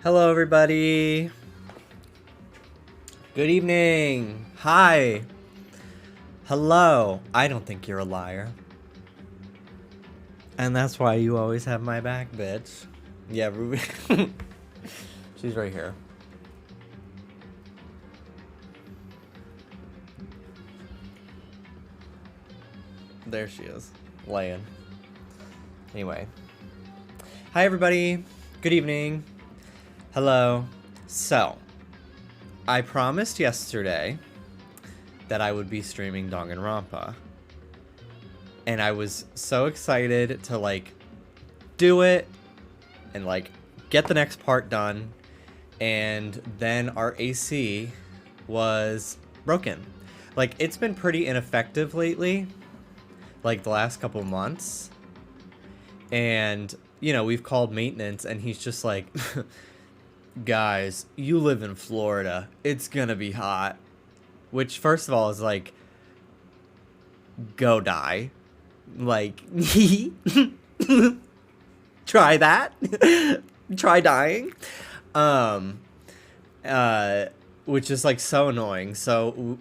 Hello, everybody. Good evening. Hi. Hello. I don't think you're a liar. And that's why you always have my back, bitch. Yeah, Ruby. She's right here. There she is, laying. Anyway. Hi, everybody. Good evening. Hello. So, I promised yesterday that I would be streaming Danganronpa. And I was so excited to, do it and, get the next part done. And then our AC was broken. It's been pretty ineffective lately. The last couple months. And, we've called maintenance and he's just like, guys, you live in Florida. It's gonna be hot. Which, first of all, is go die. Try that. Try dying. Which is, so annoying. So,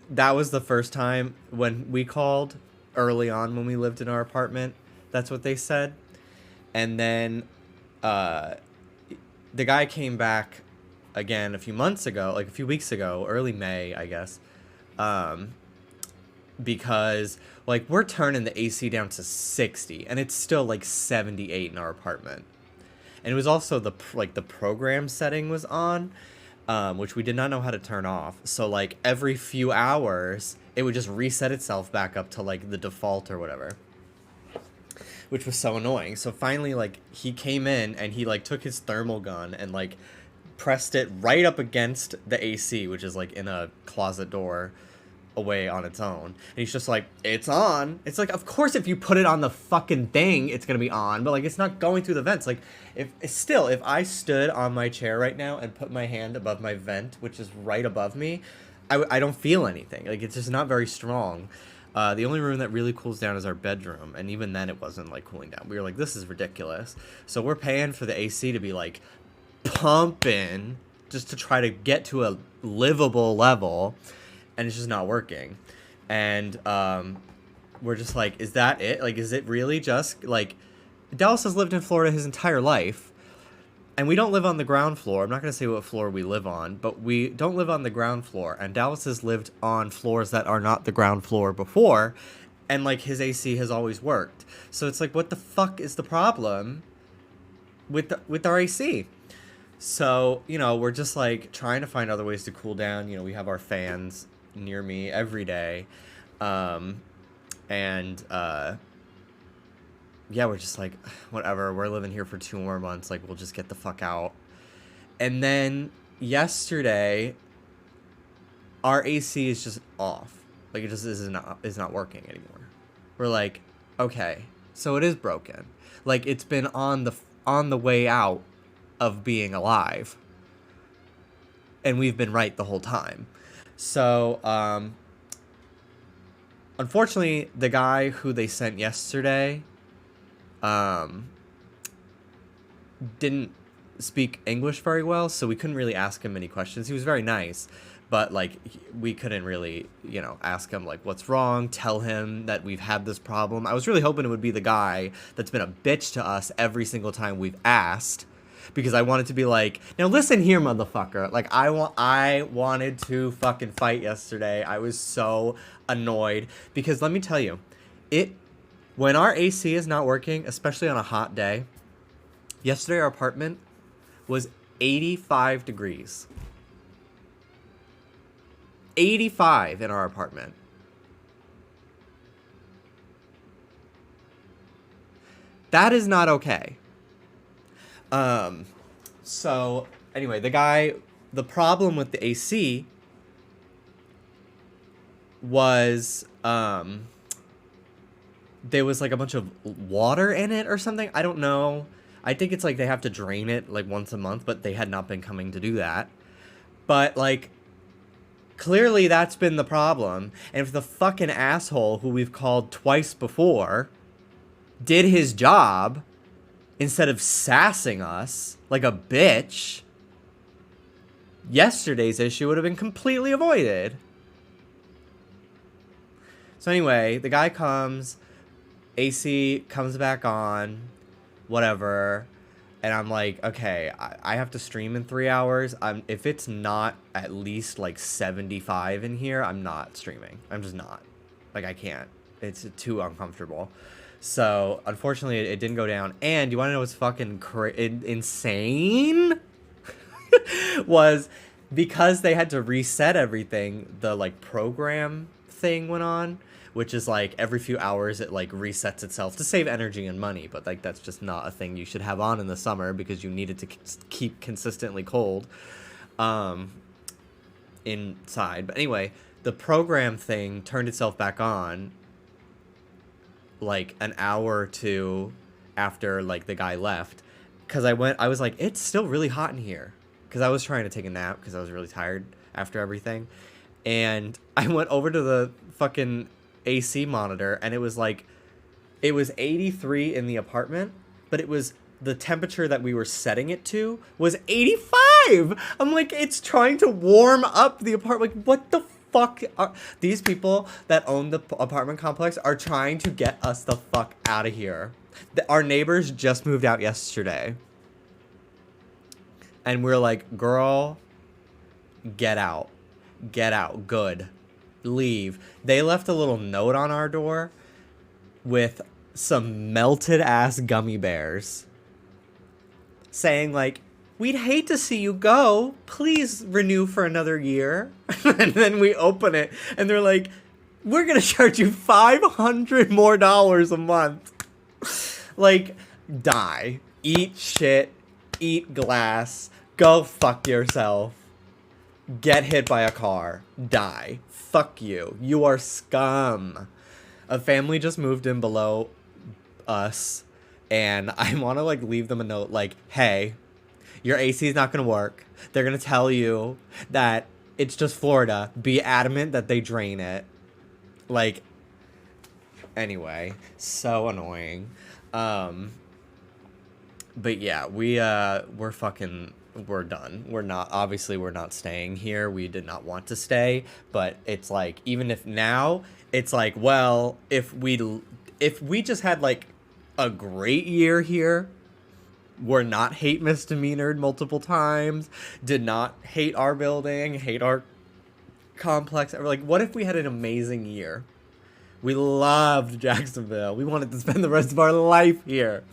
that was the first time when we called early on when we lived in our apartment. That's what they said. And then the guy came back again a few months ago, a few weeks ago, early May, I guess. Because we're turning the AC down to 60 and it's still 78 in our apartment. And it was also the program setting was on, which we did not know how to turn off. So every few hours it would just reset itself back up to the default or whatever, which was so annoying. So finally he came in and he took his thermal gun and pressed it right up against the AC, which is in a closet door away on its own. And he's just it's on. It's of course if you put it on the fucking thing it's gonna be on, but it's not going through the vents. If I stood on my chair right now and put my hand above my vent, which is right above me, I don't feel anything. It's just not very strong. The only room that really cools down is our bedroom, and even then it wasn't cooling down. We were this is ridiculous. So we're paying for the AC to be pumping just to try to get to a livable level, and it's just not working. And we're just is that it? Is it really just Dallas has lived in Florida his entire life, and we don't live on the ground floor. I'm not going to say what floor we live on, but we don't live on the ground floor. And Dallas has lived on floors that are not the ground floor before, and his AC has always worked. So it's what the fuck is the problem with our AC? So, we're just trying to find other ways to cool down. We have our fans near me every day. Yeah, we're just whatever, we're living here for 2 more months, we'll just get the fuck out. And then yesterday our AC is just off. It just is not working anymore. We're okay, so it is broken. It's been on the way out of being alive, and we've been right the whole time. So unfortunately the guy who they sent yesterday didn't speak English very well, so we couldn't really ask him any questions. He was very nice, but we couldn't really ask him what's wrong, tell him that we've had this problem. I was really hoping it would be the guy that's been a bitch to us every single time we've asked, because I wanted to be now listen here, motherfucker. I wanted to fucking fight yesterday. I was so annoyed because let me tell you, when our AC is not working, especially on a hot day, yesterday our apartment was 85 degrees. 85 in our apartment. That is not okay. So anyway, the problem with the AC was, there was a bunch of water in it or something. I don't know. I think it's they have to drain it once a month, but they had not been coming to do that. But clearly that's been the problem. And if the fucking asshole who we've called twice before did his job, instead of sassing us like a bitch, yesterday's issue would have been completely avoided. So anyway, the guy comes, AC comes back on, whatever, and I'm like, okay, I have to stream in 3 hours. If it's not at least like 75 in here, I'm not streaming. I'm just not. Like, I can't. It's too uncomfortable. So, unfortunately, it didn't go down. And you want to know what's fucking insane? Was because they had to reset everything, the, like, program thing went on, which is, like, every few hours it, like, resets itself to save energy and money. But, like, that's just not a thing you should have on in the summer because you need it to keep consistently cold inside. But anyway, the program thing turned itself back on like an hour or two after like the guy left, because I was like, it's still really hot in here, because I was trying to take a nap because I was really tired after everything, and I went over to the fucking AC monitor, and it was 83 in the apartment, but it was the temperature that we were setting it to was 85. I'm like, it's trying to warm up the apartment. Like, what the fuck are these people that own the apartment complex are trying to get us the fuck out of here? Our neighbors just moved out yesterday, and we're like, girl, get out, good, leave. They left a little note on our door with some melted ass gummy bears saying like, we'd hate to see you go. Please renew for another year. And then we open it, and they're like, we're going to charge you $500 more a month. Like, die. Eat shit. Eat glass. Go fuck yourself. Get hit by a car. Die. Fuck you. You are scum. A family just moved in below us, and I want to, like, leave them a note like, hey, your AC is not going to work. They're going to tell you that it's just Florida. Be adamant that they drain it. Like, anyway, so annoying. But yeah, we're done. We're not staying here. We did not want to stay, but it's like, even if now, it's like, well, if we just had like a great year here, were not hate misdemeanored multiple times, did not hate our building, hate our complex. Like, what if we had an amazing year? We loved Jacksonville. We wanted to spend the rest of our life here.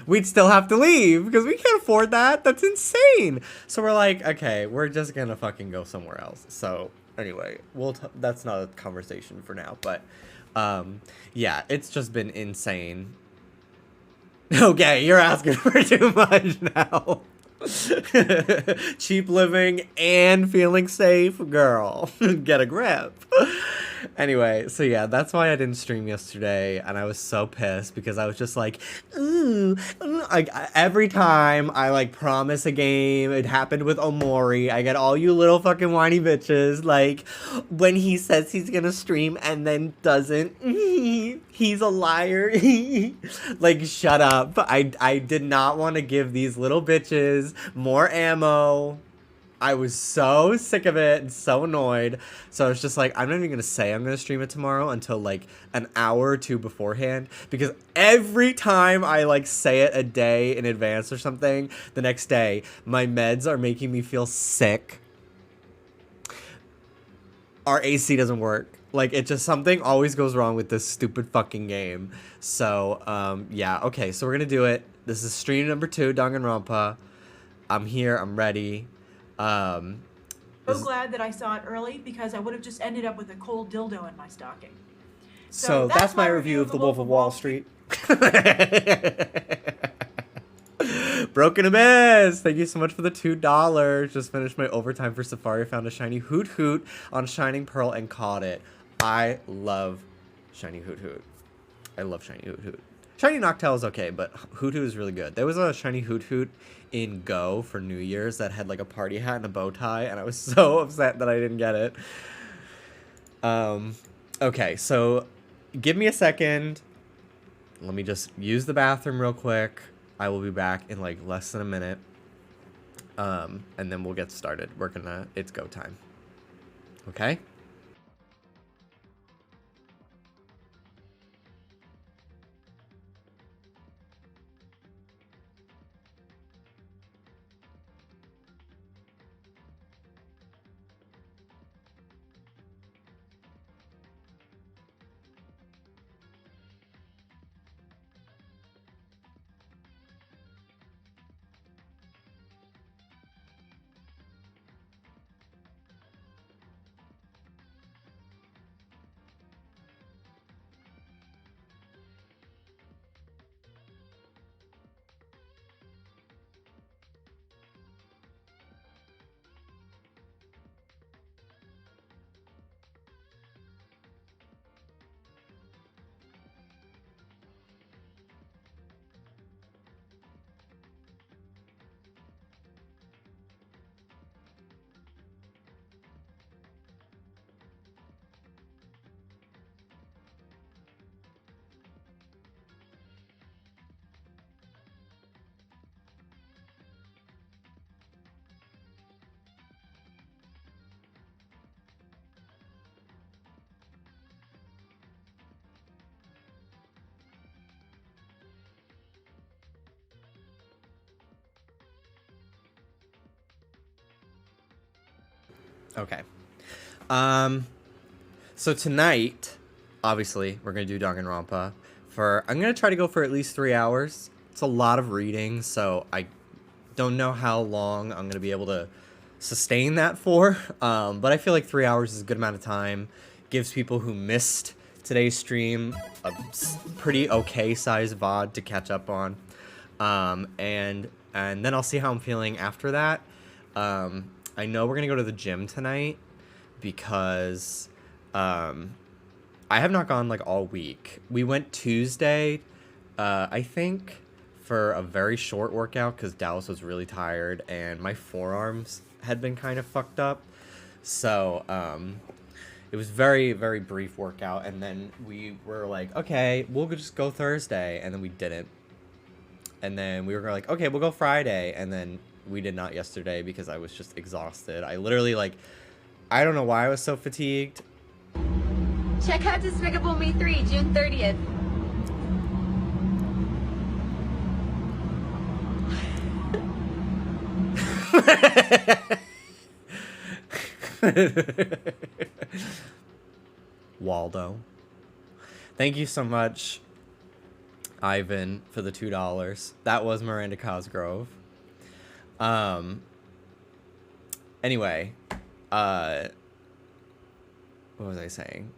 We'd still have to leave because we can't afford that. That's insane. So we're like, okay, we're just going to fucking go somewhere else. So anyway, that's not a conversation for now. But yeah, it's just been insane. Okay, you're asking for too much now. Cheap living and feeling safe, girl. Get a grip. Anyway, so yeah, that's why I didn't stream yesterday, and I was so pissed because I was just like, ooh, like every time I like promise a game, it happened with Omori. I get all you little fucking whiny bitches, like when he says he's gonna stream and then doesn't, he's a liar. Like, shut up. I did not want to give these little bitches more ammo. I was so sick of it and so annoyed. So I was just like, I'm not even going to say I'm going to stream it tomorrow until like an hour or two beforehand. Because every time I like say it a day in advance or something, the next day, my meds are making me feel sick. Our AC doesn't work. Like, it just, something always goes wrong with this stupid fucking game. So, yeah, okay, so we're going to do it. This is stream number 2, Danganronpa. I'm here, I'm ready. So glad that I saw it early, because I would have just ended up with a cold dildo in my stocking. So that's my review of The Wolf of Wall Street. Broken Abyss! Thank you so much for the $2. Just finished my overtime for Safari. Found a shiny Hoot Hoot on Shining Pearl and caught it. I love shiny Hoot Hoot. I love shiny Hoot Hoot. Shiny Noctowl is okay, but Hoot Hoot is really good. There was a shiny Hoot Hoot in Go for New Year's that had like a party hat and a bow tie, and I was so upset that I didn't get it. Okay, so give me a second. Let me just use the bathroom real quick. I will be back in like less than a minute. And then we'll get started. It's go time. Okay? Okay. So tonight, obviously, we're gonna do Danganronpa. I'm gonna try to go for at least 3 hours. It's a lot of reading, so I don't know how long I'm gonna be able to sustain that for. But I feel like 3 hours is a good amount of time. Gives people who missed today's stream a pretty okay sized VOD to catch up on. And then I'll see how I'm feeling after that. I know we're gonna go to the gym tonight because I have not gone like all week. We went Tuesday, I think, for a very short workout because Dallas was really tired and my forearms had been kind of fucked up. So it was very, very brief workout. And then we were like, okay, we'll just go Thursday. And then we didn't. And then we were like, okay, we'll go Friday. And then we did not yesterday because I was just exhausted. I literally I don't know why I was so fatigued. Check out Despicable Me 3, June 30th. Waldo. Thank you so much, Ivan, for the $2. That was Miranda Cosgrove. Anyway, what was I saying?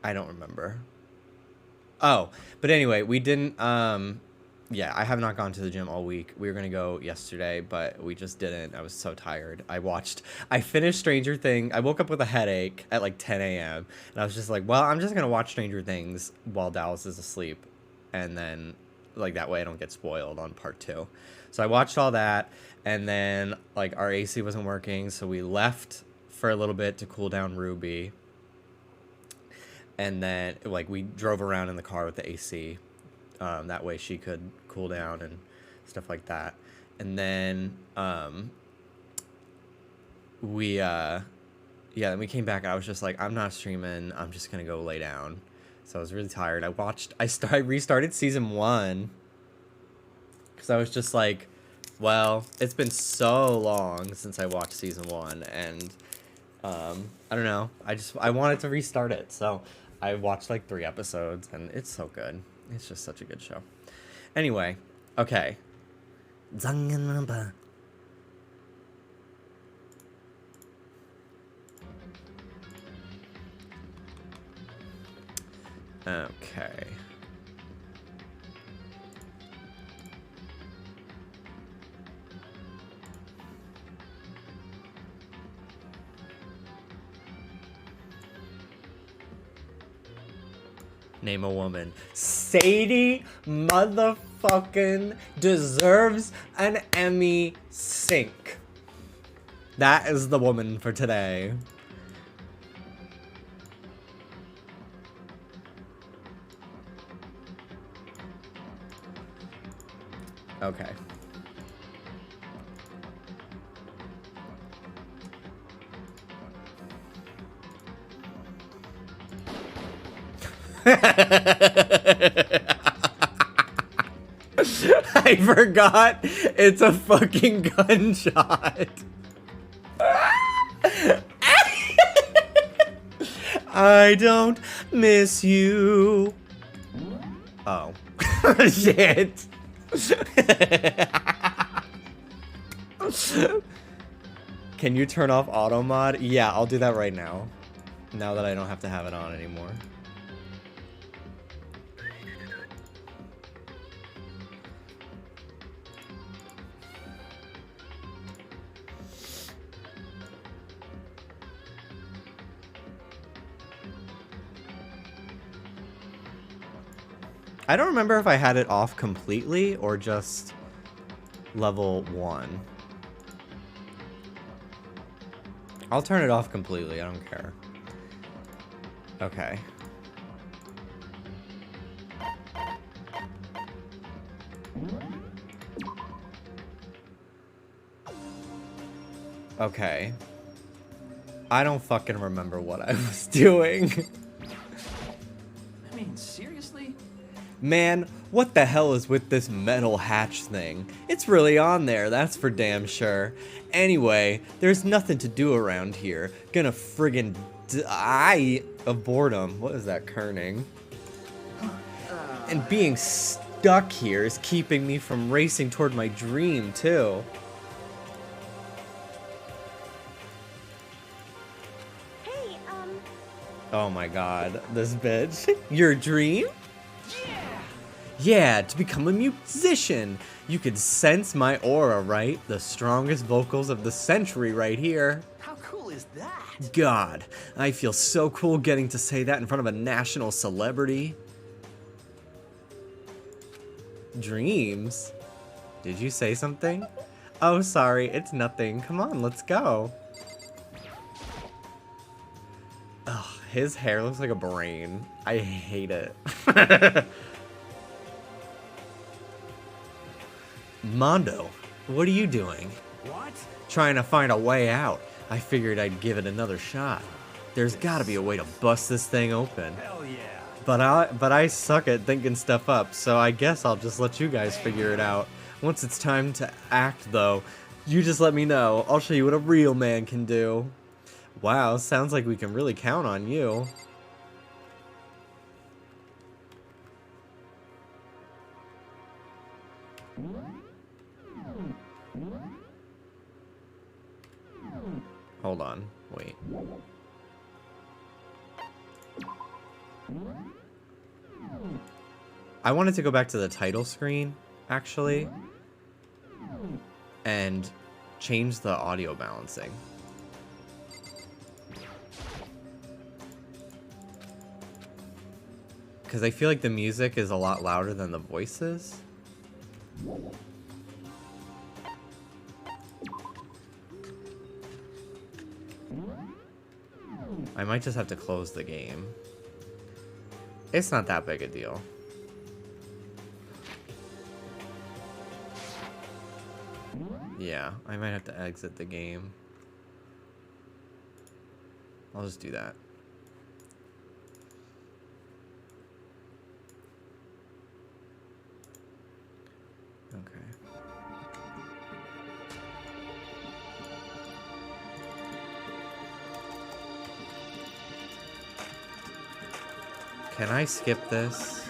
I don't remember. Oh, but anyway, we didn't, yeah, I have not gone to the gym all week. We were going to go yesterday, but we just didn't. I was so tired. I finished Stranger Things. I woke up with a headache at like 10 a.m. And I was just like, well, I'm just going to watch Stranger Things while Dallas is asleep. And then, like, that way I don't get spoiled on part 2. So I watched all that. And then, like, our AC wasn't working. So we left for a little bit to cool down Ruby. And then, like, we drove around in the car with the AC. That way she could cool down and stuff like that. And then then we came back and I was just like, I'm not streaming. I'm just going to go lay down. So I was really tired. I restarted season 1 because I was just like, well, it's been so long since I watched season 1 and I don't know. I wanted to restart it. So I watched like 3 episodes and it's so good. It's just such a good show. Anyway, okay. Danganronpa. Okay. Name a woman. Sadie motherfucking deserves an Emmy sink. That is the woman for today. Okay. I forgot it's a fucking gunshot. I don't miss you. Oh. Shit. Can you turn off auto mod? Yeah, I'll do that right now. Now that I don't have to have it on anymore. I don't remember if I had it off completely or just level 1. I'll turn it off completely, I don't care. Okay. Okay. I don't fucking remember what I was doing. I mean, seriously? Man, what the hell is with this metal hatch thing? It's really on there, that's for damn sure. Anyway, there's nothing to do around here. Gonna friggin' die of boredom. What is that kerning? And being stuck here is keeping me from racing toward my dream, too. Hey, Oh my god, this bitch. Your dream? Yeah, to become a musician. You could sense my aura, right? The strongest vocals of the century right here. How cool is that? God, I feel so cool getting to say that in front of a national celebrity. Dreams? Did you say something? Oh, sorry, it's nothing. Come on, let's go. Ugh, his hair looks like a brain. I hate it. Mondo, what are you doing? What? Trying to find a way out. I figured I'd give it another shot. There's gotta be a way to bust this thing open. Hell yeah. But I suck at thinking stuff up, so I guess I'll just let you guys figure it out. Once it's time to act, though, you just let me know. I'll show you what a real man can do. Wow, sounds like we can really count on you. Hold on, wait. I wanted to go back to the title screen, actually, and change the audio balancing. Because I feel like the music is a lot louder than the voices. I might just have to close the game. It's not that big a deal. Yeah, I might have to exit the game. I'll just do that. Okay. Can I skip this?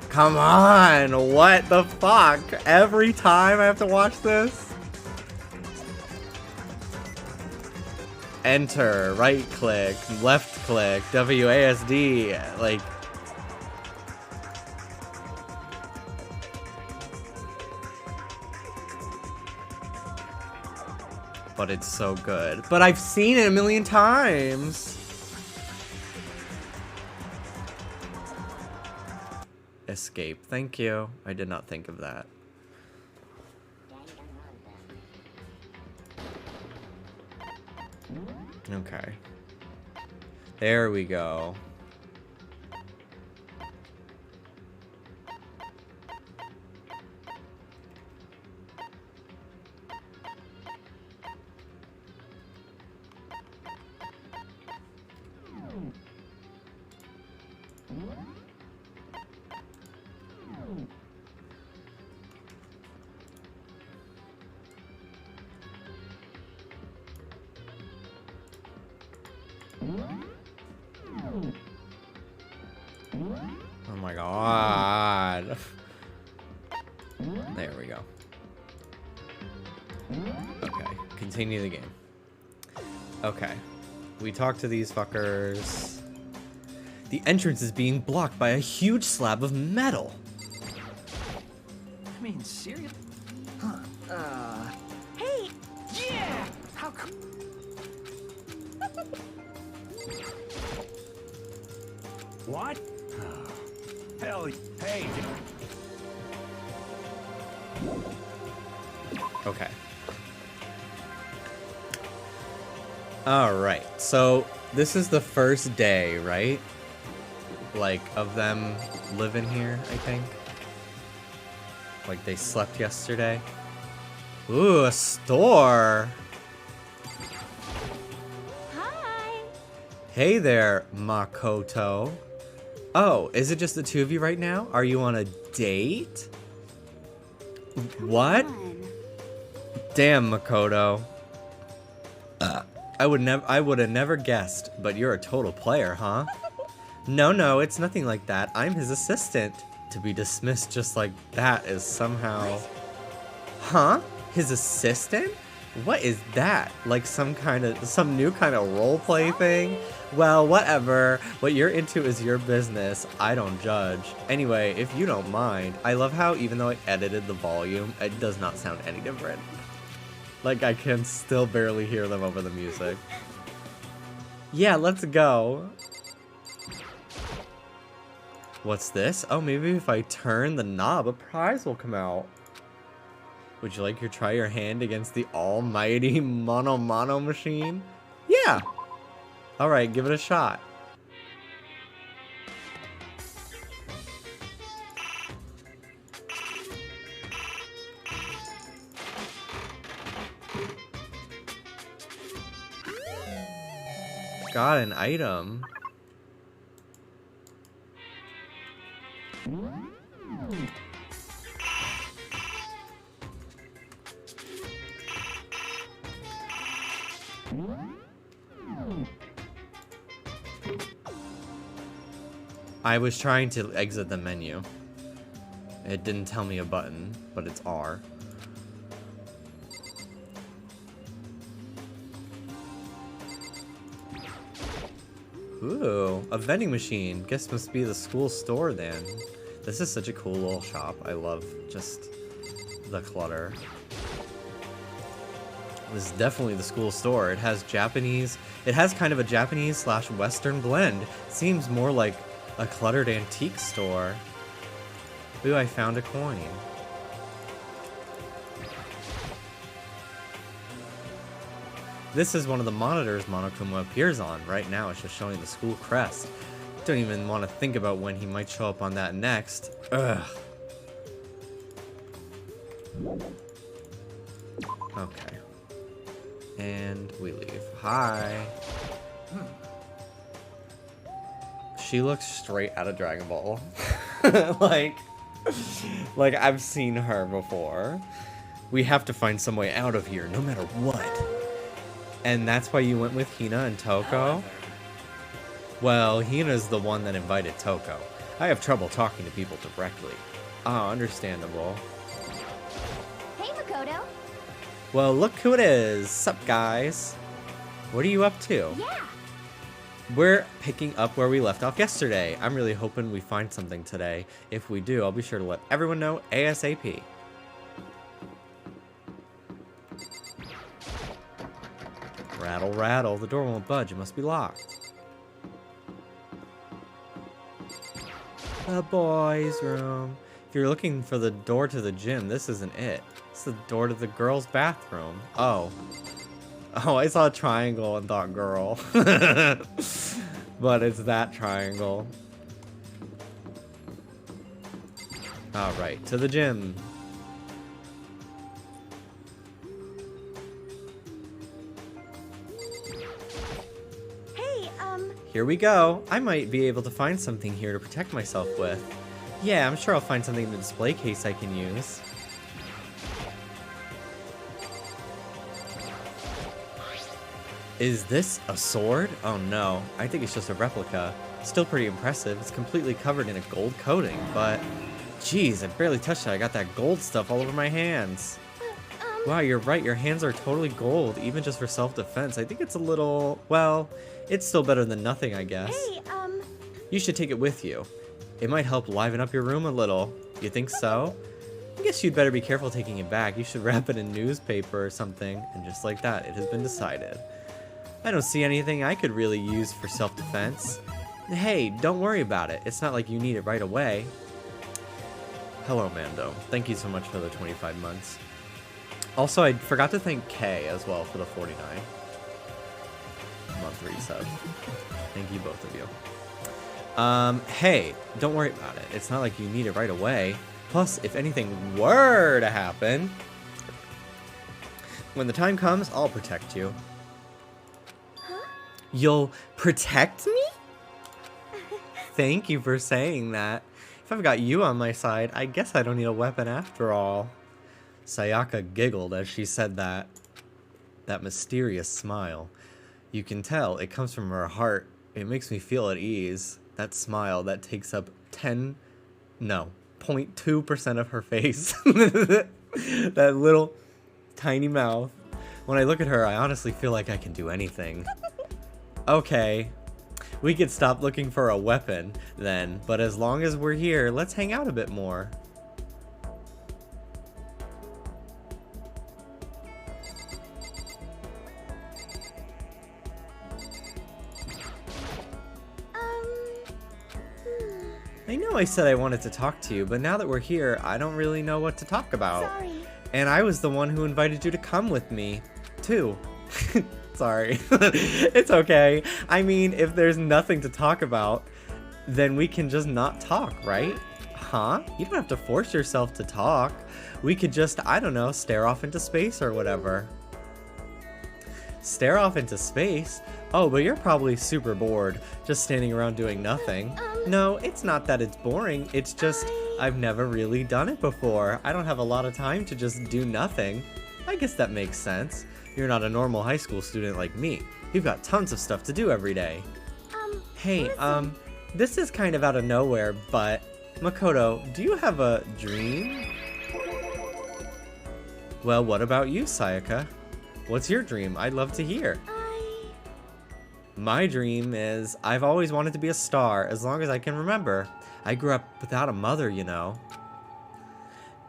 Come on, what the fuck? Every time I have to watch this? Enter, right click, left click, WASD, like... But it's so good. But I've seen it a million times! Escape, thank you. I did not think of that. Okay. There we go. Oh my god. There we go. Okay, continue the game. Okay. We talk to these fuckers. The entrance is being blocked by a huge slab of metal. I mean, seriously? Huh. Hey! Yeah! How cool. What? Hell, hey! Okay. Alright, so this is the first day, right? Like, of them living here, I think. Like, they slept yesterday. Ooh, a store! Hi. Hey there, Makoto. Oh, is it just the two of you right now? Are you on a date? What? Damn, Makoto. I would have never guessed, but you're a total player, huh? No, it's nothing like that. I'm his assistant. To be dismissed just like that is somehow... Huh? His assistant? What is that? Like some new kind of roleplay thing? Well, whatever. What you're into is your business. I don't judge. Anyway, if you don't mind, I love how even though I edited the volume, it does not sound any different. Like I can still barely hear them over the music. Yeah, let's go. What's this? Oh, maybe if I turn the knob, a prize will come out. Would you like to try your hand against the almighty Mono machine? Yeah. Alright, give it a shot. Got an item. I was trying to exit the menu. It didn't tell me a button, but it's R. Ooh, a vending machine. Guess must be the school store then. This is such a cool little shop. I love just the clutter. This is definitely the school store. It has kind of a Japanese / Western blend. It seems more like a cluttered antique store. Ooh, I found a coin. This is one of the monitors Monokuma appears on. Right now it's just showing the school crest. Don't even want to think about when he might show up on that next. Ugh. Okay. And we leave. Hi. She looks straight out of Dragon Ball. like I've seen her before. We have to find some way out of here, no matter what. And that's why you went with Hina and Toko? Well, Hina's the one that invited Toko. I have trouble talking to people directly. Ah, understandable. Hey, Makoto. Well, look who it is. Sup, guys? What are you up to? Yeah. We're picking up where we left off yesterday. I'm really hoping we find something today. If we do, I'll be sure to let everyone know ASAP. Rattle, rattle. The door won't budge. It must be locked. The boys' room. If you're looking for the door to the gym, this isn't it. It's the door to the girls' bathroom. Oh. Oh, I saw a triangle and thought girl. But it's that triangle. Alright, to the gym. Hey, Here we go. I might be able to find something here to protect myself with. Yeah, I'm sure I'll find something in the display case I can use. Is this a sword? Oh no, I think it's just a replica. Still pretty impressive. It's completely covered in a gold coating, but... Jeez, I barely touched it. I got that gold stuff all over my hands. Wow, you're right. Your hands are totally gold, even just for self-defense. I think it's a little... Well, it's still better than nothing, I guess. hey, You should take it with you. It might help liven up your room a little. You think so? I guess you'd better be careful taking it back. You should wrap it in newspaper or something. And just like that, it has been decided. I don't see anything I could really use for self-defense. Hey, don't worry about it. It's not like you need it right away. Hello, Mando. Thank you so much for the 25 months. Also, I forgot to thank Kay as well for the 49 month resub. Thank you, both of you. Hey, don't worry about it. It's not like you need it right away. Plus, if anything were to happen, when the time comes, I'll protect you. You'll protect me? Thank you for saying that. If I've got you on my side, I guess I don't need a weapon after all. Sayaka giggled as she said that. That mysterious smile. You can tell it comes from her heart. It makes me feel at ease. That smile that takes up 0.2% of her face. That little tiny mouth. When I look at her, I honestly feel like I can do anything. Okay, we could stop looking for a weapon then, but as long as we're here, let's hang out a bit more. I know I said I wanted to talk to you, but now that we're here, I don't really know what to talk about. sorry. And I was the one who invited you to come with me, too. Sorry. It's okay. I mean, if there's nothing to talk about, then we can just not talk, right? Huh? You don't have to force yourself to talk. We could just, I don't know, stare off into space or whatever. Stare off into space? Oh, but you're probably super bored, just standing around doing nothing. No, it's not that it's boring. It's just, I've never really done it before. I don't have a lot of time to just do nothing. I guess that makes sense. You're not a normal high school student like me. You've got tons of stuff to do every day. Hey, listen. this is kind of out of nowhere, but Makoto, do you have a dream? Well, what about you, Sayaka? What's your dream? I'd love to hear. My dream is I've always wanted to be a star as long as I can remember. I grew up without a mother, you know.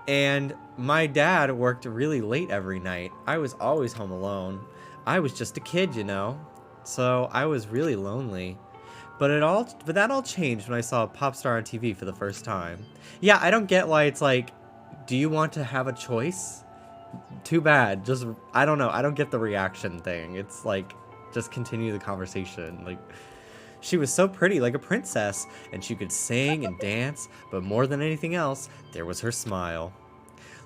And my dad worked really late every night. I was always home alone. I was just a kid, you know. So I was really lonely. But that all changed when I saw a pop star on TV for the first time. Yeah, I don't get why it's like, do you want to have a choice? Too bad. Just, I don't know. I don't get the reaction thing. It's like, just continue the conversation. Like, she was so pretty, like a princess, and she could sing and dance, but more than anything else, there was her smile.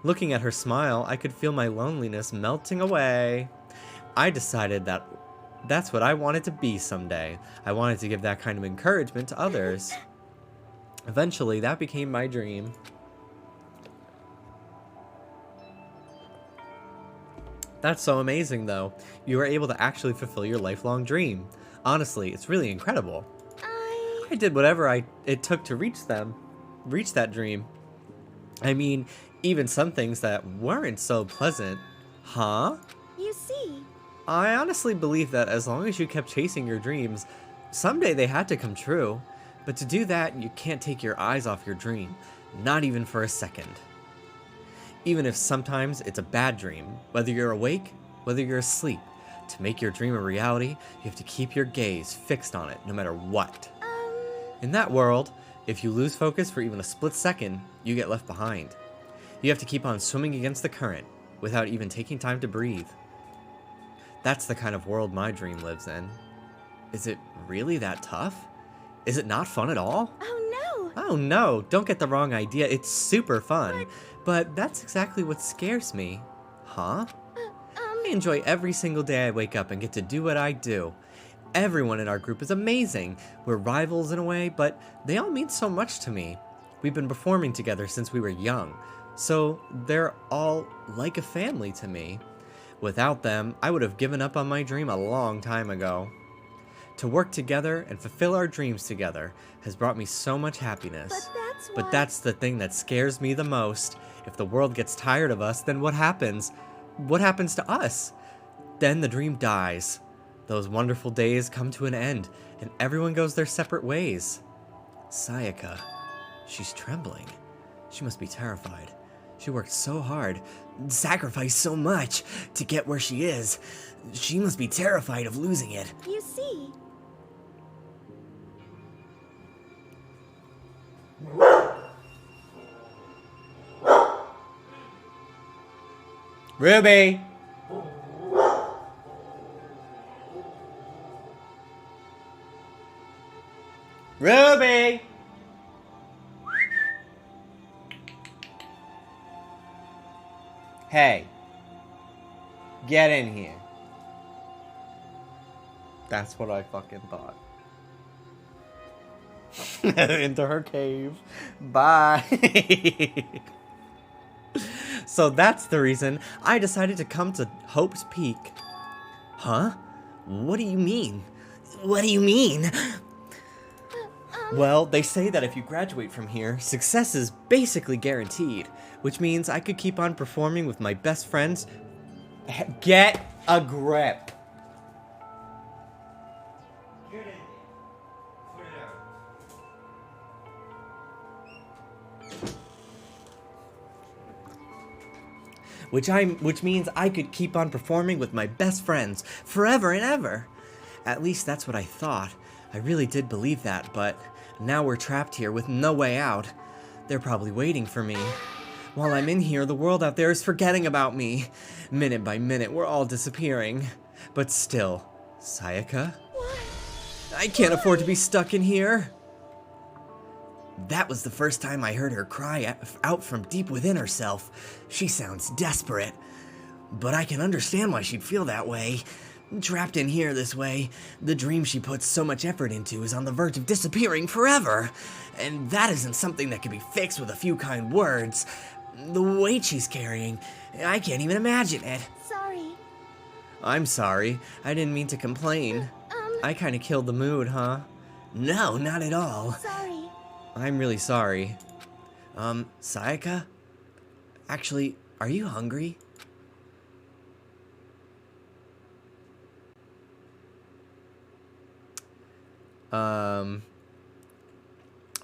Looking at her smile, I could feel my loneliness melting away. I decided that that's what I wanted to be someday. I wanted to give that kind of encouragement to others. Eventually, that became my dream. That's so amazing, though. You were able to actually fulfill your lifelong dream. Honestly, it's really incredible. I did whatever it took to reach that dream. I mean, even some things that weren't so pleasant. Huh? You see. I honestly believe that as long as you kept chasing your dreams, someday they had to come true. But to do that, you can't take your eyes off your dream. Not even for a second. Even if sometimes it's a bad dream, whether you're awake, whether you're asleep, to make your dream a reality, you have to keep your gaze fixed on it, no matter what. In that world, if you lose focus for even a split second, you get left behind. You have to keep on swimming against the current, without even taking time to breathe. That's the kind of world my dream lives in. Is it really that tough? Is it not fun at all? Oh no! Oh no, don't get the wrong idea. It's super fun. But that's exactly what scares me. Huh? I enjoy every single day I wake up and get to do what I do. Everyone in our group is amazing. We're rivals in a way, but they all mean so much to me. We've been performing together since we were young, so they're all like a family to me. Without them, I would have given up on my dream a long time ago. To work together and fulfill our dreams together has brought me so much happiness. But that's the thing that scares me the most. If the world gets tired of us, then what happens? What happens to us? Then the dream dies. Those wonderful days come to an end, and everyone goes their separate ways. Sayaka, she's trembling. She must be terrified. She worked so hard, sacrificed so much to get where she is. She must be terrified of losing it. You see. Ruby! Ruby! Hey. Get in here. That's what I fucking thought. Into her cave. Bye. So that's the reason I decided to come to Hope's Peak. Huh? What do you mean? What do you mean? Well, they say that if you graduate from here, success is basically guaranteed, which means I could keep on performing with my best friends. Get a grip. Which means I could keep on performing with my best friends forever and ever. At least that's what I thought. I really did believe that, but now we're trapped here with no way out. They're probably waiting for me. While I'm in here, the world out there is forgetting about me. Minute by minute, we're all disappearing. But still, Sayaka? I can't afford to be stuck in here. That was the first time I heard her cry out from deep within herself. She sounds desperate. But I can understand why she'd feel that way. Trapped in here this way, the dream she puts so much effort into is on the verge of disappearing forever. And that isn't something that can be fixed with a few kind words. The weight she's carrying, I can't even imagine it. Sorry. I'm sorry. I didn't mean to complain. I kinda killed the mood, huh? No, not at all. Sorry. I'm really sorry. Sayaka? Actually, are you hungry?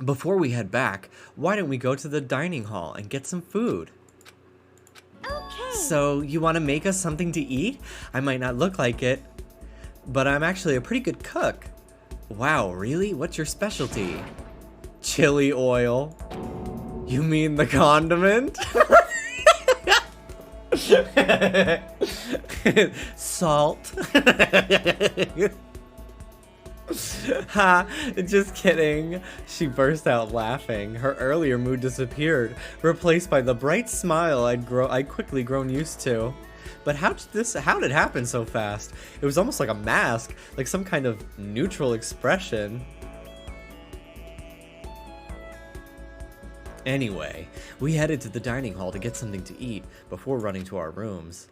Before we head back, why don't we go to the dining hall and get some food? Okay. So, you want to make us something to eat? I might not look like it, but I'm actually a pretty good cook. Wow, really? What's your specialty? Chili oil. You mean the condiment? Salt. Ha, just kidding. She burst out laughing. Her earlier mood disappeared, replaced by the bright smile I'd quickly grown used to. But how did it happen so fast? It was almost like a mask, like some kind of neutral expression. Anyway, we headed to the dining hall to get something to eat before running to our rooms.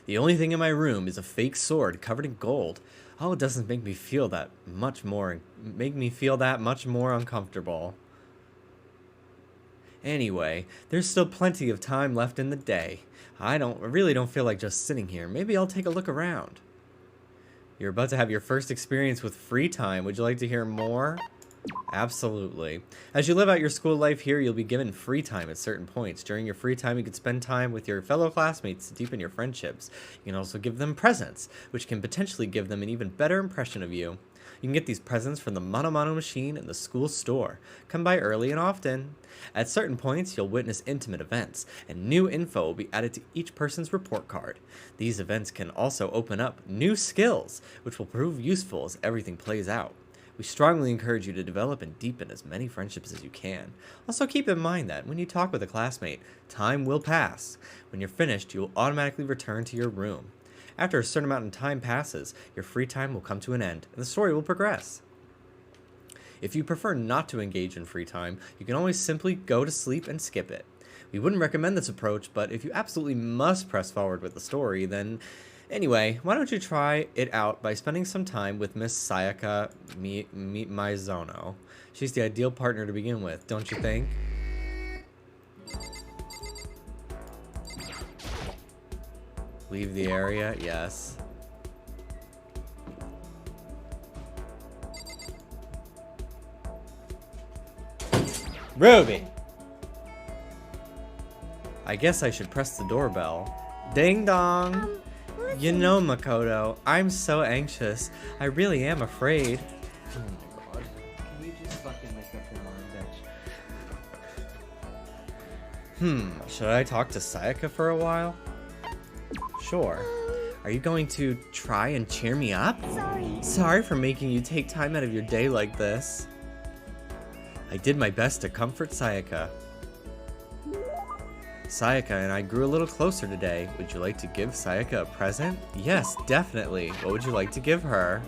The only thing in my room is a fake sword covered in gold. Oh, it doesn't make me feel that much more uncomfortable. Anyway, there's still plenty of time left in the day. I really don't feel like just sitting here. Maybe I'll take a look around. You're about to have your first experience with free time. Would you like to hear more? Absolutely. As you live out your school life here, you'll be given free time at certain points. During your free time, you can spend time with your fellow classmates to deepen your friendships. You can also give them presents, which can potentially give them an even better impression of you. You can get these presents from the Mono Mono machine in the school store. Come by early and often. At certain points, you'll witness intimate events, and new info will be added to each person's report card. These events can also open up new skills, which will prove useful as everything plays out. We strongly encourage you to develop and deepen as many friendships as you can. Also keep in mind that when you talk with a classmate, time will pass. When you're finished, you will automatically return to your room. After a certain amount of time passes, your free time will come to an end, and the story will progress. If you prefer not to engage in free time, you can always simply go to sleep and skip it. We wouldn't recommend this approach, but if you absolutely must press forward with the story, then... Anyway, why don't you try it out by spending some time with Miss Sayaka Mizono. She's the ideal partner to begin with, don't you think? Leave the area? Yes. Ruby! I guess I should press the doorbell. Ding dong! You know, Makoto, I'm so anxious. I really am afraid. Oh my god. Can you just fucking make up your mind, bitch? Should I talk to Sayaka for a while? Sure. Are you going to try and cheer me up? Sorry for making you take time out of your day like this. I did my best to comfort Sayaka. Sayaka and I grew a little closer today. Would you like to give Sayaka a present? Yes, definitely. What would you like to give her?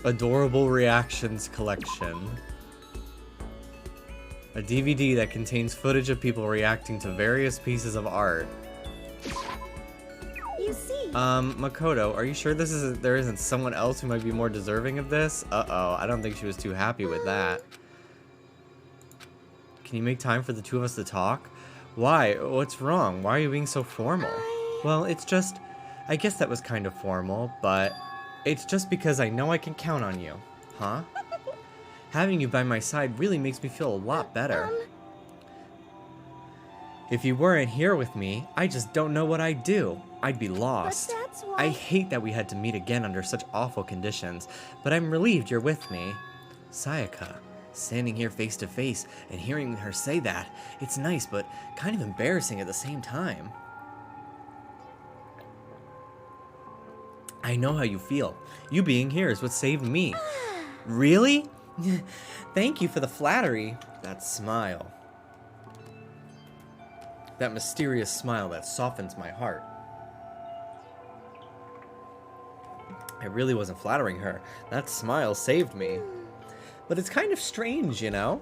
Adorable Reactions Collection. A DVD that contains footage of people reacting to various pieces of art. Makoto, are you sure there isn't someone else who might be more deserving of this? Uh-oh, I don't think she was too happy with that. Can you make time for the two of us to talk? Why? What's wrong? Why are you being so formal? Well, it's just... I guess that was kind of formal, but... It's just because I know I can count on you. Huh? Having you by my side really makes me feel a lot better. If you weren't here with me, I just don't know what I'd do. I'd be lost. But that's why... I hate that we had to meet again under such awful conditions, but I'm relieved you're with me. Sayaka, standing here face to face and hearing her say that, it's nice but kind of embarrassing at the same time. I know how you feel. You being here is what saved me. Really? Thank you for the flattery. That smile. That mysterious smile that softens my heart. I really wasn't flattering her. That smile saved me. But it's kind of strange, you know?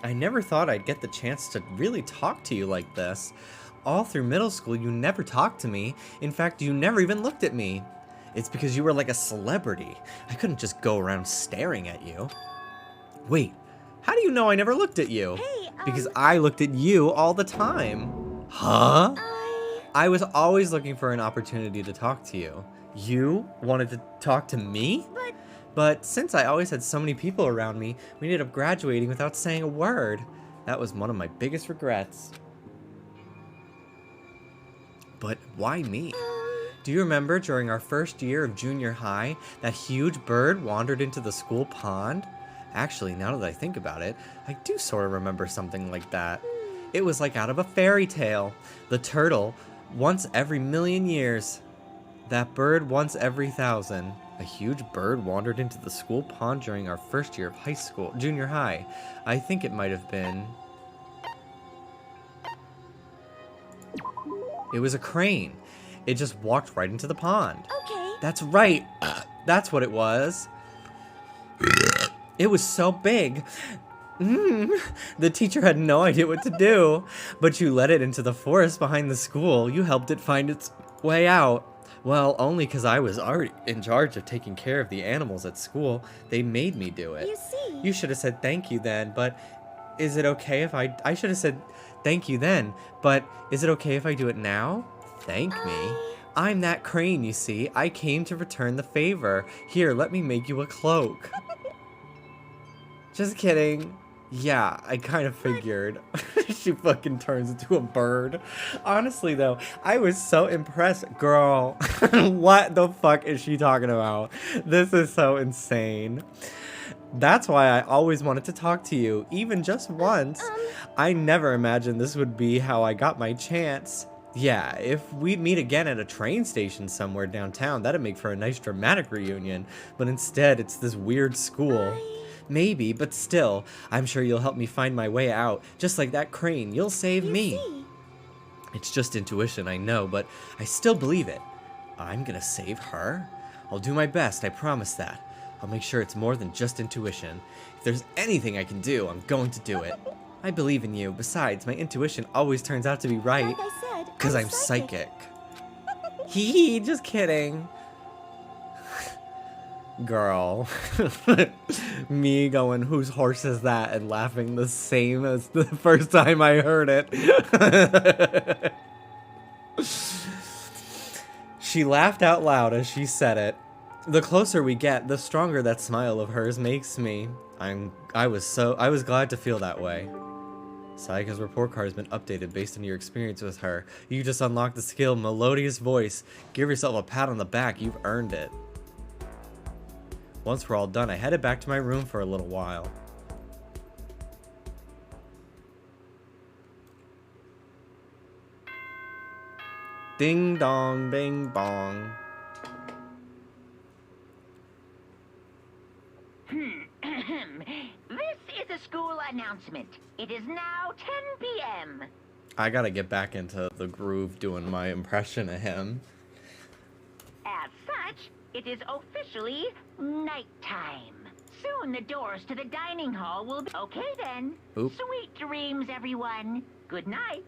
I never thought I'd get the chance to really talk to you like this. All through middle school, you never talked to me. In fact, you never even looked at me. It's because you were like a celebrity. I couldn't just go around staring at you. Wait, how do you know I never looked at you? Hey, Because I looked at you all the time. Huh? I was always looking for an opportunity to talk to you. You wanted to talk to me? But since I always had so many people around me, we ended up graduating without saying a word. That was one of my biggest regrets. But why me? Do you remember during our first year of junior high, that huge bird wandered into the school pond? Actually, now that I think about it, I do sort of remember something like that. It was like out of a fairy tale. The turtle, once every 1,000,000 years. That bird once every 1,000. A huge bird wandered into the school pond during our first year of junior high. I think it might have been... It was a crane. It just walked right into the pond. Okay. That's right. That's what it was. It was so big. The teacher had no idea what to do. But you led it into the forest behind the school. You helped it find its way out. Well, only because I was already in charge of taking care of the animals at school. They made me do it. You see. You should have said thank you then, but is it okay if I should have said thank you then, but is it okay if I do it now? Thank me. I'm that crane, you see. I came to return the favor. Here, let me make you a cloak. Just kidding. Yeah, I kind of figured. She fucking turns into a bird. Honestly, though, I was so impressed. Girl, what the fuck is she talking about? This is so insane. That's why I always wanted to talk to you, even just once. I never imagined this would be how I got my chance. Yeah, if we meet again at a train station somewhere downtown, that'd make for a nice dramatic reunion. But instead, it's this weird school. Maybe, but still, I'm sure you'll help me find my way out. Just like that crane, you'll save me. It's just intuition, I know, but I still believe it. I'm gonna save her? I'll do my best, I promise that. I'll make sure it's more than just intuition. If there's anything I can do, I'm going to do it. I believe in you. Besides, my intuition always turns out to be right. Like I said, Because I'm psychic. Hee hee, just kidding. Girl. Me going, whose horse is that? And laughing the same as the first time I heard it. She laughed out loud as she said it. The closer we get, the stronger that smile of hers makes me. I was glad to feel that way. Sayaka's report card has been updated based on your experience with her. You just unlocked the skill Melodious Voice. Give yourself a pat on the back, you've earned it. Once we're all done, I headed back to my room for a little while. Ding dong, bing bong. This is a school announcement. It is now 10 p.m. I gotta get back into the groove doing my impression of him. As such, it is officially nighttime. Soon the doors to the dining hall will be... Okay then. Oop. Sweet dreams, everyone. Good night.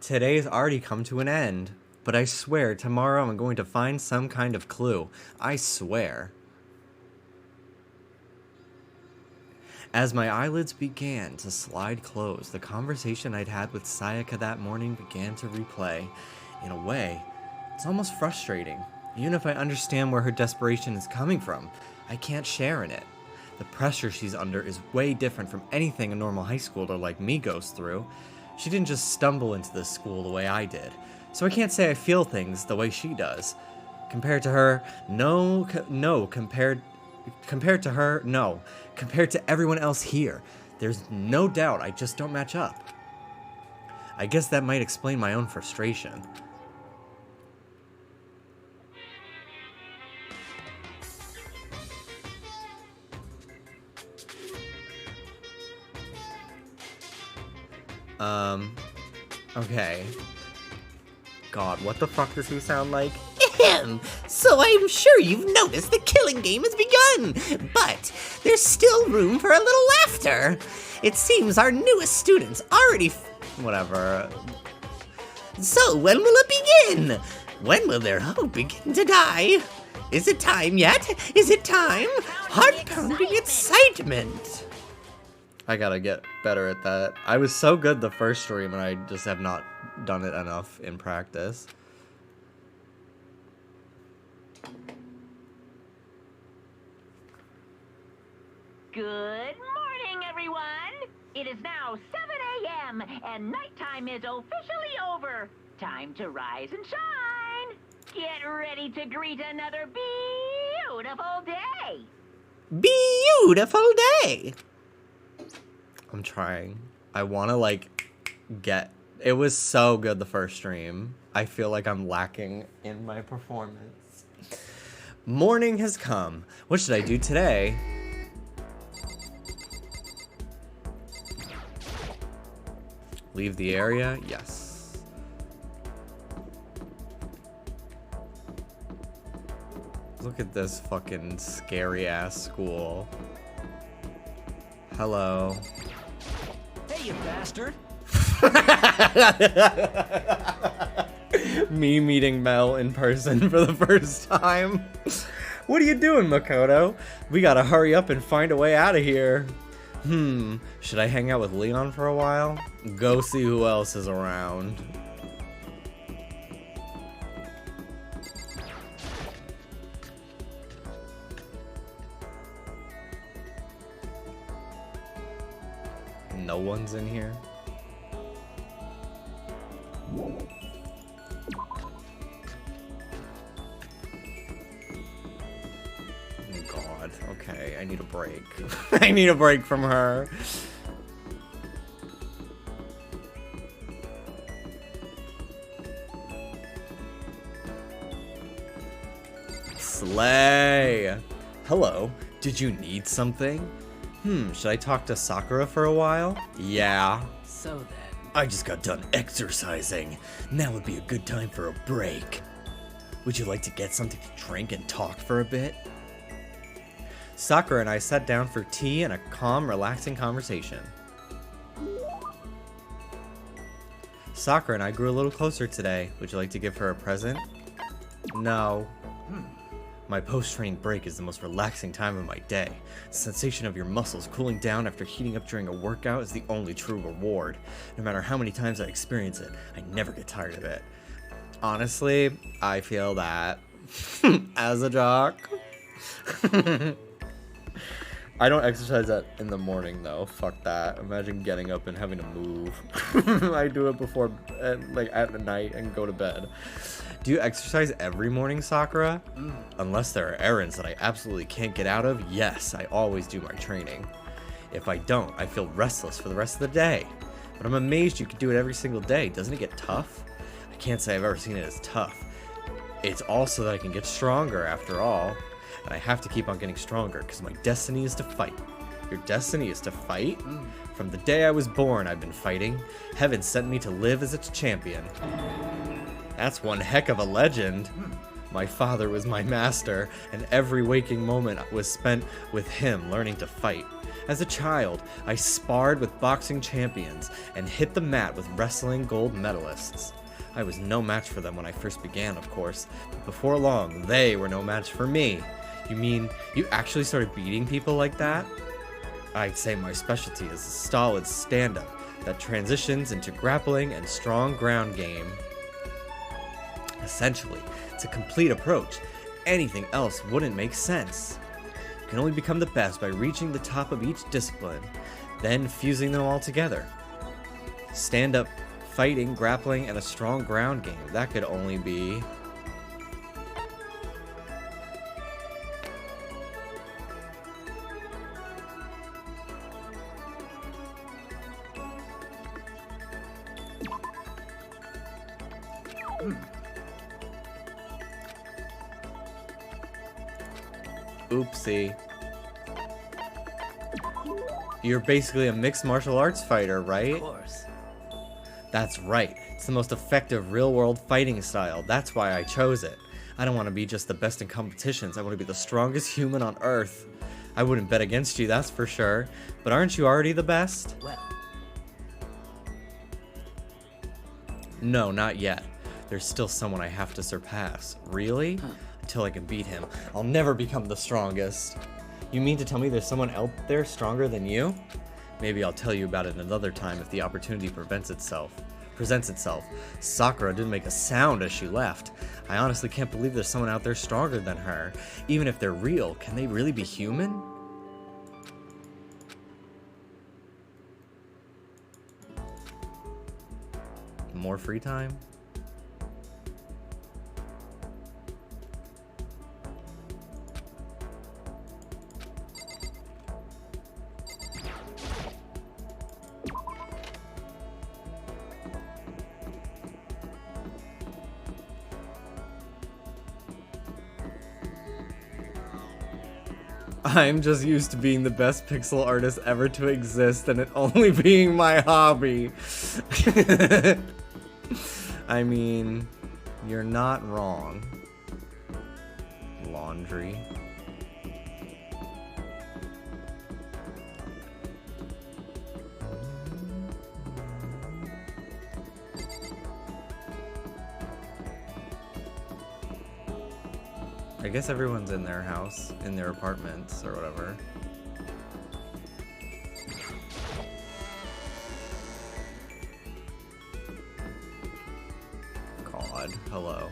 Today's already come to an end, but I swear tomorrow I'm going to find some kind of clue. I swear. As my eyelids began to slide closed, the conversation I'd had with Sayaka that morning began to replay. In a way, it's almost frustrating. Even if I understand where her desperation is coming from, I can't share in it. The pressure she's under is way different from anything a normal high schooler like me goes through. She didn't just stumble into this school the way I did, so I can't say I feel things the way she does. Compared to her, no. Compared to her, no. Compared to everyone else here, there's no doubt I just don't match up. I guess that might explain my own frustration. Okay. God, what the fuck does he sound like? Ahem. So I'm sure you've noticed the killing game has begun, but there's still room for a little laughter. It seems our newest students already Whatever. So when will it begin? When will their hope begin to die? Is it time yet? Is it time? Heart-pounding excitement. I gotta get better at that. I was so good the first stream and I just have not done it enough in practice. Good morning, everyone. It is now 7 a.m. and nighttime is officially over. Time to rise and shine. Get ready to greet another beautiful day. Beautiful day. I'm trying. I wanna get... It was so good the first stream. I feel like I'm lacking in my performance. Morning has come. What should I do today? Leave the area? Yes. Look at this fucking scary ass school. Hello. Hey, you bastard! Me meeting Mel in person for the first time. What are you doing, Makoto? We gotta hurry up and find a way out of here. Should I hang out with Leon for a while? Go see who else is around. no one's in here. God, okay, I need a break. I need a break from her. Slay! Hello, did you need something? Should I talk to Sakura for a while? Yeah. So then. I just got done exercising. Now would be a good time for a break. Would you like to get something to drink and talk for a bit? Sakura and I sat down for tea and a calm, relaxing conversation. Sakura and I grew a little closer today. Would you like to give her a present? No. My post-training break is the most relaxing time of my day. The sensation of your muscles cooling down after heating up during a workout is the only true reward. No matter how many times I experience it, I never get tired of it. Honestly, I feel that as a jock. I don't exercise that in the morning though. Fuck that. Imagine getting up and having to move. I do it before, like at the night and go to bed. Do you exercise every morning, Sakura? Unless there are errands that I absolutely can't get out of, yes, I always do my training. If I don't, I feel restless for the rest of the day. But I'm amazed you can do it every single day. Doesn't it get tough? I can't say I've ever seen it as tough. It's also that I can get stronger after all. And I have to keep on getting stronger because my destiny is to fight. Your destiny is to fight? From the day I was born, I've been fighting. Heaven sent me to live as its champion. That's one heck of a legend. My father was my master, and every waking moment was spent with him learning to fight. As a child, I sparred with boxing champions and hit the mat with wrestling gold medalists. I was no match for them when I first began, of course, but before long, they were no match for me. You mean you actually started beating people like that? I'd say my specialty is a solid stand-up that transitions into grappling and strong ground game. Essentially, it's a complete approach. Anything else wouldn't make sense. You can only become the best by reaching the top of each discipline, then fusing them all together. Stand-up, fighting, grappling, and a strong ground game. That could only be... Oopsie. You're basically a mixed martial arts fighter, right? Of course. That's right. It's the most effective real-world fighting style. That's why I chose it. I don't want to be just the best in competitions. I want to be the strongest human on Earth. I wouldn't bet against you, that's for sure. But aren't you already the best? Well. No, not yet. There's still someone I have to surpass. Really? Until I can beat him, I'll never become the strongest. You mean to tell me there's someone out there stronger than you? Maybe I'll tell you about it another time if the opportunity presents itself. Sakura didn't make a sound as she left. I honestly can't believe there's someone out there stronger than her. Even if they're real, can they really be human? More free time? I'm just used to being the best pixel artist ever to exist and it only being my hobby. I mean, you're not wrong. Laundry. I guess everyone's in their house, in their apartments, or whatever. God, hello.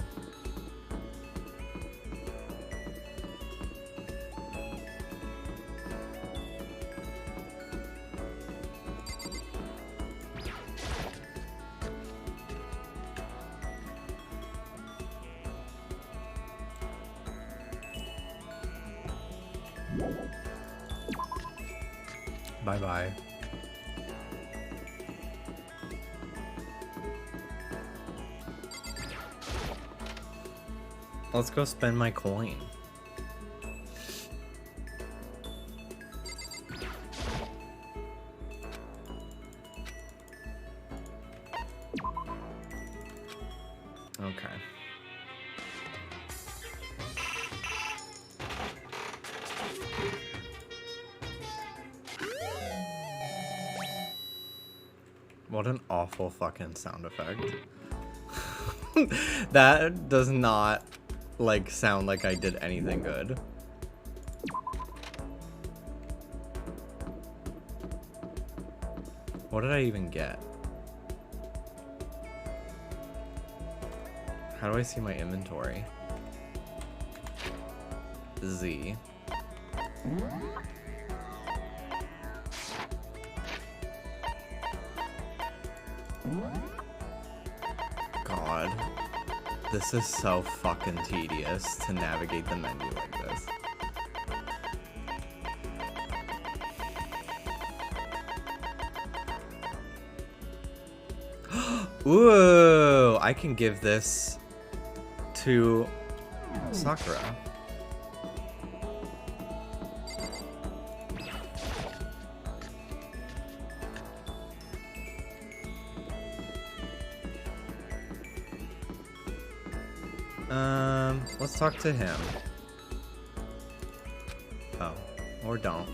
Bye-bye. Let's go spend my coin. Okay. What an awful fucking sound effect. That does not, like, sound like I did anything good. What did I even get? How do I see my inventory? Z. God. This is so fucking tedious to navigate the menu like this. Ooh, I can give this to Sakura. Let's talk to him. Oh, or don't.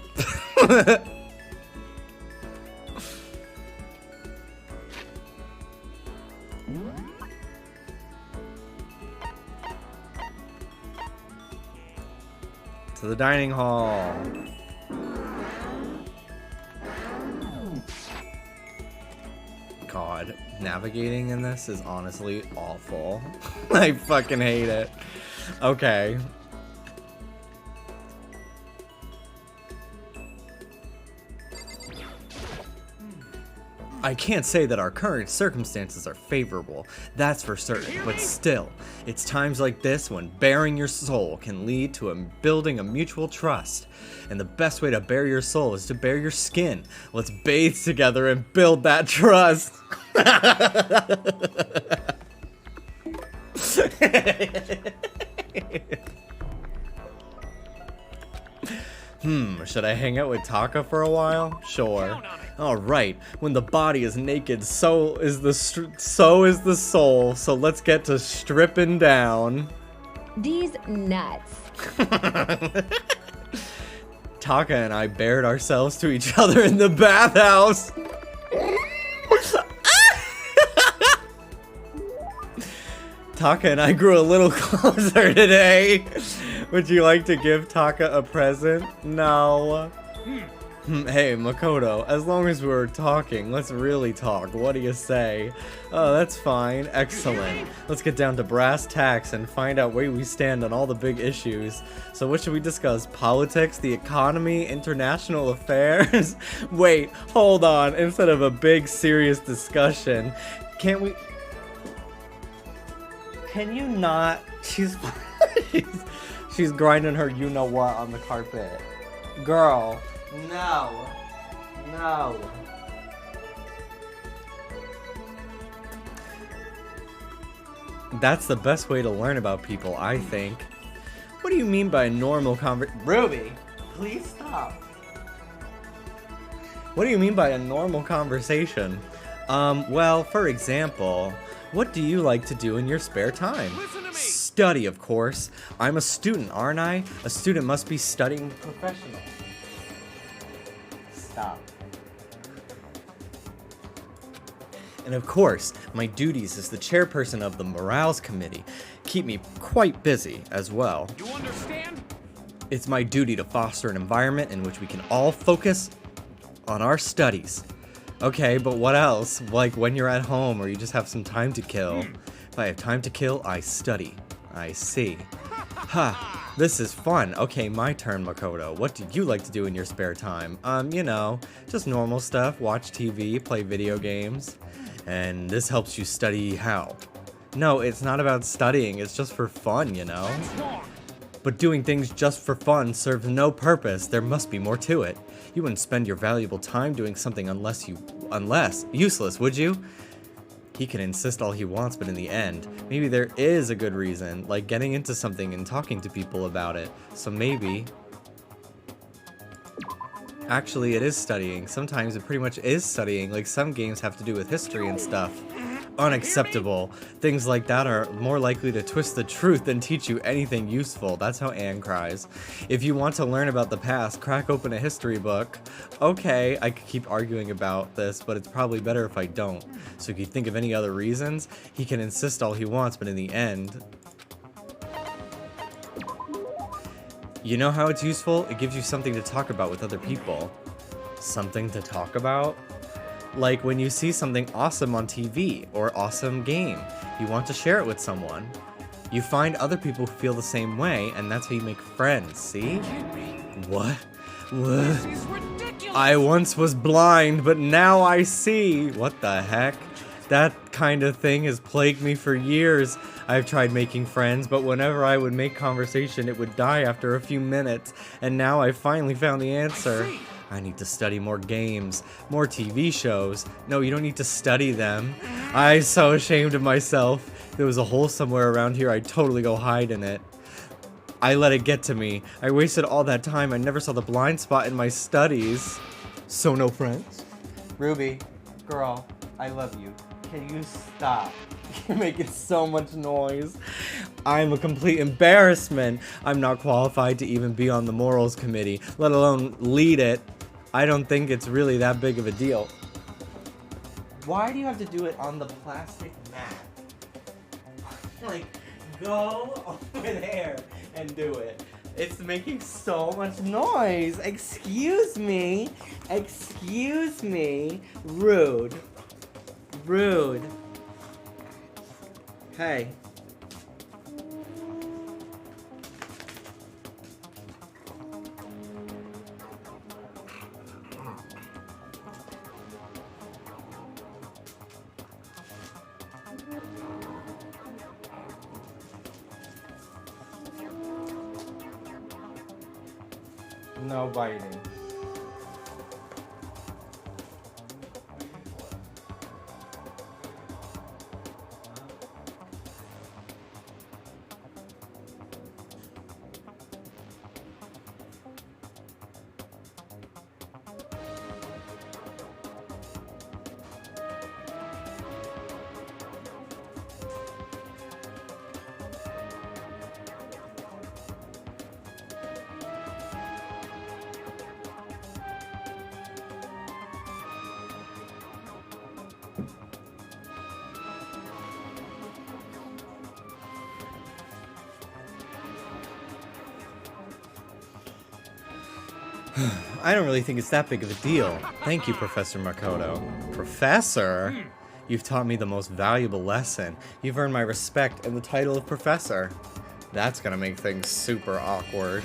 To the dining hall. God, navigating in this is honestly awful. I fucking hate it. Okay. I can't say that our current circumstances are favorable, that's for certain, but still, it's times like this when baring your soul can lead to building a mutual trust. And the best way to bare your soul is to bare your skin. Let's bathe together and build that trust. Should I hang out with Taka for a while? Sure. Alright, when the body is naked, so is the soul, so let's get to stripping down. These nuts. Taka and I bared ourselves to each other in the bathhouse. Taka and I grew a little closer today. Would you like to give Taka a present? No. Hey, Makoto, as long as we're talking, let's really talk. What do you say? Oh, that's fine. Excellent. Let's get down to brass tacks and find out where we stand on all the big issues. So what should we discuss? Politics, the economy, international affairs? Wait, hold on. Instead of a big, serious discussion, can't we... Can you not? She's grinding her you-know-what on the carpet. Girl. No. No. That's the best way to learn about people, I think. What do you mean by normal Ruby, please stop. What do you mean by a normal conversation? Well, for example, what do you like to do in your spare time? Study, of course. I'm a student, aren't I? A student must be studying professional. Stop. And of course, my duties as the chairperson of the Morales Committee keep me quite busy as well. You understand? It's my duty to foster an environment in which we can all focus on our studies. Okay, but what else? Like when you're at home or you just have some time to kill. If I have time to kill, I study. I see. Ha, this is fun. Okay, my turn, Makoto. What do you like to do in your spare time? You know, just normal stuff. Watch TV, play video games. And this helps you study how? No, it's not about studying. It's just for fun, you know? But doing things just for fun serves no purpose. There must be more to it. You wouldn't spend your valuable time doing something unless useless, would you? He can insist all he wants, but in the end, maybe there is a good reason, like getting into something and talking to people about it. So maybe... Actually, it is studying. Sometimes it pretty much is studying, like some games have to do with history and stuff. Unacceptable. Things like that are more likely to twist the truth than teach you anything useful. That's how Anne cries. If you want to learn about the past, crack open a history book. Okay, I could keep arguing about this, but it's probably better if I don't. So if you think of any other reasons, he can insist all he wants, but in the end... You know how it's useful? It gives you something to talk about with other people. Something to talk about? Like when you see something awesome on TV or awesome game, you want to share it with someone. You find other people who feel the same way, and that's how you make friends, see? What? I once was blind, but now I see. What the heck? That kind of thing has plagued me for years. I've tried making friends, but whenever I would make conversation, it would die after a few minutes. And now I finally found the answer. I need to study more games, more TV shows. No, you don't need to study them. I'm so ashamed of myself. If there was a hole somewhere around here, I'd totally go hide in it. I let it get to me. I wasted all that time. I never saw the blind spot in my studies. So no friends? Ruby, girl, I love you. Can you stop? You're making so much noise. I'm a complete embarrassment. I'm not qualified to even be on the morals committee, let alone lead it. I don't think it's really that big of a deal. Why do you have to do it on the plastic mat? Like, go over there and do it. It's making so much noise. Excuse me. Excuse me. Rude. Rude. Hey. No biting. I don't really think it's that big of a deal. Thank you, Professor Makoto. Professor? You've taught me the most valuable lesson. You've earned my respect and the title of Professor. That's gonna make things super awkward.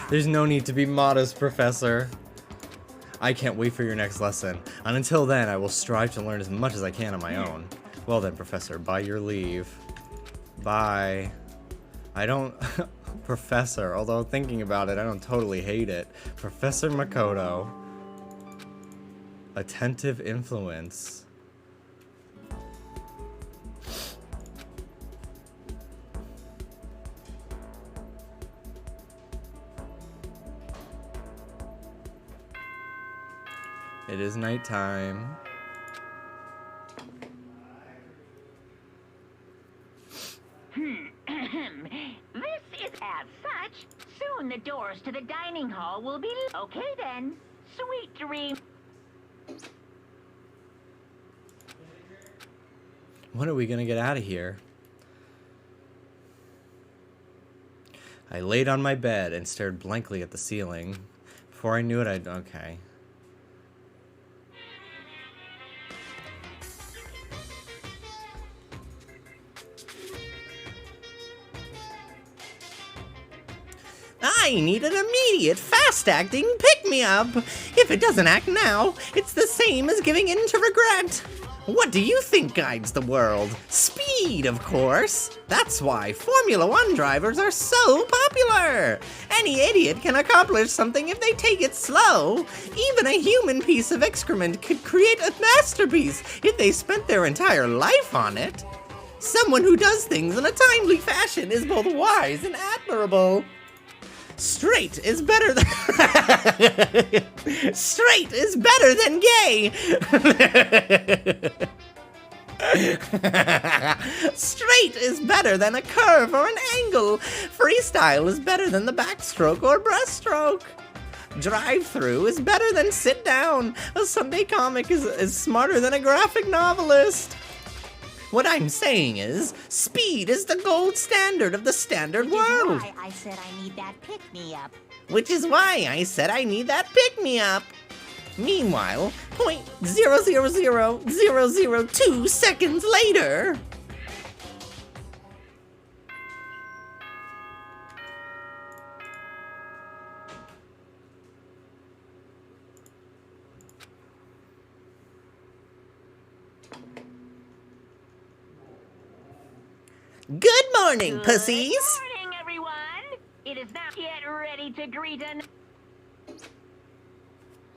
There's no need to be modest, Professor. I can't wait for your next lesson. And until then, I will strive to learn as much as I can on my own. Well then, Professor, by your leave. Bye. I don't... Professor, although thinking about it, I don't totally hate it. Professor Makoto. Attentive influence. It is nighttime. As such, soon the doors to the dining hall will be... Okay then. Sweet dream. When are we gonna get out of here? I laid on my bed and stared blankly at the ceiling. Before I knew it, okay. I need an immediate, fast-acting pick-me-up. If it doesn't act now, it's the same as giving in to regret. What do you think guides the world? Speed, of course. That's why Formula One drivers are so popular. Any idiot can accomplish something if they take it slow. Even a human piece of excrement could create a masterpiece if they spent their entire life on it. Someone who does things in a timely fashion is both wise and admirable. Straight is better than straight is better than gay. Straight is better than a curve or an angle. Freestyle is better than the backstroke or breaststroke. Drive-through is better than sit down. A Sunday comic is smarter than a graphic novelist. What I'm saying is, speed is the gold standard of the standard world. Why I said I need that pick-me-up. Which is why I said I need that pick-me-up. Meanwhile, 0.000002 seconds later. Good morning, pussies! Good morning, everyone! It is now get ready to greet an...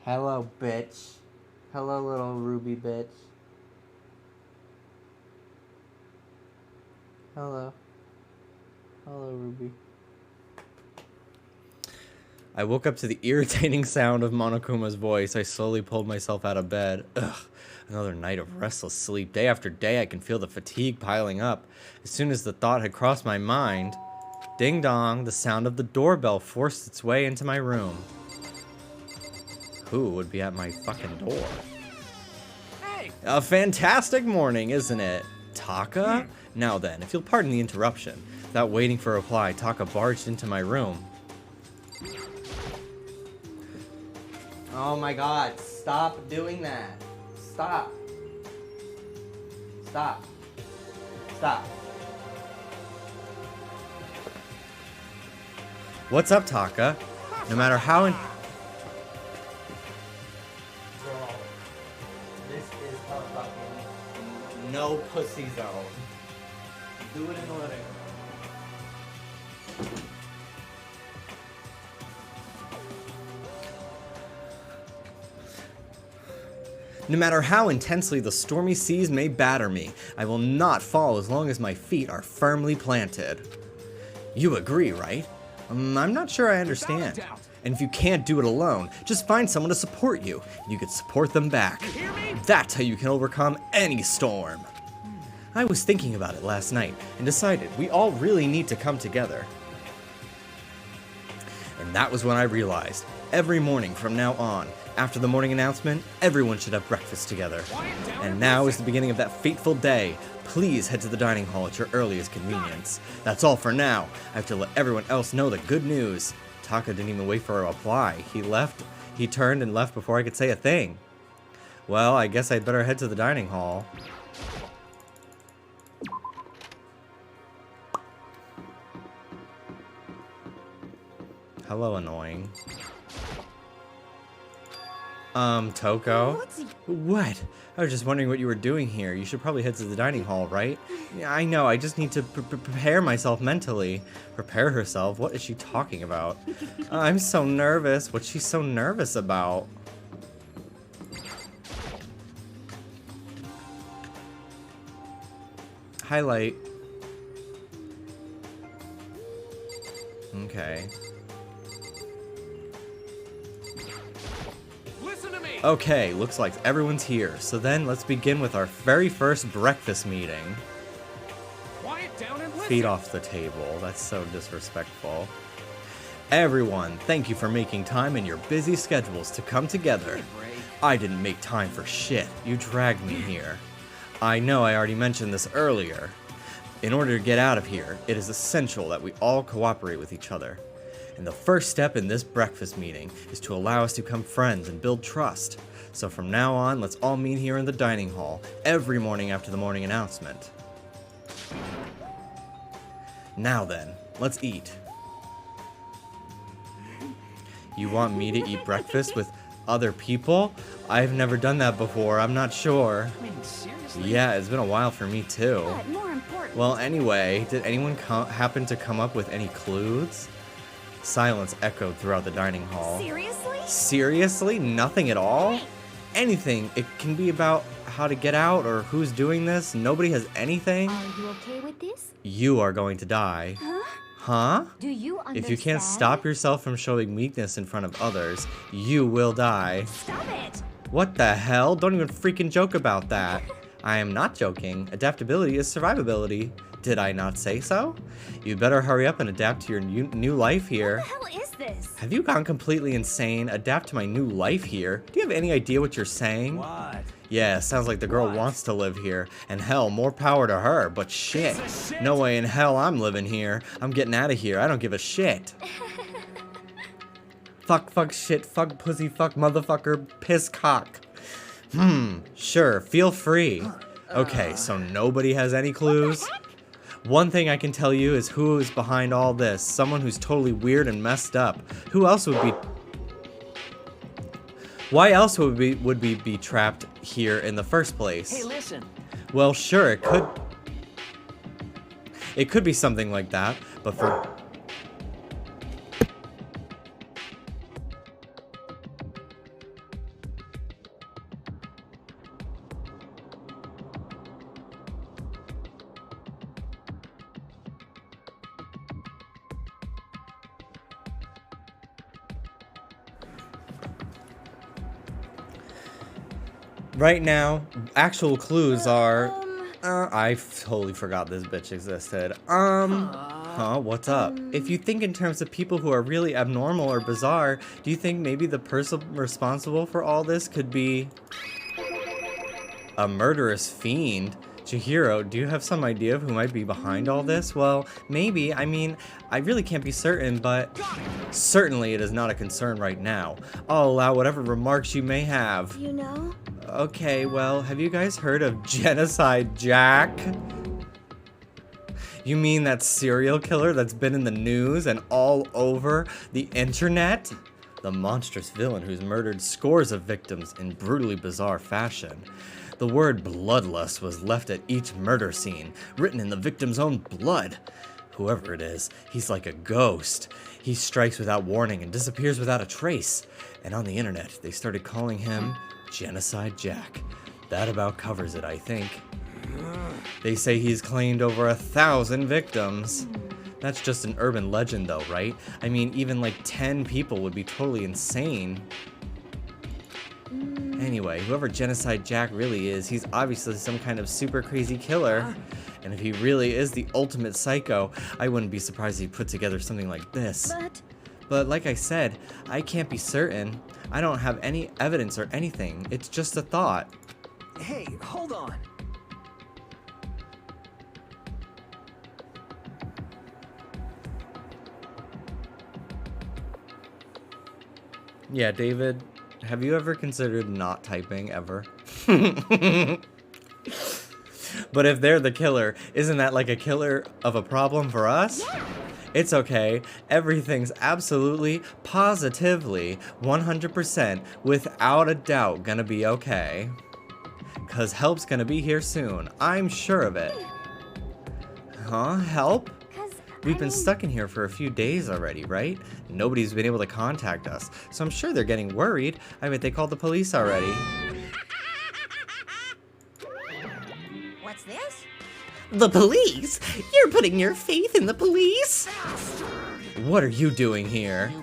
Hello, bitch. Hello, little Ruby bitch. Hello. Hello, Ruby. I woke up to the irritating sound of Monokuma's voice. I slowly pulled myself out of bed. Ugh. Another night of restless sleep. Day after day, I can feel the fatigue piling up. As soon as the thought had crossed my mind, ding dong, the sound of the doorbell forced its way into my room. Who would be at my fucking door? Hey! A fantastic morning, isn't it? Taka? Now then, if you'll pardon the interruption. Without waiting for a reply, Taka barged into my room. Oh my god, stop doing that. Stop. Stop. Stop. What's up, Taka? No matter how Girl, this is a fucking no pussy zone. Do it in the living room. No matter how intensely the stormy seas may batter me, I will not fall as long as my feet are firmly planted. You agree, right? I'm not sure I understand. And if you can't do it alone, just find someone to support you, and you can support them back. That's how you can overcome any storm. I was thinking about it last night and decided we all really need to come together. And that was when I realized, every morning from now on, after the morning announcement, everyone should have breakfast together. And now is the beginning of that fateful day. Please head to the dining hall at your earliest convenience. That's all for now. I have to let everyone else know the good news. Taka didn't even wait for a reply. He turned and left before I could say a thing. Well, I guess I'd better head to the dining hall. Hello, annoying. Toko? What? I was just wondering what you were doing here. You should probably head to the dining hall, right? Yeah, I know. I just need to prepare myself mentally. Prepare herself? What is she talking about? I'm so nervous. What's she so nervous about? Highlight. Okay. Okay, looks like everyone's here. So then, let's begin with our very first breakfast meeting. Quiet down and listen. Feet off the table. That's so disrespectful. Everyone, thank you for making time in your busy schedules to come together. I didn't make time for shit. You dragged me here. I know I already mentioned this earlier. In order to get out of here, it is essential that we all cooperate with each other. And the first step in this breakfast meeting is to allow us to become friends and build trust. So from now on, let's all meet here in the dining hall every morning after the morning announcement. Now then, let's eat. You want me to eat breakfast with other people? I've never done that before. I'm not sure. I mean, seriously? Yeah, it's been a while for me too. But more important. Well, anyway, did anyone happen to come up with any clues? Silence echoed throughout the dining hall. Seriously? Seriously? Nothing at all? Anything. It can be about how to get out or who's doing this. Nobody has anything. Are you okay with this? You are going to die. Huh? Huh? Do you understand? If you can't stop yourself from showing weakness in front of others, you will die. Stop it! What the hell? Don't even freaking joke about that. I am not joking. Adaptability is survivability. Did I not say so? You better hurry up and adapt to your new life here. What the hell is this? Have you gone completely insane? Adapt to my new life here? Do you have any idea what you're saying? What? Yeah, sounds like the girl wants to live here. And hell, more power to her, but shit. No way in hell I'm living here. I'm getting out of here. I don't give a shit. Fuck, shit, fuck, pussy, fuck, motherfucker, piss, cock. Sure, feel free. Okay, so nobody has any clues? One thing I can tell you is who is behind all this. Someone who's totally weird and messed up. Who else would be... Why else would we be trapped here in the first place? Hey, listen. Well, sure, it could be something like that, but for... Right now, actual clues are... I totally forgot this bitch existed. What's up? If you think in terms of people who are really abnormal or bizarre, do you think maybe the person responsible for all this could be... a murderous fiend? Chihiro, do you have some idea of who might be behind all this? Well, maybe. I mean, I really can't be certain, but certainly it is not a concern right now. I'll allow whatever remarks you may have. You know? Okay, well, have you guys heard of Genocide Jack? You mean that serial killer that's been in the news and all over the internet? The monstrous villain who's murdered scores of victims in brutally bizarre fashion. The word bloodlust was left at each murder scene, written in the victim's own blood. Whoever it is, he's like a ghost. He strikes without warning and disappears without a trace. And on the internet, they started calling him Genocide Jack. That about covers it, I think. They say he's claimed over 1,000 victims. That's just an urban legend though, right? I mean, even like 10 people would be totally insane. Anyway, whoever Genocide Jack really is, he's obviously some kind of super crazy killer. And if he really is the ultimate psycho, I wouldn't be surprised if he put together something like this. But like I said, I can't be certain. I don't have any evidence or anything. It's just a thought. Hey, hold on. Yeah, David, have you ever considered not typing ever? But if they're the killer, isn't that like a killer of a problem for us? Yeah. It's okay. Everything's absolutely, positively, 100%, without a doubt gonna be okay. 'Cause help's gonna be here soon. I'm sure of it. Huh? Help? We've been stuck in here for a few days already, right? Nobody's been able to contact us, so I'm sure they're getting worried. I bet they called the police already. What's this? The police? You're putting your faith in the police? What are you doing here?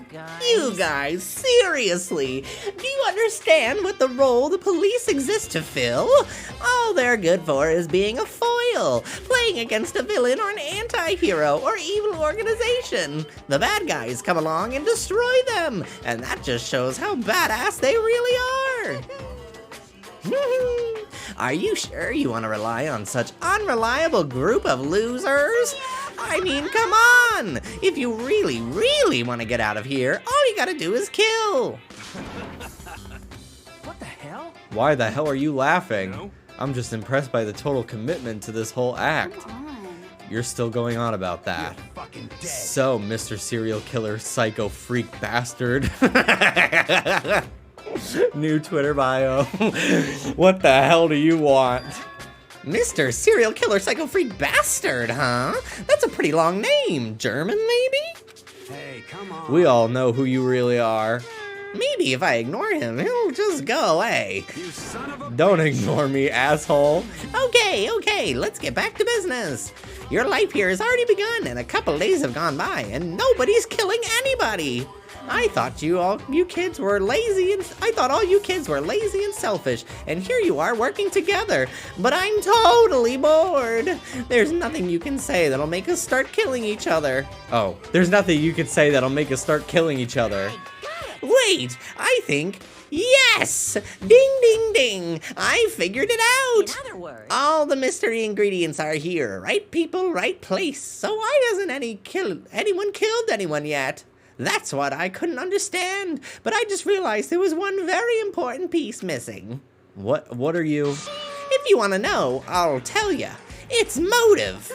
You guys, seriously, do you understand what the role the police exist to fill? All they're good for is being a foil, playing against a villain or an anti-hero or evil organization. The bad guys come along and destroy them, and that just shows how badass they really are. Are you sure you want to rely on such unreliable group of losers? I mean, come on! If you really, really want to get out of here, all you gotta do is kill! What the hell? Why the hell are you laughing? I'm just impressed by the total commitment to this whole act. you're still going on about that. Fucking dead. So, Mr. Serial Killer Psycho Freak Bastard. New Twitter bio. What the hell do you want? Mr. Serial Killer Psycho Freak Bastard, huh? That's a pretty long name. German, maybe? Hey, come on. We all know who you really are. Maybe if I ignore him, he'll just go away. You son of a Don't ignore me, asshole. Okay, let's get back to business. Your life here has already begun, and a couple days have gone by, and nobody's killing anybody. I thought all you kids were lazy and selfish, and here you are working together. But I'm totally bored. There's nothing you can say that'll make us start killing each other. Oh, there's nothing you could say that'll make us start killing each other. Wait, I think, yes! Ding, ding, ding! I figured it out! In other words, All the mystery ingredients are here. Right people, right place. So why hasn't anyone killed anyone yet? That's what I couldn't understand. But I just realized there was one very important piece missing. What are you? If you want to know, I'll tell you. It's motive.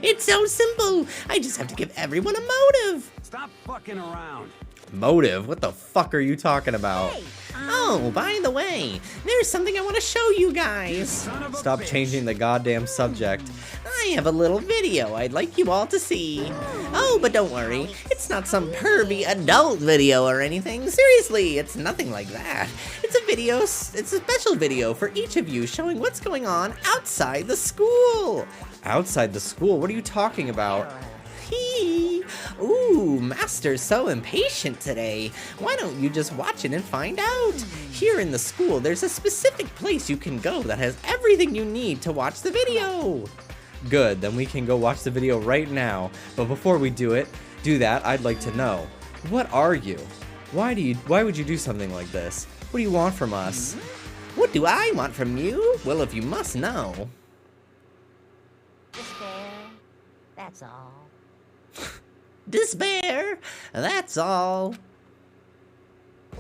It's so simple. I just have to give everyone a motive. Stop fucking around. Motive? What the fuck are you talking about? Oh, by the way, there's something I want to show you guys. Son of a Stop bitch. changing the goddamn subject. I have a little video I'd like you all to see. Oh, but don't worry, it's not some pervy adult video or anything. Seriously, it's nothing like that. It's a special video for each of you showing what's going on outside the school. Outside the school? What are you talking about? Hee. Ooh, Master's so impatient today. Why don't you just watch it and find out? Here in the school, there's a specific place you can go that has everything you need to watch the video. Good, then we can go watch the video right now. But before we do that, I'd like to know, what are you? Why would you do something like this? What do you want from us? What do I want from you? Well, if you must know. despair. That's all. Despair, that's all.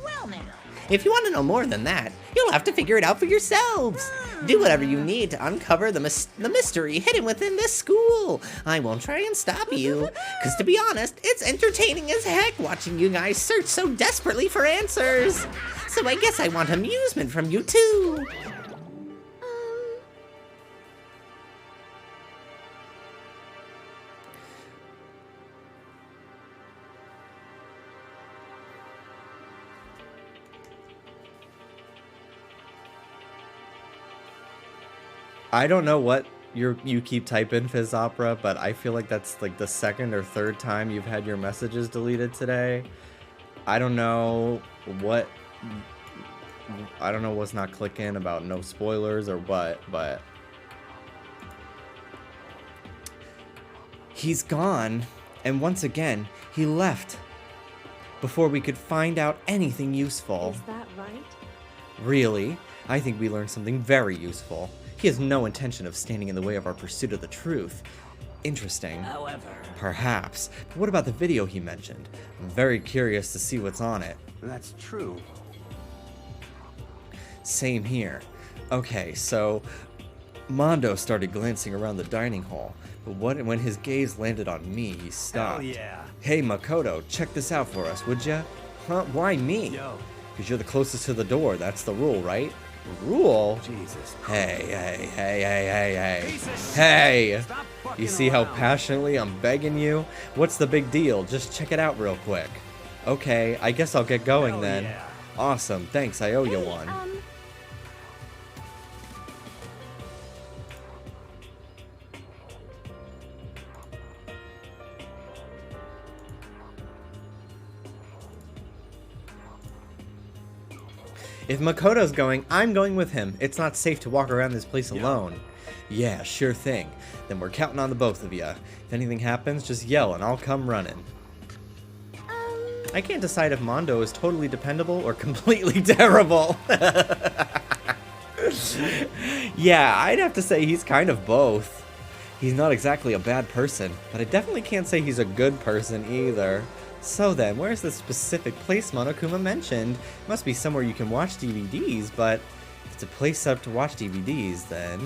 Well now. If you want to know more than that, you'll have to figure it out for yourselves. Do whatever you need to uncover the mystery hidden within this school. I won't try and stop you, because to be honest, it's entertaining as heck watching you guys search so desperately for answers. So I guess I want amusement from you too. I don't know what you keep typing, Fizz Opera, but I feel like that's like the second or third time you've had your messages deleted today. I don't know what's not clicking about no spoilers or what, but he's gone, and once again, he left before we could find out anything useful. Is that right? Really? I think we learned something very useful. He has no intention of standing in the way of our pursuit of the truth. Interesting. However, Perhaps. But what about the video he mentioned? I'm very curious to see what's on it. that's true. Same here. Okay, so Mondo started glancing around the dining hall, but when his gaze landed on me, he stopped. Hell yeah. Hey, Makoto, check this out for us, would ya? Huh? Why me? Yo, Because you're the closest to the door. That's the rule, right? Rule? Jesus. Hey. Piece of shit. Hey! Stop fucking You see how around. passionately I'm begging you? What's the big deal? Just check it out real quick. Okay, I guess I'll get going Hell then. yeah. Awesome, thanks, I owe you one. If Makoto's going, I'm going with him. It's not safe to walk around this place alone. Yeah, sure thing. Then we're counting on the both of you. If anything happens, just yell and I'll come running. I can't decide if Mondo is totally dependable or completely terrible. Yeah, I'd have to say he's kind of both. He's not exactly a bad person, but I definitely can't say he's a good person either. So then, where's the specific place Monokuma mentioned? Must be somewhere you can watch DVDs, but if it's a place set up to watch DVDs, then...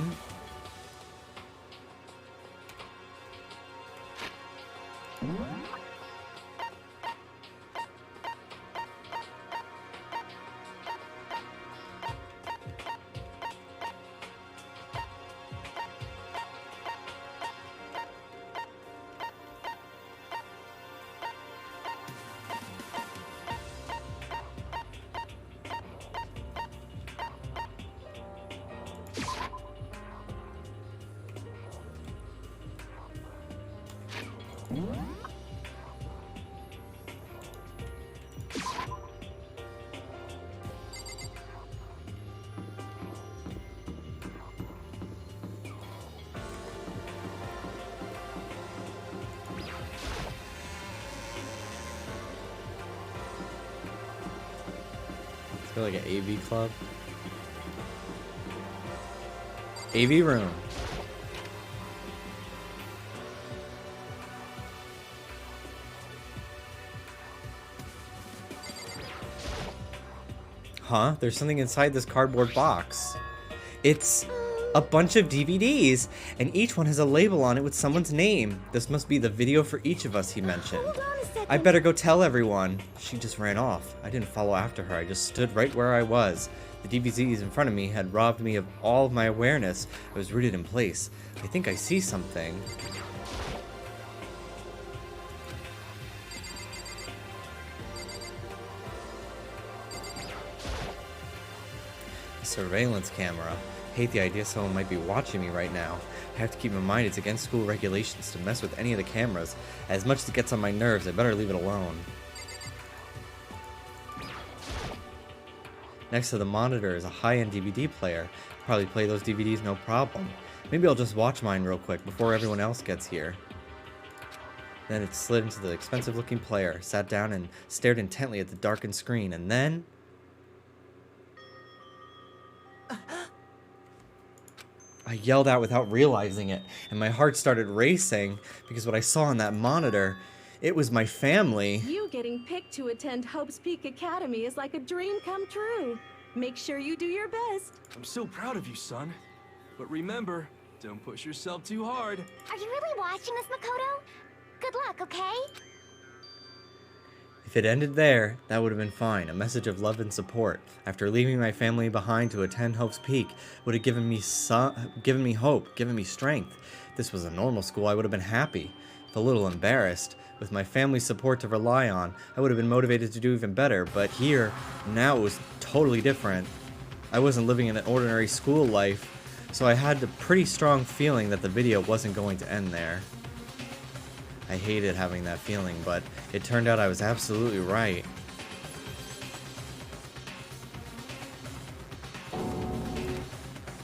Is there like an AV club? AV room. Huh? There's something inside this cardboard box. It's a bunch of DVDs, and each one has a label on it with someone's name. This must be the video for each of us, he mentioned. Hold on a second. I better go tell everyone. She just ran off. I didn't follow after her. I just stood right where I was. The DVDs in front of me had robbed me of all of my awareness. I was rooted in place. I think I see something. A surveillance camera. I hate the idea someone might be watching me right now. I have to keep in mind it's against school regulations to mess with any of the cameras. As much as it gets on my nerves, I better leave it alone. Next to the monitor is a high-end DVD player. Probably play those DVDs no problem. Maybe I'll just watch mine real quick before everyone else gets here. Then it slid into the expensive-looking player, sat down and stared intently at the darkened screen, and then... I yelled out without realizing it, and my heart started racing because what I saw on that monitor, it was my family. You getting picked to attend Hope's Peak Academy is like a dream come true. Make sure you do your best. I'm so proud of you, son. But remember, don't push yourself too hard. Are you really watching us, Makoto? Good luck, okay? If it ended there, that would have been fine. A message of love and support. After leaving my family behind to attend Hope's Peak would have given me hope, given me strength. If this was a normal school, I would have been happy. If a little embarrassed. With my family's support to rely on, I would have been motivated to do even better. But here, now it was totally different. I wasn't living in an ordinary school life, so I had a pretty strong feeling that the video wasn't going to end there. I hated having that feeling, but it turned out I was absolutely right.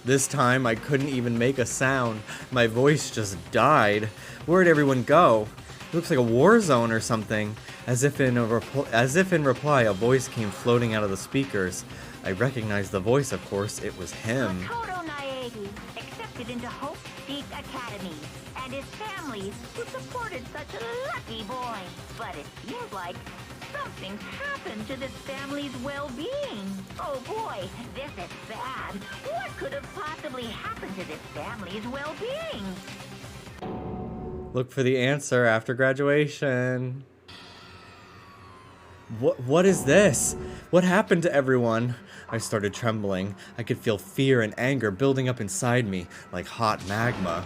This time, I couldn't even make a sound. My voice just died. Where'd everyone go? It looks like a war zone or something. As if in reply, a voice came floating out of the speakers. I recognized the voice, of course. It was him. Makoto Naegi, accepted into Hope Peak Academy, and his family, who supported such a lucky boy. But it seems like something's happened to this family's well-being. Oh boy, this is bad. What could have possibly happened to this family's well-being? Look for the answer after graduation. What is this? What happened to everyone? I started trembling. I could feel fear and anger building up inside me like hot magma.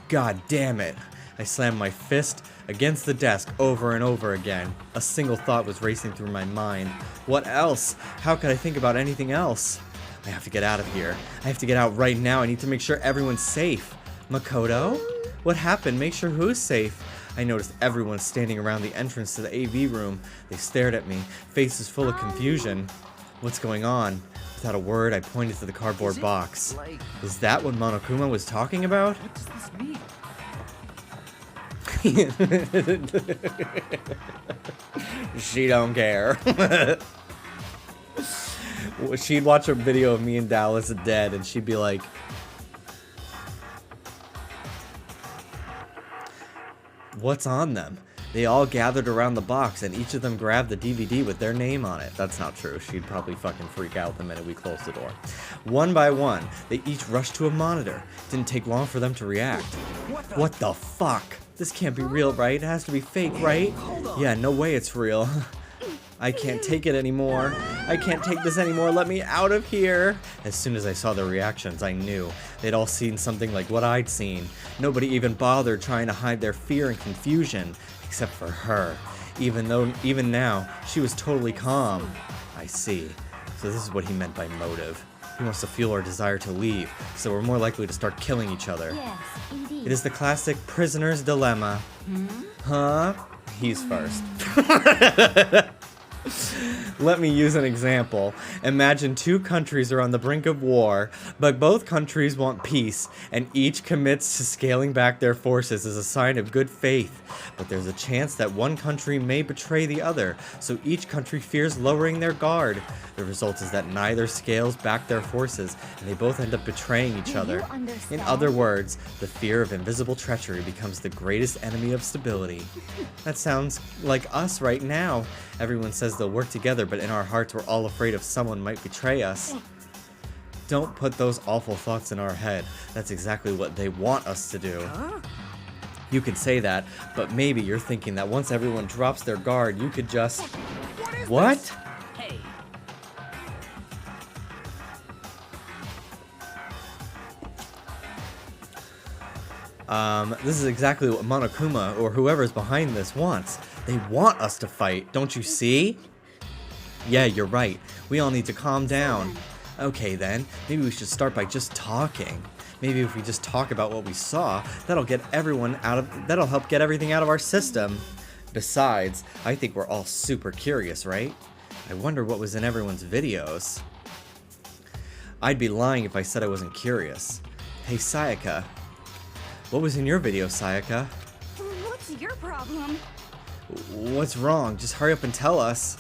God damn it. I slammed my fist against the desk over and over again. A single thought was racing through my mind. What else? How could I think about anything else? I have to get out of here. I have to get out right now. I need to make sure everyone's safe. Makoto? What happened? Make sure who's safe? I noticed everyone standing around the entrance to the AV room. They stared at me, faces full of confusion. What's going on? Without a word, I pointed to the cardboard box. Is that what Monokuma was talking about? What does this mean? She don't care. She'd watch a video of me and Dallas dead, and she'd be like, "What's on them?" They all gathered around the box, and each of them grabbed the DVD with their name on it. That's not true. She'd probably fucking freak out the minute we closed the door. One by one, they each rushed to a monitor. Didn't take long for them to react. What the fuck? This can't be real, right? It has to be fake, right? Yeah, no way it's real. I can't take it anymore. I can't take this anymore. Let me out of here. As soon as I saw their reactions, I knew. They'd all seen something like what I'd seen. Nobody even bothered trying to hide their fear and confusion, except for her. Even now, she was totally calm. I see. So this is what he meant by motive. He wants to fuel our desire to leave, so we're more likely to start killing each other. Yes, indeed. It is the classic prisoner's dilemma. Hmm? Huh? He's first. Let me use an example. Imagine two countries are on the brink of war, but both countries want peace, and each commits to scaling back their forces as a sign of good faith. But there's a chance that one country may betray the other, so each country fears lowering their guard. The result is that neither scales back their forces, and they both end up betraying each other. In other words, the fear of invisible treachery becomes the greatest enemy of stability. That sounds like us right now. Everyone says they'll work together, but in our hearts we're all afraid of someone might betray us. Don't put those awful thoughts in our head. That's exactly what they want us to do. You could say that, but maybe you're thinking that once everyone drops their guard, you could just... What? Hey. This is exactly what Monokuma, or whoever's behind this, wants. They want us to fight, don't you see? Yeah, you're right. We all need to calm down. Okay then, maybe we should start by just talking. Maybe if we just talk about what we saw, that'll help get everything out of our system. Besides, I think we're all super curious, right? I wonder what was in everyone's videos. I'd be lying if I said I wasn't curious. Hey Sayaka. What was in your video, Sayaka? What's your problem? What's wrong? Just hurry up and tell us.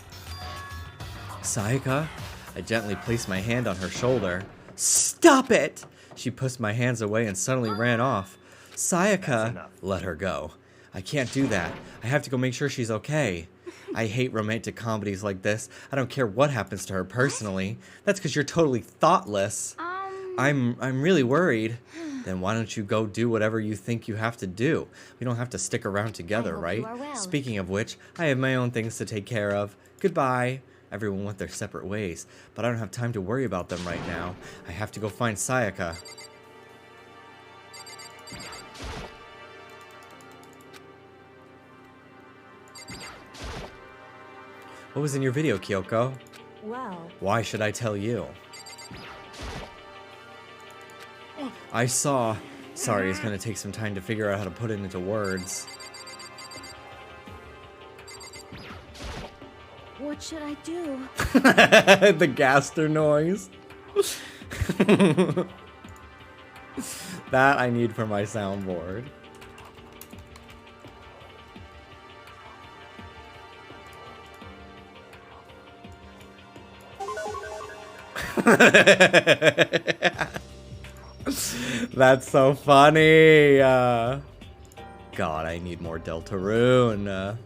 Sayaka? I gently placed my hand on her shoulder. Stop it! She pushed my hands away and suddenly ran off. Sayaka! Let her go. I can't do that. I have to go make sure she's okay. I hate romantic comedies like this. I don't care what happens to her personally. That's because you're totally thoughtless. I'm really worried. Then why don't you go do whatever you think you have to do? We don't have to stick around together, right? Speaking of which, I have my own things to take care of. Goodbye. Everyone went their separate ways, but I don't have time to worry about them right now. I have to go find Sayaka. What was in your video, Kyoko? Well, Why should I tell you? I saw... Sorry, it's gonna take some time to figure out how to put it into words. what should I do? The gaster noise. That I need for my soundboard. That's so funny. God, I need more Deltarune.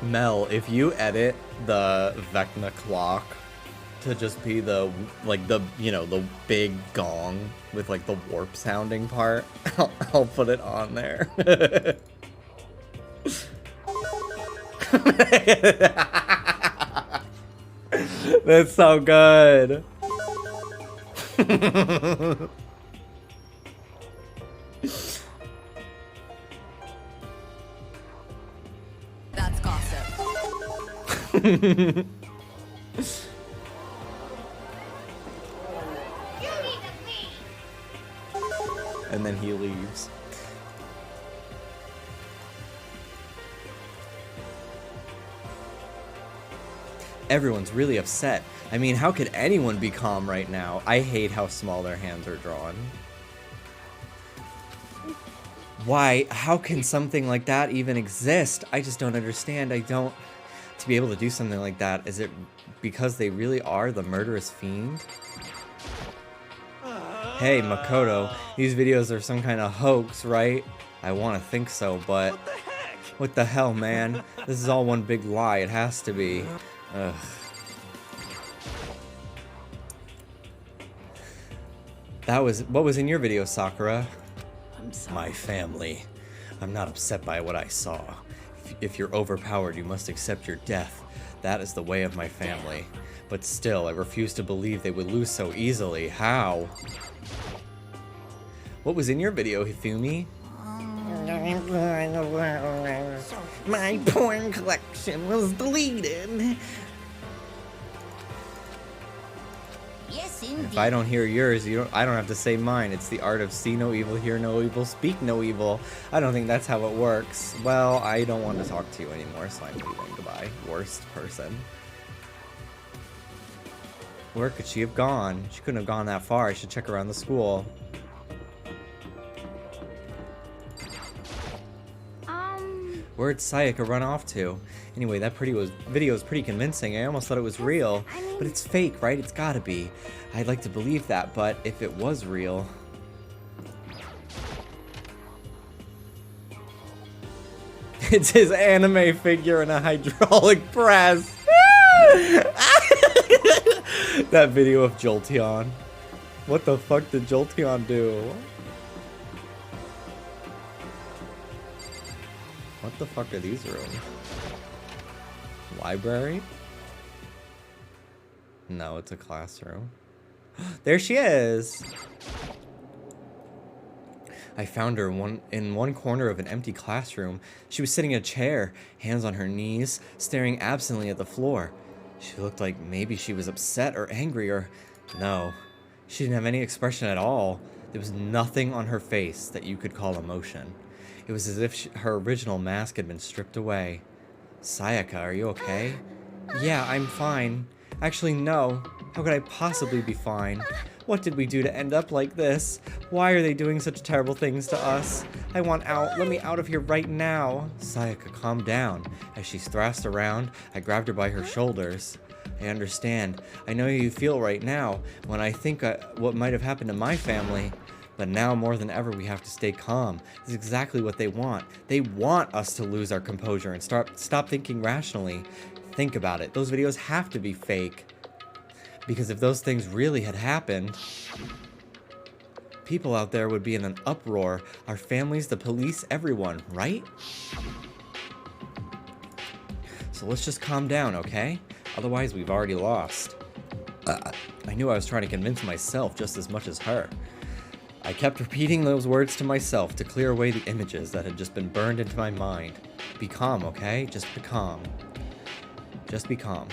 Mel, if you edit the Vecna clock to just be the, like, the, you know, the big gong with, like, the warp sounding part, I'll put it on there. That's so good. That's gossip. And then he leaves. Everyone's really upset. I mean, how could anyone be calm right now? I hate how small their hands are drawn. Why? How can something like that even exist? I just don't understand. To be able to do something like that, is it because they really are the murderous fiend? Hey, Makoto, these videos are some kind of hoax, right? I want to think so, but... What the heck? What the hell, man? This is all one big lie. It has to be. Ugh. What was in your video, Sakura? I'm sorry. My family. I'm not upset by what I saw. If if you're overpowered, you must accept your death. That is the way of my family. But still, I refuse to believe they would lose so easily. How? What was in your video, Hifumi? My porn collection was deleted. Yes, indeed. If I don't hear yours, I don't have to say mine. It's the art of see no evil, hear no evil, speak no evil. I don't think that's how it works. Well, I don't want to talk to you anymore, so I'm leaving. Goodbye. Worst person. Where could she have gone? She couldn't have gone that far. I should check around the school. Where'd Sayaka run off to? Anyway, that video was pretty convincing. I almost thought it was real. But it's fake, right? It's gotta be. I'd like to believe that, but if it was real... It's his anime figure in a hydraulic press. That video of Jolteon. What the fuck did Jolteon do? What the fuck are these rooms? Library? No, it's a classroom. There she is! I found her in one corner of an empty classroom. She was sitting in a chair, hands on her knees, staring absently at the floor. She looked like maybe she was upset or angry or... No. She didn't have any expression at all. There was nothing on her face that you could call emotion. It was as if her original mask had been stripped away. Sayaka, are you okay? Yeah, I'm fine. Actually, no. How could I possibly be fine? What did we do to end up like this? Why are they doing such terrible things to us? I want out. Let me out of here right now. Sayaka, calm down. As she thrashed around, I grabbed her by her shoulders. I understand. I know how you feel right now when I think what might have happened to my family. But now more than ever, we have to stay calm. This is exactly what they want. They want us to lose our composure and stop thinking rationally. Think about it. Those videos have to be fake. Because if those things really had happened, people out there would be in an uproar. Our families, the police, everyone, right? So let's just calm down, okay? Otherwise, we've already lost. I knew I was trying to convince myself just as much as her. I kept repeating those words to myself to clear away the images that had just been burned into my mind. Be calm, okay? Just be calm. Just be calm.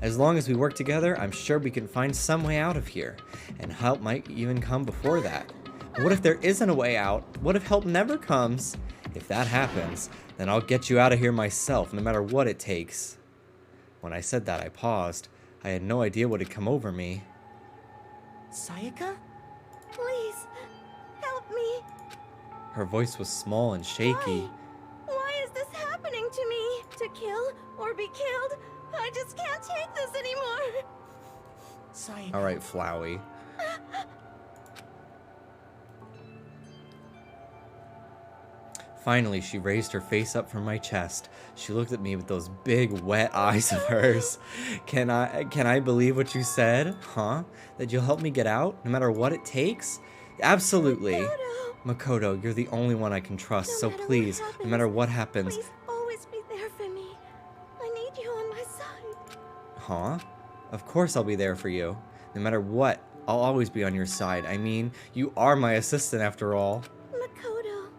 As long as we work together, I'm sure we can find some way out of here. And help might even come before that. But what if there isn't a way out? What if help never comes? If that happens, then I'll get you out of here myself, no matter what it takes. When I said that, I paused. I had no idea what had come over me. Sayaka? Please, help me. Her voice was small and shaky. Why is this happening to me? To kill or be killed? I just can't take this anymore. Sayaka. Alright, Flowey. Finally, she raised her face up from my chest. She looked at me with those big, wet eyes of hers. Can I believe what you said? Huh? That you'll help me get out, no matter what it takes? Absolutely. Makoto, you're the only one I can trust, so please, no matter what happens... Please always be there for me. I need you on my side. Huh? Of course I'll be there for you. No matter what, I'll always be on your side. I mean, you are my assistant after all. Makoto.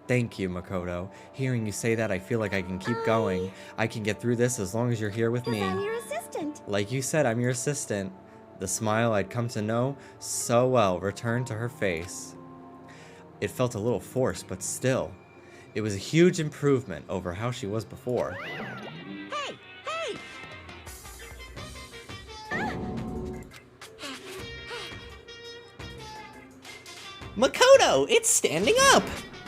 Thank you, Makoto. Hearing you say that, I feel like I can keep going. I can get through this as long as you're here with me. I'm your assistant. Like you said, I'm your assistant. The smile I'd come to know so well returned to her face. It felt a little forced, but still. It was a huge improvement over how she was before. Hey! Hey! Makoto, it's standing up!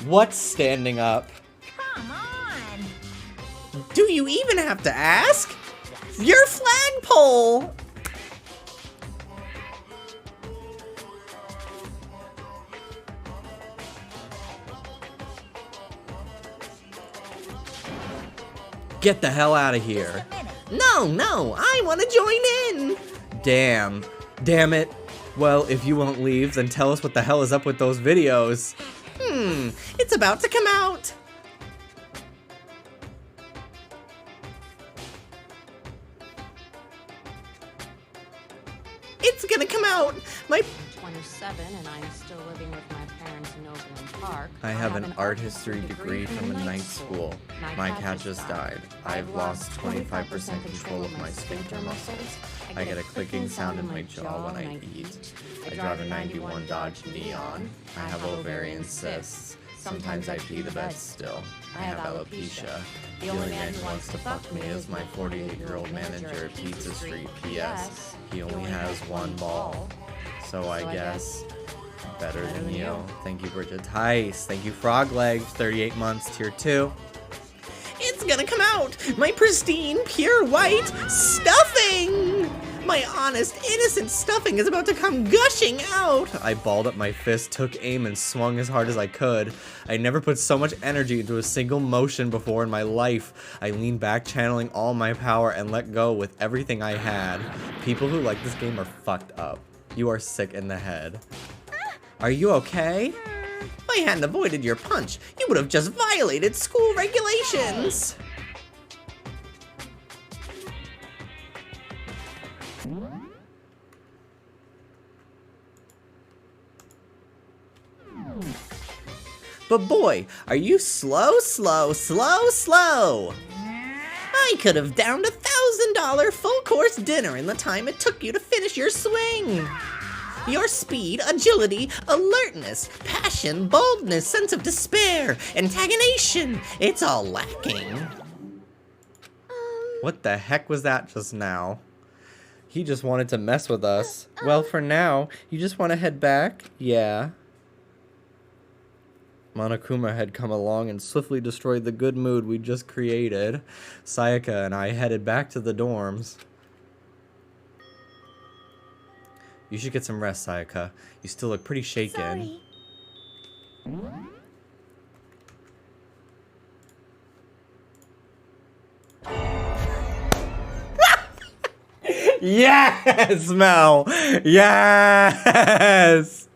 What's standing up? Come on! Do you even have to ask? Your flagpole! Get the hell out of here. No, I want to join in! Damn it. Well, if you won't leave, then tell us what the hell is up with those videos. It's about to come out! My 27 and I'm still living with my parents in Overland Park. I have an art history degree from a night school. My cat just died. I've lost 25% control of my sphincter muscles. I get a clicking sound in my jaw when I eat. I drive a 91 Dodge Neon. I have ovarian cysts. Sometimes I pee the bed still. I have alopecia. The only man who wants to fuck me is my 48-year-old manager at Pizza Street. P.S. He only has one ball. So I guess better than you. Thank you, Bridget Tice. Thank you, Frog Legs. 38 months, tier 2. It's gonna come out! My pristine, pure white stuffing! My honest, innocent stuffing is about to come gushing out! I balled up my fist, took aim, and swung as hard as I could. I never put so much energy into a single motion before in my life. I leaned back, channeling all my power, and let go with everything I had. People who like this game are fucked up. You are sick in the head. Are you okay? If I hadn't avoided your punch, you would have just violated school regulations! But boy, are you slow, slow, slow, slow! I could have downed $1,000 full-course dinner in the time it took you to finish your swing! Your speed, agility, alertness, passion, boldness, sense of despair, antagonation, it's all lacking. What the heck was that just now? He just wanted to mess with us. Well, for now, you just want to head back? Yeah. Monokuma had come along and swiftly destroyed the good mood we just created. Sayaka and I headed back to the dorms. You should get some rest, Sayaka. You still look pretty shaken. Sorry. Yes, Mel! Yes!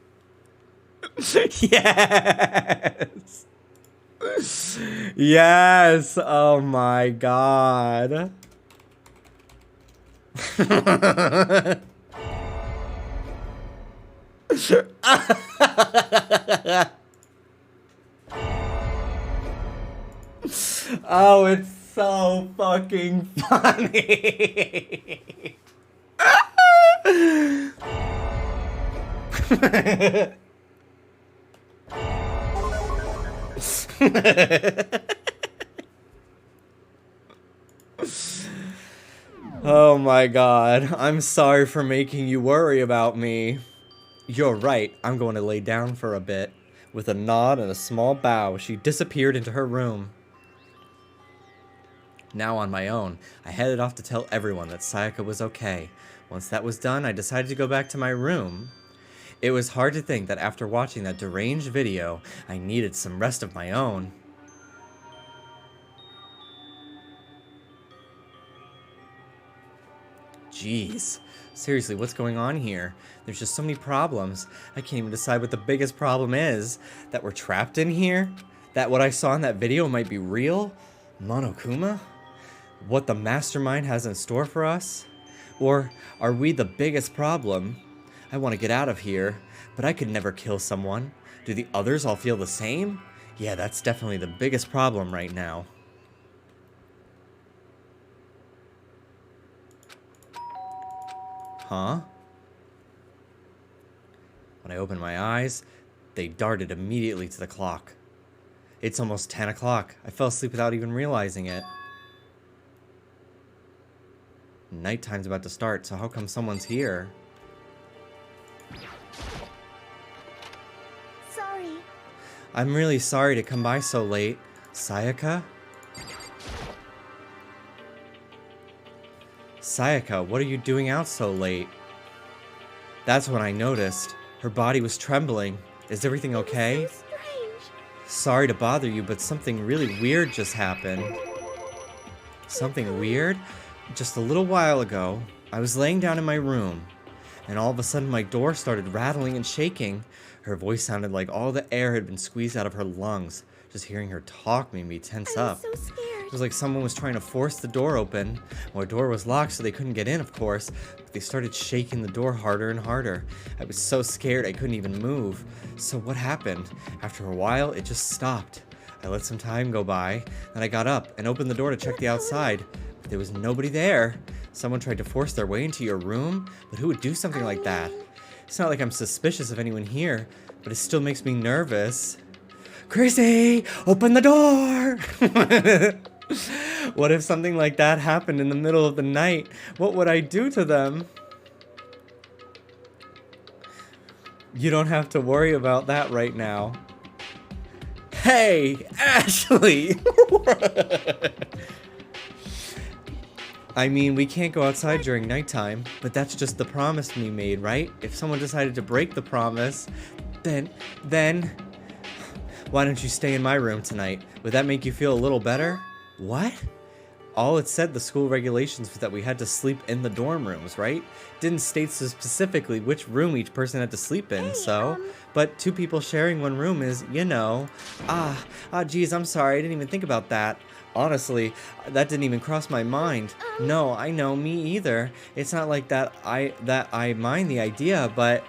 Yes! Yes! Oh my god. Oh, it's so fucking funny. Oh my god, I'm sorry for making you worry about me. You're right, I'm going to lay down for a bit. With a nod and a small bow, she disappeared into her room. Now on my own, I headed off to tell everyone that Sayaka was okay. Once that was done, I decided to go back to my room. It was hard to think that after watching that deranged video, I needed some rest of my own. Jeez. Seriously, what's going on here? There's just so many problems. I can't even decide what the biggest problem is. That we're trapped in here? That what I saw in that video might be real? Monokuma? What the mastermind has in store for us? Or are we the biggest problem? I want to get out of here, but I could never kill someone. Do the others all feel the same? Yeah, that's definitely the biggest problem right now. Huh? When I opened my eyes, they darted immediately to the clock. It's almost 10 o'clock. I fell asleep without even realizing it. Nighttime's about to start, so how come someone's here? Sorry. I'm really sorry to come by so late. Sayaka? Sayaka, what are you doing out so late? That's when I noticed. Her body was trembling. Is everything okay? So strange. Sorry to bother you, but something really weird just happened. Something weird? Just a little while ago, I was laying down in my room, and all of a sudden my door started rattling and shaking. Her voice sounded like all the air had been squeezed out of her lungs. Just hearing her talk made me tense up. I'm so scared. It was like someone was trying to force the door open. Well, the door was locked, so they couldn't get in, of course. But they started shaking the door harder and harder. I was so scared I couldn't even move. So what happened? After a while, it just stopped. I let some time go by, then I got up and opened the door to check the outside. But there was nobody there. Someone tried to force their way into your room? But who would do something like that? It's not like I'm suspicious of anyone here, but it still makes me nervous. Chrissy, open the door! What if something like that happened in the middle of the night? What would I do to them? You don't have to worry about that right now. Hey, Ashley! I mean, we can't go outside during nighttime, but that's just the promise we made, right? If someone decided to break the promise, then... Why don't you stay in my room tonight? Would that make you feel a little better? What? All it said the school regulations was that we had to sleep in the dorm rooms, right? Didn't state so specifically which room each person had to sleep in, But 2 people sharing one room is, you know... geez, I'm sorry, I didn't even think about that. Honestly, that didn't even cross my mind. No, I know, me either. It's not like that I mind the idea, but...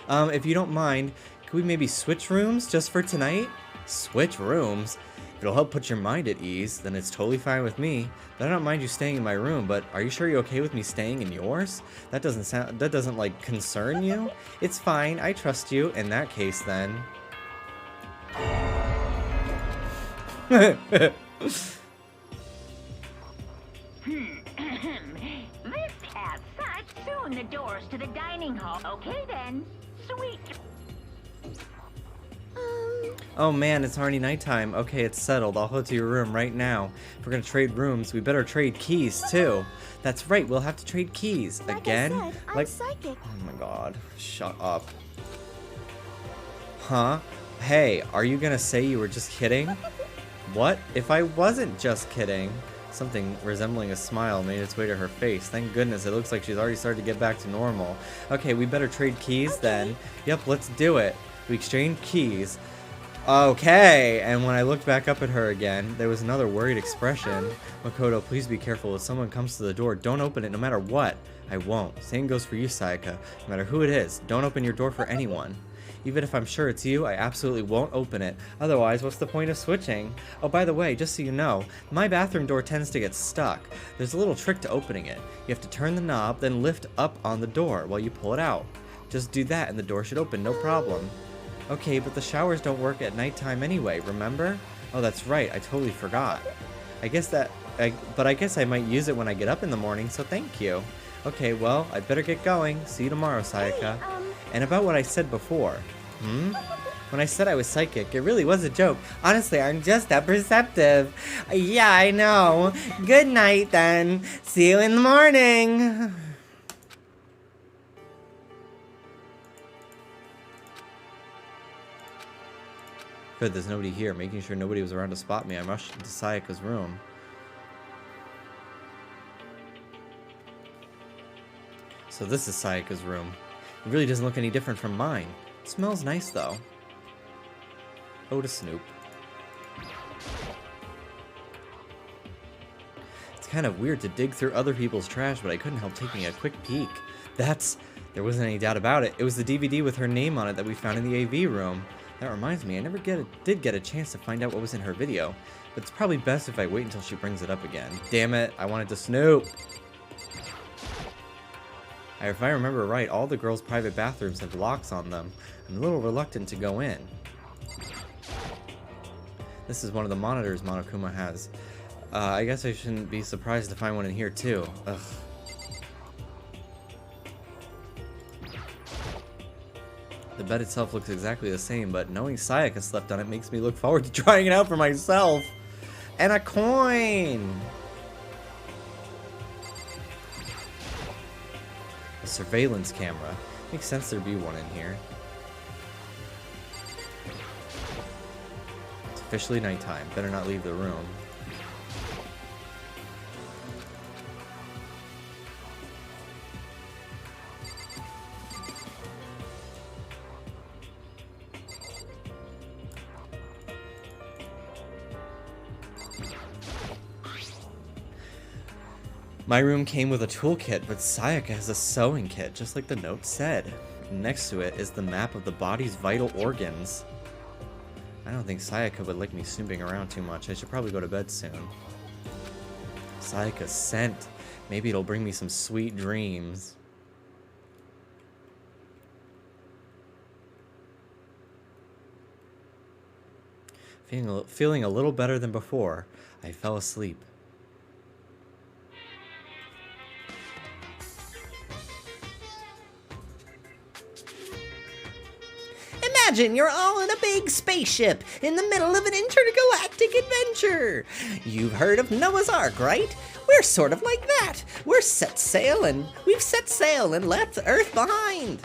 if you don't mind, could we maybe switch rooms just for tonight? Switch rooms? If it'll help put your mind at ease, then it's totally fine with me. But I don't mind you staying in my room, but are you sure you're okay with me staying in yours? That doesn't like concern you? It's fine, I trust you. In that case then. This as such, soon the doors to the dining hall. Okay then, sweet. Oh man, it's already nighttime. Okay, it's settled. I'll head to your room right now. If we're gonna trade rooms, we better trade keys too. That's right, we'll have to trade keys. Again? I'm psychic. Oh my god. Shut up. Huh? Hey, are you gonna say you were just kidding? What? If I wasn't just kidding? Something resembling a smile made its way to her face. Thank goodness, it looks like she's already started to get back to normal. Okay, we better trade keys then. Yep, let's do it. We exchanged keys. Okay, and when I looked back up at her again, there was another worried expression. Makoto, please be careful. If someone comes to the door, don't open it no matter what. I won't. Same goes for you, Sayaka. No matter who it is, don't open your door for anyone. Even if I'm sure it's you, I absolutely won't open it. Otherwise, what's the point of switching? Oh, by the way, just so you know, my bathroom door tends to get stuck. There's a little trick to opening it. You have to turn the knob, then lift up on the door while you pull it out. Just do that and the door should open, no problem. Okay, but the showers don't work at nighttime anyway, remember? Oh, that's right, I totally forgot. I guess I might use it when I get up in the morning, so thank you. Okay, well, I'd better get going. See you tomorrow, Sayaka. And about what I said before. When I said I was psychic, it really was a joke. Honestly, I'm just that perceptive. Yeah, I know. Good night, then. See you in the morning. Good, there's nobody here. Making sure nobody was around to spot me, I rushed into Sayaka's room. So this is Sayaka's room. It really doesn't look any different from mine. It smells nice, though. Oh, to Snoop. It's kind of weird to dig through other people's trash, but I couldn't help taking a quick peek. There wasn't any doubt about it. It was the DVD with her name on it that we found in the AV room. That reminds me, I never did get a chance to find out what was in her video, but it's probably best if I wait until she brings it up again. Damn it, I wanted to snoop! If I remember right, all the girls' private bathrooms have locks on them. I'm a little reluctant to go in. This is one of the monitors Monokuma has. I guess I shouldn't be surprised to find one in here too. Ugh. The bed itself looks exactly the same, but knowing Sayaka slept on it makes me look forward to trying it out for myself. And a coin! A surveillance camera. Makes sense there'd be one in here. It's officially nighttime. Better not leave the room. My room came with a toolkit, but Sayaka has a sewing kit, just like the note said. Next to it is the map of the body's vital organs. I don't think Sayaka would like me snooping around too much. I should probably go to bed soon. Sayaka's scent. Maybe it'll bring me some sweet dreams. Feeling a little better than before, I fell asleep. Imagine you're all in a big spaceship in the middle of an intergalactic adventure. You've heard of Noah's Ark, right? We're sort of like that. We've set sail and left Earth behind.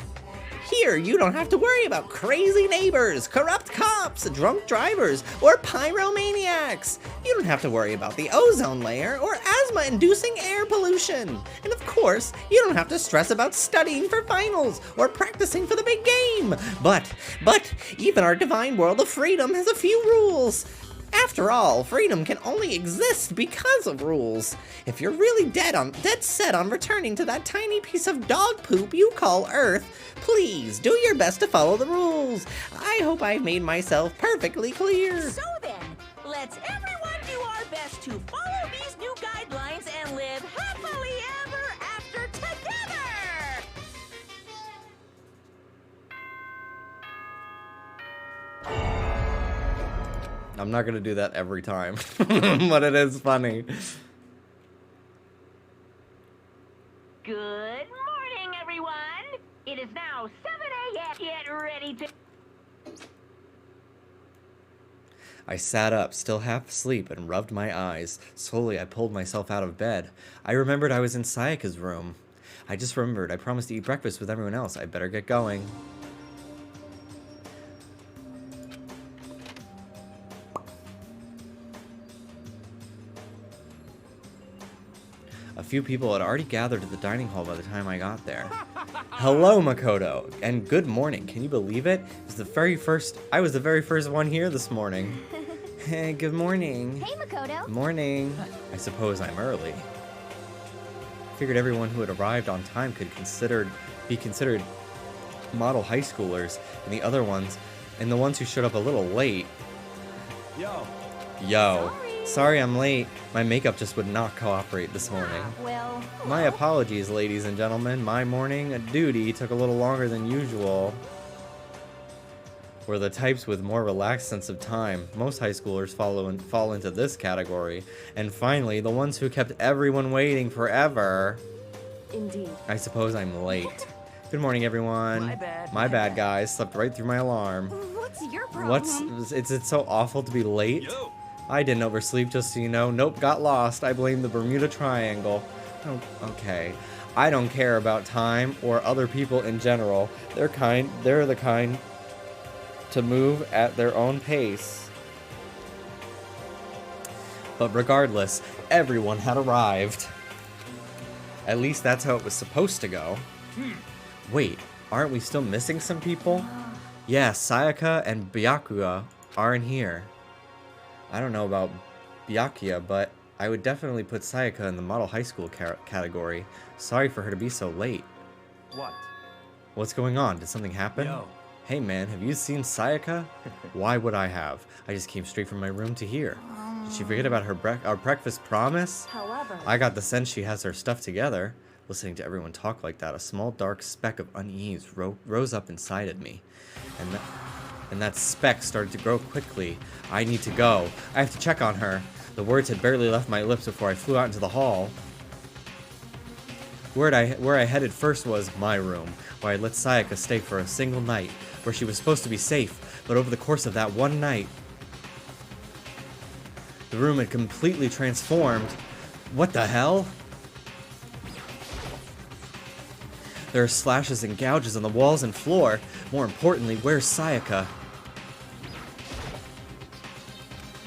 Here, you don't have to worry about crazy neighbors, corrupt cops, drunk drivers, or pyromaniacs. You don't have to worry about the ozone layer or asthma-inducing air pollution. And of course, you don't have to stress about studying for finals or practicing for the big game. But even our divine world of freedom has a few rules. After all, freedom can only exist because of rules. If you're really dead set on returning to that tiny piece of dog poop you call Earth, please do your best to follow the rules. I hope I've made myself perfectly clear. So then, let's everyone do our best to follow these new guidelines and live happily ever after together! I'm not gonna do that every time, but it is funny. Good morning, everyone. It is now 7 a.m. Get ready to... I sat up, still half asleep, and rubbed my eyes. Slowly, I pulled myself out of bed. I remembered I was in Sayaka's room. I just remembered I promised to eat breakfast with everyone else. I better get going. A few people had already gathered at the dining hall by the time I got there. Hello, Makoto, and good morning. Can you believe it? I was the very first one here this morning. Hey, good morning. Hey, Makoto. Morning. I suppose I'm early. Figured everyone who had arrived on time could be considered model high schoolers, and the ones who showed up a little late. Yo. Sorry I'm late. My makeup just would not cooperate this morning. My apologies, ladies and gentlemen. My morning duty took a little longer than usual. We're the types with more relaxed sense of time. Most high schoolers fall into this category. And finally, the ones who kept everyone waiting forever. Indeed. I suppose I'm late. Good morning, everyone. My bad, guys. Slept right through my alarm. What's your problem? It's so awful to be late? Yo. I didn't oversleep, just so you know. Nope, got lost. I blame the Bermuda Triangle. Oh, okay. I don't care about time or other people in general. They're the kind to move at their own pace. But regardless, everyone had arrived. At least that's how it was supposed to go. Wait, aren't we still missing some people? Yeah, Sayaka and Byakuya aren't here. I don't know about Byakuya, but I would definitely put Sayaka in the model high school category. Sorry for her to be so late. What? What's going on? Did something happen? Yo. Hey man, have you seen Sayaka? Why would I have? I just came straight from my room to here. Did she forget about our breakfast promise? However, I got the sense she has her stuff together. Listening to everyone talk like that, a small dark speck of unease rose up inside of me. And that speck started to grow quickly. I need to go. I have to check on her. The words had barely left my lips before I flew out into the hall. Where I headed first was my room, where I let Sayaka stay for a single night, where she was supposed to be safe, but over the course of that one night, the room had completely transformed. What the hell? There are slashes and gouges on the walls and floor. More importantly, where's Sayaka?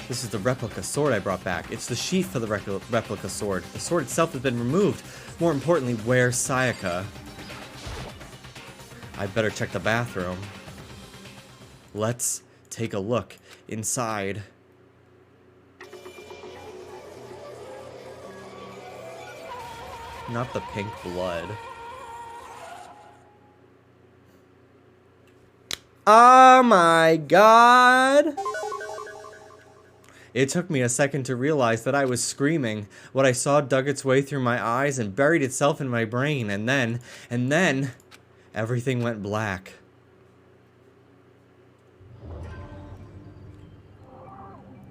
This is the replica sword I brought back. It's the sheath for the replica sword. The sword itself has been removed. More importantly, where's Sayaka? I'd better check the bathroom. Let's take a look inside. Not the pink blood. Oh my god! It took me a second to realize that I was screaming. What I saw dug its way through my eyes and buried itself in my brain, and then, everything went black.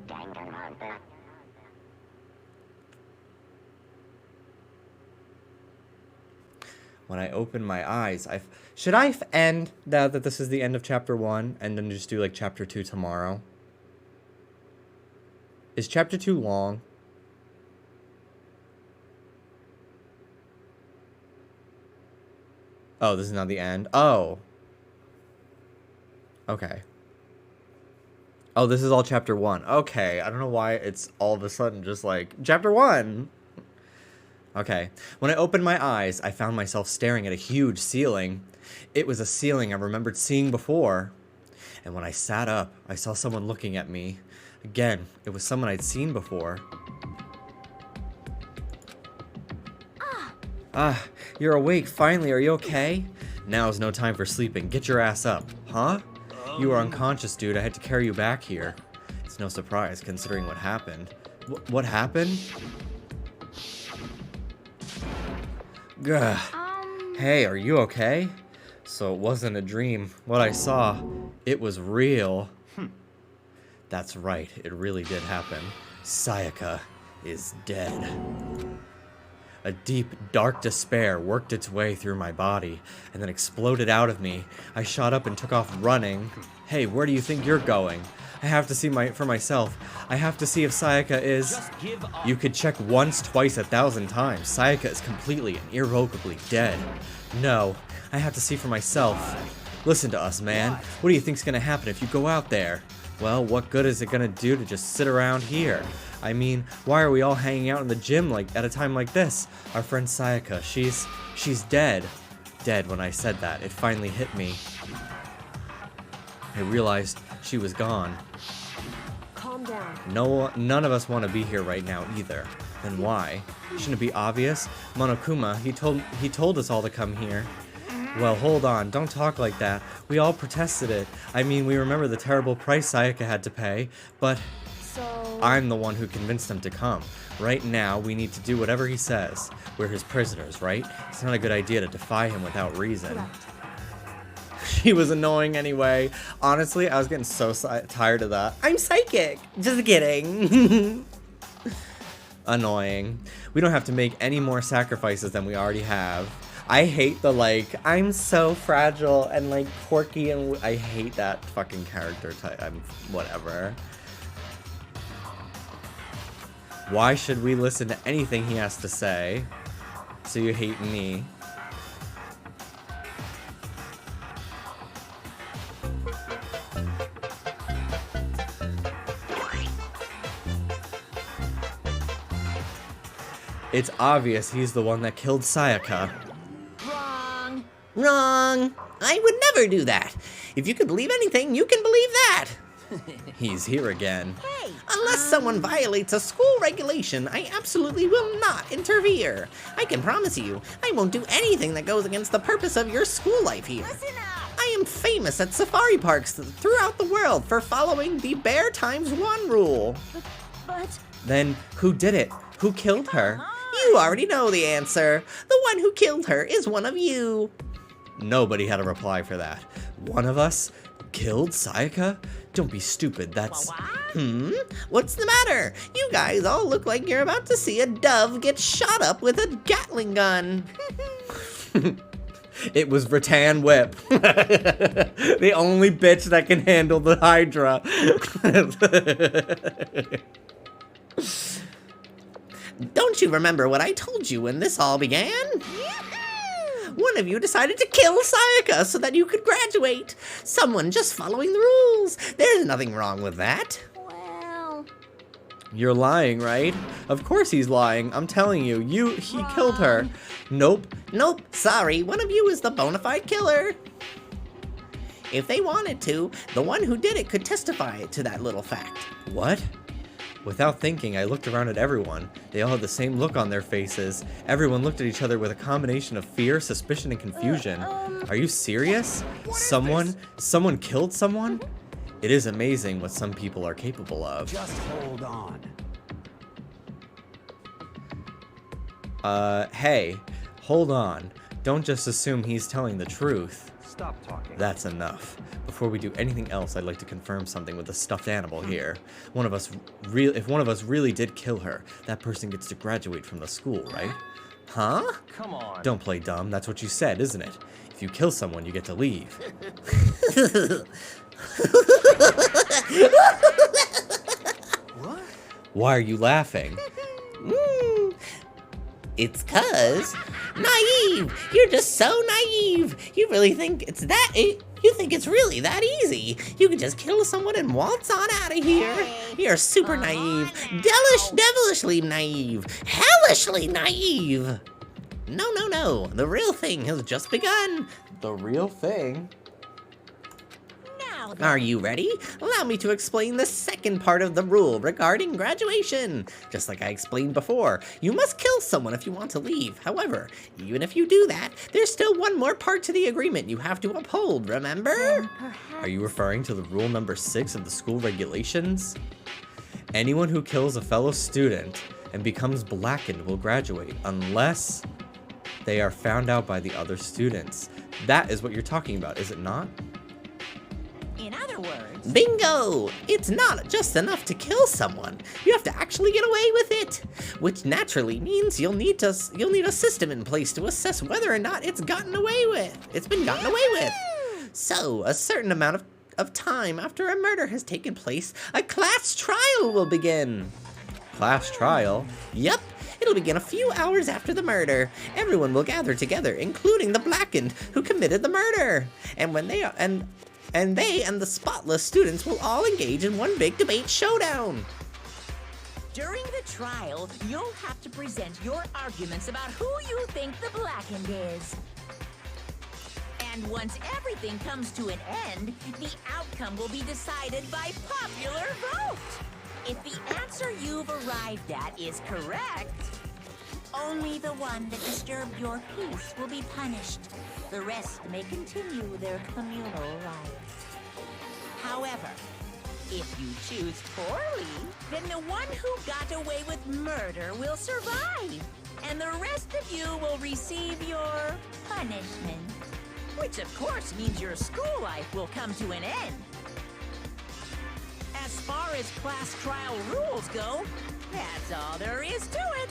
Danganronpa. When I opened my eyes, should I end now that this is the end of chapter 1 and then just do like chapter 2 tomorrow? Is chapter 2 long? Oh, this is not the end. Oh. Okay. Oh, this is all chapter 1. Okay, I don't know why it's all of a sudden just like, chapter 1! Okay. When I opened my eyes, I found myself staring at a huge ceiling. It was a ceiling I remembered seeing before. And when I sat up, I saw someone looking at me. Again, it was someone I'd seen before. Ah, you're awake finally. Are you okay? Now's no time for sleeping. Get your ass up. Huh? You were unconscious, dude. I had to carry you back here. It's no surprise, considering what happened. What happened? Gah. Hey, are you okay? So it wasn't a dream. What I saw, it was real. That's right, it really did happen. Sayaka is dead. A deep, dark despair worked its way through my body, and then exploded out of me. I shot up and took off running. Hey, where do you think you're going? I have to see for myself. I have to see if Sayaka is... Just give up. You could check once, twice, 1,000 times. Sayaka is completely and irrevocably dead. No, I have to see for myself. Listen to us, man. What do you think's gonna happen if you go out there? Well, what good is it gonna do to just sit around here? I mean, why are we all hanging out in the gym like at a time like this? Our friend Sayaka, she's dead. Dead. When I said that, it finally hit me. I realized she was gone. Calm down. None of us want to be here right now either. Then why? Shouldn't it be obvious? Monokuma, he told us all to come here. Well, hold on, don't talk like that. We all protested it. I mean, we remember the terrible price Sayaka had to pay, but So... I'm the one who convinced them to come. Right now, we need to do whatever he says. We're his prisoners, right? It's not a good idea to defy him without reason. Correct. She was annoying anyway. Honestly, I was getting so tired of that. I'm psychic! Just kidding. Annoying. We don't have to make any more sacrifices than we already have. I hate the, like, I'm so fragile and, like, quirky, and I hate that fucking character type. Whatever. Why should we listen to anything he has to say? So you hate me. It's obvious he's the one that killed Sayaka. Wrong. Wrong. I would never do that. If you could believe anything, you can believe that. He's here again. Hey. Unless someone violates a school regulation, I absolutely will not interfere. I can promise you, I won't do anything that goes against the purpose of your school life here. Listen up. I am famous at safari parks throughout the world for following the Bear ×1 rule. But Then who did it? Who killed her? You already know the answer. The one who killed her is one of you. Nobody had a reply for that. One of us killed Sayaka? Don't be stupid, that's... What's the matter? You guys all look like you're about to see a dove get shot up with a Gatling gun. It was Rattan Whip. The only bitch that can handle the Hydra. Don't you remember what I told you when this all began? One of you decided to kill Sayaka so that you could graduate. Someone just following the rules. There's nothing wrong with that. well, You're lying, right? Of course he's lying. I'm telling you, he killed her. Nope. Nope, sorry. One of you is the bona fide killer. If they wanted to, the one who did it could testify to that little fact. What? Without thinking, I looked around at everyone. They all had the same look on their faces. Everyone looked at each other with a combination of fear, suspicion, and confusion. Are you serious? Someone killed someone? It is amazing what some people are capable of. Just hold on. Hey, hold on. Don't just assume he's telling the truth. Stop talking. That's enough. Before we do anything else, I'd like to confirm something with the stuffed animal here. If one of us really did kill her, that person gets to graduate from the school, right? Huh? Come on. Don't play dumb. That's what you said, isn't it? If you kill someone, you get to leave. What? Why are you laughing? It's 'cause naive. You're just so naive. You really think it's that? You think it's really that easy? You can just kill someone and waltz on out of here. You're super naive, devilishly naive, hellishly naive. No, no, no. The real thing has just begun. The real thing? Now then. Are you ready? Allow me to explain the second part of the rule regarding graduation. Just like I explained before, you must kill someone if you want to leave. However, even if you do that, there's still one more part to the agreement you have to uphold, remember? Are you referring to the rule number 6 of the school regulations? Anyone who kills a fellow student and becomes blackened will graduate unless they are found out by the other students. That is what you're talking about, is it not? In other words, Bingo! It's not just enough to kill someone. You have to actually get away with it, which naturally means you'll need a system in place to assess whether or not it's been gotten away with. So, a certain amount of time after a murder has taken place, a class trial will begin. Class trial? Yep. It'll begin a few hours after the murder. Everyone will gather together, including the blackened who committed the murder. And they and the spotless students will all engage in one big debate showdown. during the trial, you'll have to present your arguments about who you think the blackened is. And once everything comes to an end, the outcome will be decided by popular vote. If the answer you've arrived at is correct, only the one that disturbed your peace will be punished. The rest may continue their communal lives. However, if you choose poorly, then the one who got away with murder will survive, and the rest of you will receive your punishment. Which of course means your school life will come to an end. As far as class trial rules go, that's all there is to it.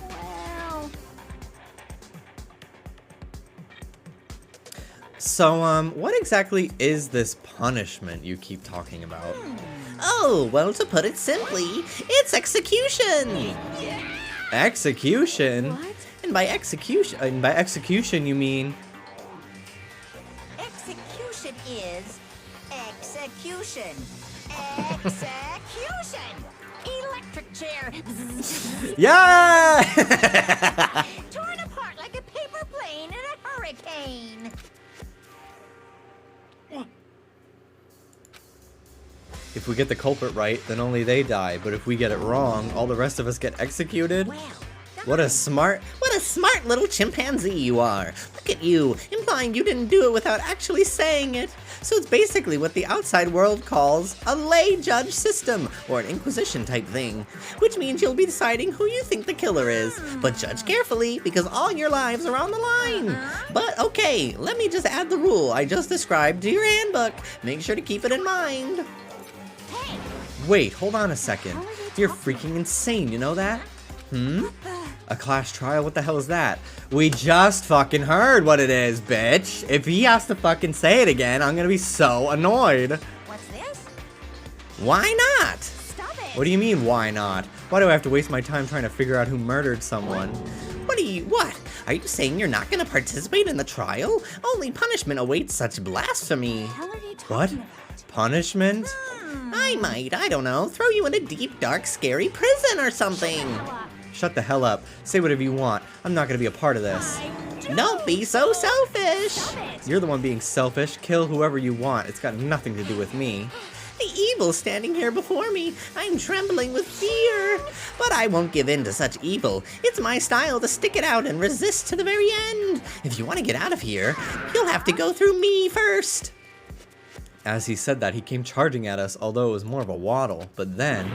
Well... So, what exactly is this punishment you keep talking about? Oh, well, to put it simply, it's execution! Execution? What? And by execution you mean... Execution is execution. Execution! Electric chair. Yeah! Torn apart like a paper plane in a hurricane. If we get the culprit right, then only they die, but if we get it wrong, all the rest of us get executed? Well, What a smart little chimpanzee you are. Look at you, implying you didn't do it without actually saying it. So it's basically what the outside world calls a lay judge system, or an inquisition type thing, which means you'll be deciding who you think the killer is. But judge carefully, because all your lives are on the line. But okay, let me just add the rule I just described to your handbook. Make sure to keep it in mind. Wait, hold on a second. You're freaking insane, you know that? A class trial? What the hell is that? We just fucking heard what it is, bitch. If he has to fucking say it again, I'm gonna be so annoyed. what's this? Why not? Stop it. What do you mean, why not? Why do I have to waste my time trying to figure out who murdered someone? What? Are you saying you're not gonna participate in the trial? Only punishment awaits such blasphemy. What? Punishment? I might, I don't know, throw you in a deep, dark, scary prison or something. Shut the hell up. Say whatever you want. I'm not gonna be a part of this. Don't be so selfish. You're the one being selfish. Kill whoever you want. It's got nothing to do with me. The evil standing here before me. I'm trembling with fear. But I won't give in to such evil. It's my style to stick it out and resist to the very end. If you want to get out of here, you'll have to go through me first. As he said that, he came charging at us, although it was more of a waddle. But then...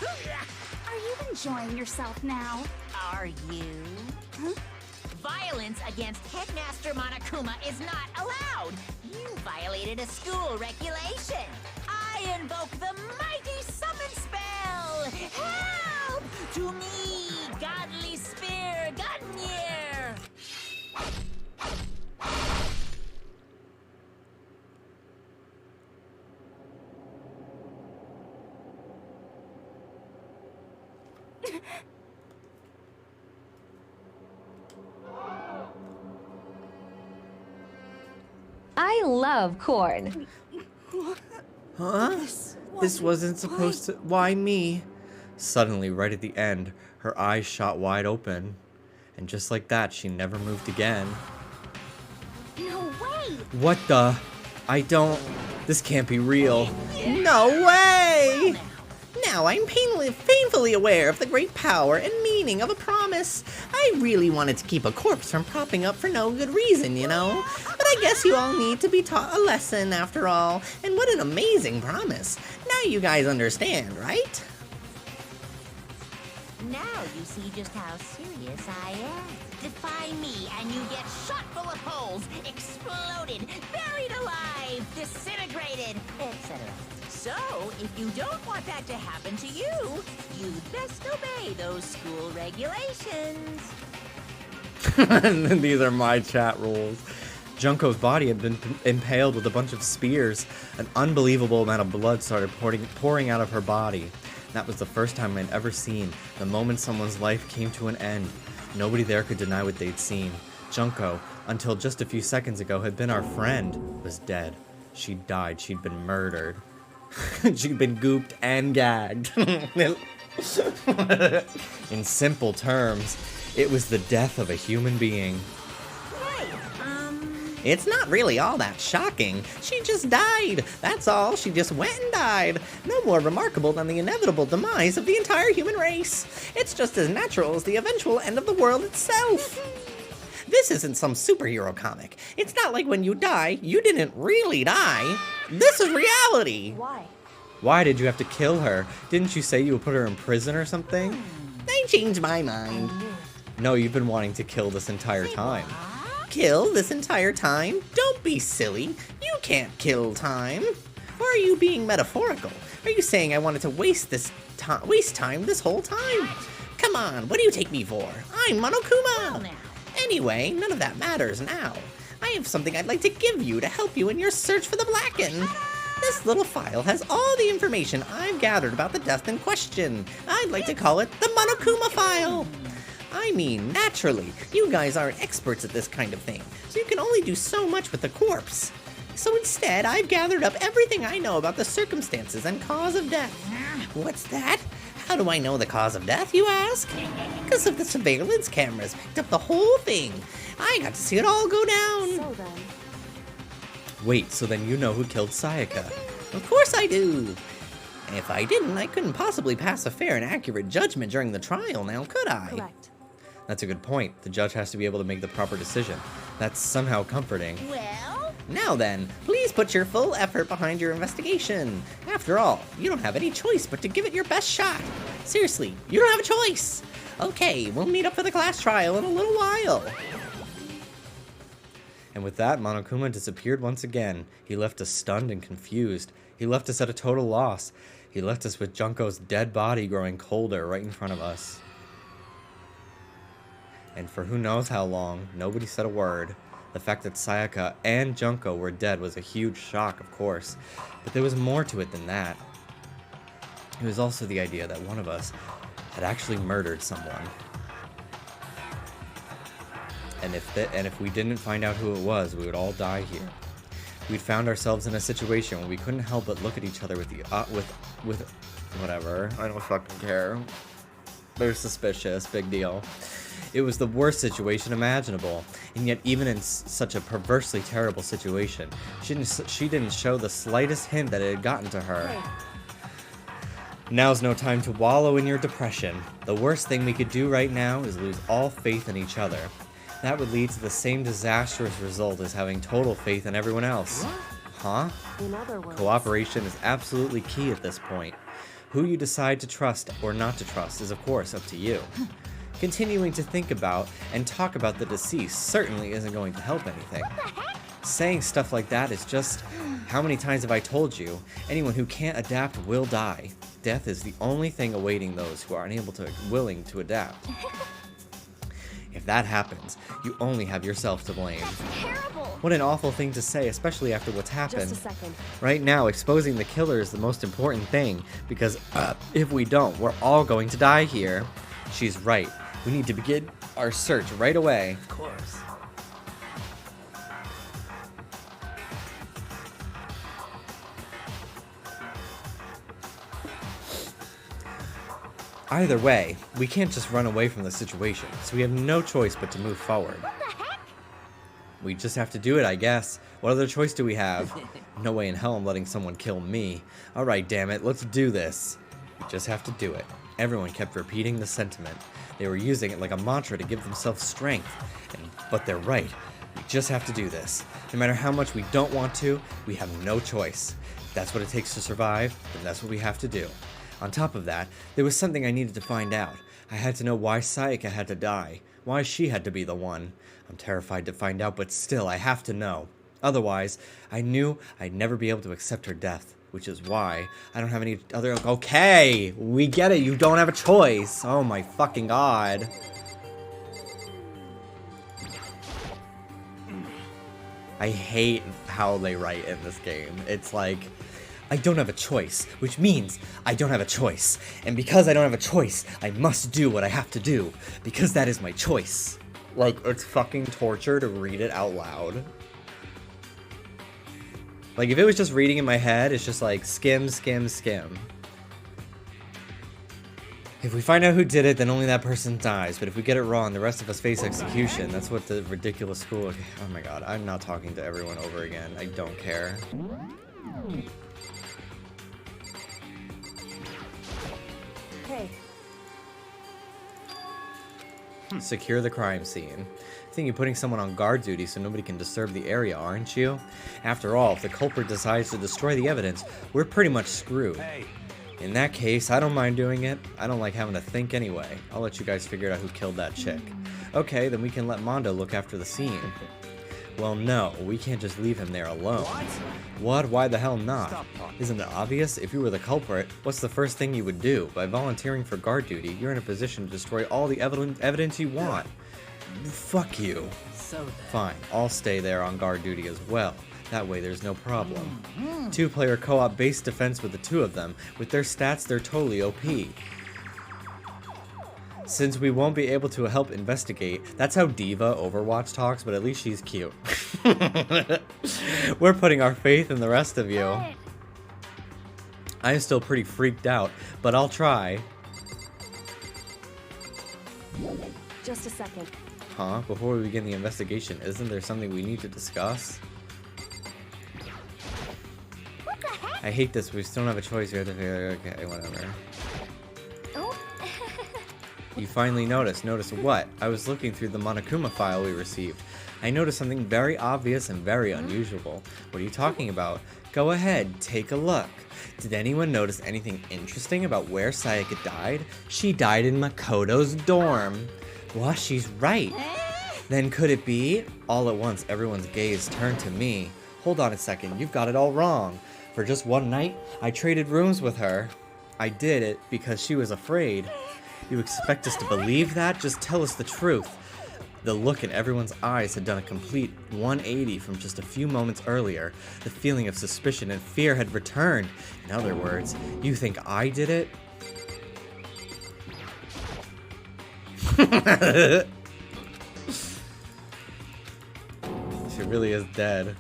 Are you enjoying yourself now? Are you? Huh? Violence against Headmaster Monokuma is not allowed. You violated a school regulation. I invoke the mighty summon spell. Help! To me, godly spear, Gungnir! I love corn. Huh? This wasn't supposed to... Why me? Suddenly, right at the end, her eyes shot wide open. And just like that, she never moved again. No way! What the? I don't... This can't be real. No way! Now I'm painfully aware of the great power and meaning of a promise. I really wanted to keep a corpse from popping up for no good reason, you know? But I guess you all need to be taught a lesson after all. And what an amazing promise. Now you guys understand, right? Now you see just how serious I am. Defy me and you get shot full of holes, exploded, buried alive, disintegrated, etc. So, if you don't want that to happen to you, you'd best obey those school regulations. These are my chat rules. Junko's body had been impaled with a bunch of spears. An unbelievable amount of blood started pouring out of her body. That was the first time I'd ever seen. The moment someone's life came to an end, nobody there could deny what they'd seen. Junko, until just a few seconds ago had been our friend, was dead. She'd died. She'd been murdered. She'd been gooped and gagged. In simple terms, it was the death of a human being. It's not really all that shocking. She just died. That's all. She just went and died. No more remarkable than the inevitable demise of the entire human race. It's just as natural as the eventual end of the world itself. This isn't some superhero comic. It's not like when you die, you didn't really die. This is reality. Why? Why did you have to kill her? Didn't you say you would put her in prison or something? I changed my mind. No, you've been wanting to kill this entire time. Kill this entire time? Don't be silly. You can't kill time. Or are you being metaphorical? Are you saying I wanted to waste time this whole time? Come on, what do you take me for? I'm Monokuma. Anyway, none of that matters now. I have something I'd like to give you to help you in your search for the Blackened. This little file has all the information I've gathered about the death in question. I'd like to call it the Monokuma file. I mean, naturally, you guys aren't experts at this kind of thing, so you can only do so much with the corpse. So instead, I've gathered up everything I know about the circumstances and cause of death. What's that? How do I know the cause of death, you ask? Because of the surveillance cameras picked up the whole thing. I got to see it all go down. So then... Wait, so then you know who killed Sayaka? Of course I do. If I didn't, I couldn't possibly pass a fair and accurate judgment during the trial now, could I? Correct. That's a good point. The judge has to be able to make the proper decision. That's somehow comforting. Well, now then, please put your full effort behind your investigation. After all, you don't have any choice but to give it your best shot. Seriously, you don't have a choice. Okay, we'll meet up for the class trial in a little while. And with that, Monokuma disappeared once again. He left us stunned and confused. He left us at a total loss. He left us with Junko's dead body growing colder right in front of us. And for who knows how long, nobody said a word. The fact that Sayaka and Junko were dead was a huge shock, of course. But there was more to it than that. It was also the idea that one of us had actually murdered someone. And if we didn't find out who it was, we would all die here. We'd found ourselves in a situation where we couldn't help but look at each other with whatever. I don't fucking care. They're suspicious. Big deal. It was the worst situation imaginable, and yet even in such a perversely terrible situation, she didn't show the slightest hint that it had gotten to her. Now's no time to wallow in your depression. The worst thing we could do right now is lose all faith in each other. That would lead to the same disastrous result as having total faith in everyone else. Huh? In other words, Cooperation is absolutely key at this point. Who you decide to trust or not to trust is of course up to you. Continuing to think about and talk about the deceased certainly isn't going to help anything. Saying stuff like that is just, how many times have I told you, anyone who can't adapt will die. Death is the only thing awaiting those who aren't willing to adapt. If that happens, you only have yourself to blame. Terrible. What an awful thing to say, especially after what's happened. just a second. Right now, exposing the killer is the most important thing, because if we don't, we're all going to die here. She's right. We need to begin our search right away. Of course. Either way, we can't just run away from the situation, so we have no choice but to move forward. We just have to do it, I guess. What other choice do we have? No way in hell I'm letting someone kill me. Alright, damn it, let's do this. We just have to do it. Everyone kept repeating the sentiment. They were using it like a mantra to give themselves strength. But they're right. We just have to do this. No matter how much we don't want to, we have no choice. If that's what it takes to survive, then that's what we have to do. On top of that, there was something I needed to find out. I had to know why Sayaka had to die. Why she had to be the one. I'm terrified to find out, but still, I have to know. Otherwise, I knew I'd never be able to accept her death. Which is why I don't have any other... Okay! We get it, you don't have a choice! Oh my fucking god. I hate how they write in this game. It's like... I don't have a choice, which means I don't have a choice. And because I don't have a choice, I must do what I have to do. Because that is my choice. Like, it's fucking torture to read it out loud. Like, if it was just reading in my head, it's just like, skim, skim, skim. If we find out who did it, then only that person dies. But if we get it wrong, the rest of us face execution. That's what the ridiculous school... Okay, oh my god, I'm not talking to everyone over again. I don't care. Hey. Secure the crime scene. I think you're putting someone on guard duty so nobody can disturb the area, aren't you? After all, if the culprit decides to destroy the evidence, we're pretty much screwed. Hey. In that case, I don't mind doing it. I don't like having to think anyway. I'll let you guys figure out who killed that chick. Okay, then we can let Mondo look after the scene. Well, no, we can't just leave him there alone. What? Why the hell not? Isn't it obvious? If you were the culprit, what's the first thing you would do? By volunteering for guard duty, you're in a position to destroy all the evidence you want. Fuck you. So then. Fine, I'll stay there on guard duty as well. That way there's no problem. Two-player co-op base defense with the two of them. With their stats, they're totally OP. Since we won't be able to help investigate, that's how Diva Overwatch talks, but at least she's cute. We're putting our faith in the rest of you. I'm still pretty freaked out, but I'll try. Just a second. Huh? Before we begin the investigation, isn't there something we need to discuss? I hate this, we still don't have a choice. We have to figure... Okay, whatever. You finally noticed. Notice what? I was looking through the Monokuma file we received. I noticed something very obvious and very unusual. What are you talking about? Go ahead, take a look. Did anyone notice anything interesting about where Sayaka died? She died in Makoto's dorm. What? She's right. Then could it be? All at once, everyone's gaze turned to me. Hold on a second, you've got it all wrong. For just one night, I traded rooms with her. I did it because she was afraid. You expect us to believe that? Just tell us the truth. The look in everyone's eyes had done a complete 180 from just a few moments earlier. The feeling of suspicion and fear had returned. In other words, you think I did it? She really is dead.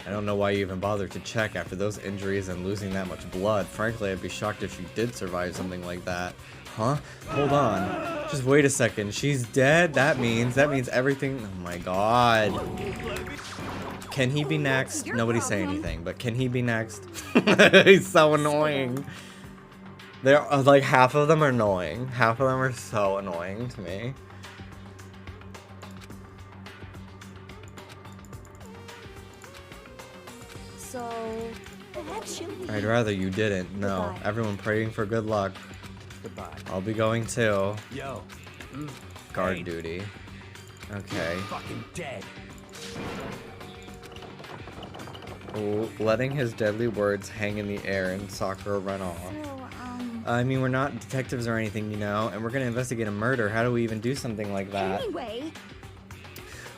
I don't know why you even bothered to check after those injuries and losing that much blood. Frankly, I'd be shocked if she did survive something like that. Huh? Hold on. Just wait a second. She's dead? That means everything... Oh my god. Can he be next? Nobody say anything, but can he be next? He's so annoying. They're like, half of them are annoying. Half of them are so annoying to me. So, actually... I'd rather you didn't. No. Goodbye. Everyone praying for good luck. Goodbye. I'll be going too. Yo. Guard Hey. duty. Okay. Fucking dead. Letting his deadly words hang in the air and Sakura run off. I mean, we're not detectives or anything, you know, and we're gonna investigate a murder. How do we even do something like that? Anyway...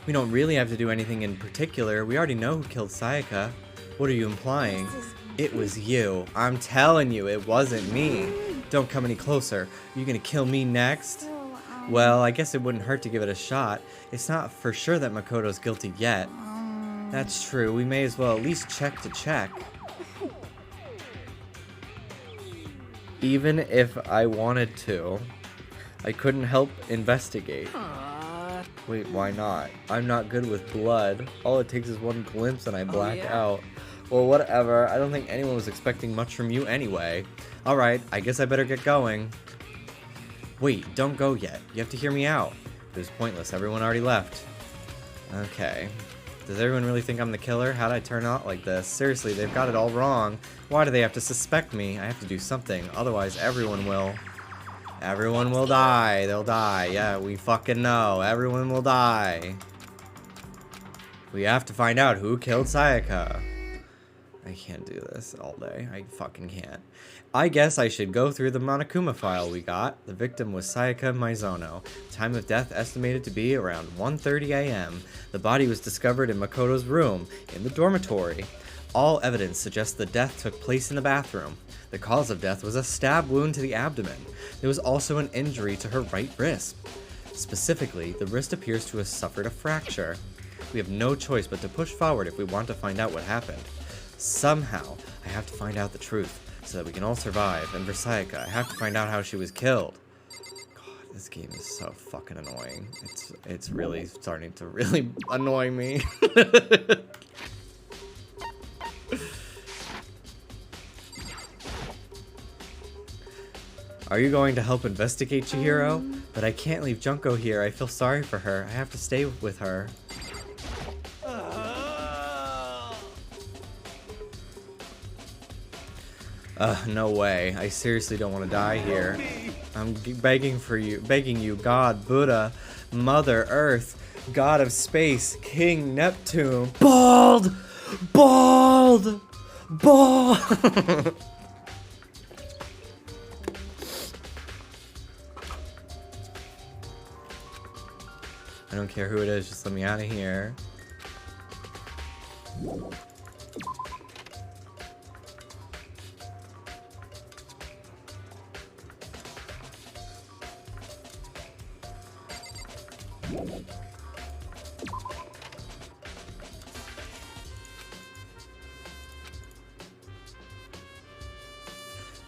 We don't really have to do anything in particular. We already know who killed Sayaka. What are you implying? It was you. I'm telling you, it wasn't me. Don't come any closer. Are you gonna kill me next? Well, I guess it wouldn't hurt to give it a shot. It's not for sure that Makoto's guilty yet. That's true. We may as well at least check to check. Even if I wanted to, I couldn't help investigate. Wait, why not? I'm not good with blood. All it takes is one glimpse and I black out. Well, whatever. I don't think anyone was expecting much from you anyway. Alright, I guess I better get going. Wait, don't go yet. You have to hear me out. It was pointless. Everyone already left. Okay. Does everyone really think I'm the killer? How'd I turn out like this? Seriously, they've got it all wrong. Why do they have to suspect me? I have to do something. Otherwise, everyone will. Everyone will die. They'll die. Yeah, we fucking know. Everyone will die. We have to find out who killed Sayaka. I can't do this all day. I fucking can't. I guess I should go through the Monokuma file we got. The victim was Sayaka Maizono. Time of death estimated to be around 1:30 a.m. The body was discovered in Makoto's room, in the dormitory. All evidence suggests the death took place in the bathroom. The cause of death was a stab wound to the abdomen. There was also an injury to her right wrist. Specifically, the wrist appears to have suffered a fracture. We have no choice but to push forward if we want to find out what happened. Somehow, I have to find out the truth, so that we can all survive, and for Sayaka, I have to find out how she was killed. God, this game is so fucking annoying. It's really starting to really annoy me. Are you going to help investigate, Chihiro? But I can't leave Junko here. I feel sorry for her. I have to stay with her. No way. I seriously don't want to die here. I'm begging you, God, Buddha, Mother Earth, God of Space, King Neptune. Bald! Bald! Bald! I don't care who it is, just let me out of here.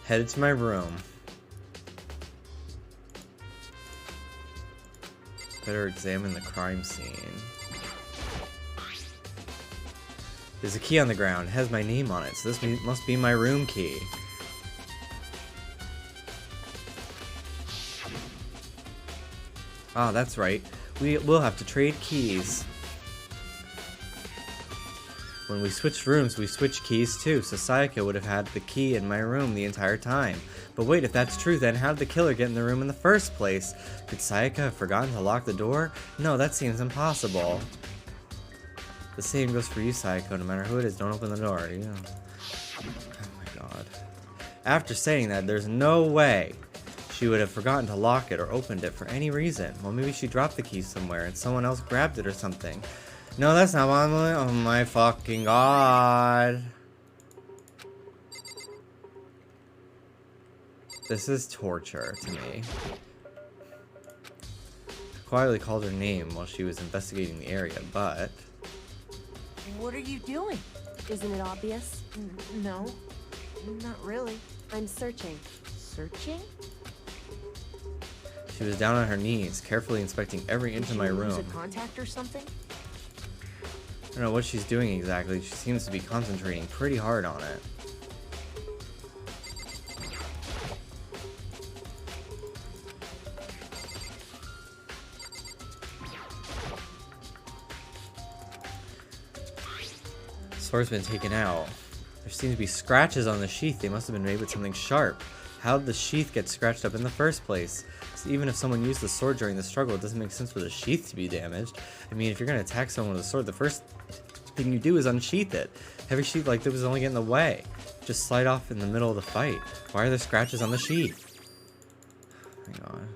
Headed to my room. Better examine the crime scene. There's a key on the ground. It has my name on it, so this must be my room key. Ah, that's right. We'll have to trade keys. When we switched rooms, we switched keys too, so Sayaka would have had the key in my room the entire time. But wait, if that's true, then how did the killer get in the room in the first place? Could Sayaka have forgotten to lock the door? No, that seems impossible. The same goes for you, Sayako. No matter who it is, don't open the door. You know. Oh my god. After saying that, there's no way she would have forgotten to lock it or opened it for any reason. Well, maybe she dropped the key somewhere and someone else grabbed it or something. No, that's not what I'm doing. Oh my fucking god. This is torture to me. I quietly called her name while she was investigating the area, but... What are you doing? Isn't it obvious? No, not really. I'm searching. Searching? She was down on her knees, carefully inspecting every inch of my room. Use a contact or something? I don't know what she's doing exactly. She seems to be concentrating pretty hard on it. Sword's been taken out. There seem to be scratches on the sheath. They must have been made with something sharp. How did the sheath get scratched up in the first place? So even if someone used the sword during the struggle, it doesn't make sense for the sheath to be damaged. I mean, if you're gonna attack someone with a sword, the first thing you do is unsheath it. Heavy sheath like this was only getting in the way. Just slide off in the middle of the fight. Why are there scratches on the sheath? Hang on.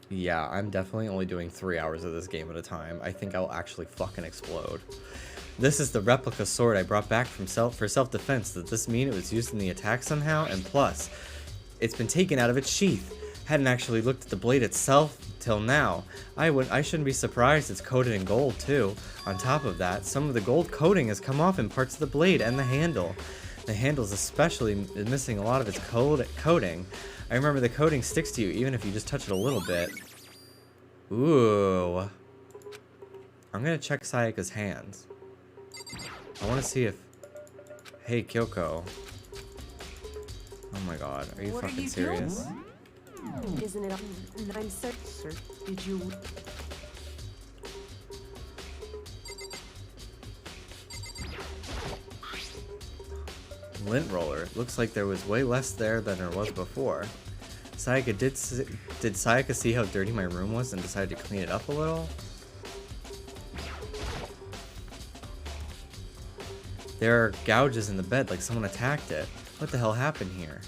Yeah, I'm definitely only doing 3 hours of this game at a time. I think I'll actually fucking explode. This is the replica sword I brought back for self-defense. Does this mean it was used in the attack somehow? And plus, it's been taken out of its sheath. Hadn't actually looked at the blade itself till now. I shouldn't be surprised it's coated in gold too. On top of that, some of the gold coating has come off in parts of the blade and the handle. The handle's especially missing a lot of its coating. I remember the coating sticks to you even if you just touch it a little bit. Ooh. I'm gonna check Sayaka's hands. I want to see if... Hey, Kyoko. Oh my god, are you fucking serious? Isn't it? I'm so... Sir, did you... Lint roller. Looks like there was way less there than there was before. Sayaka, did Sayaka see how dirty my room was and decided to clean it up a little? There are gouges in the bed like someone attacked it. What the hell happened here?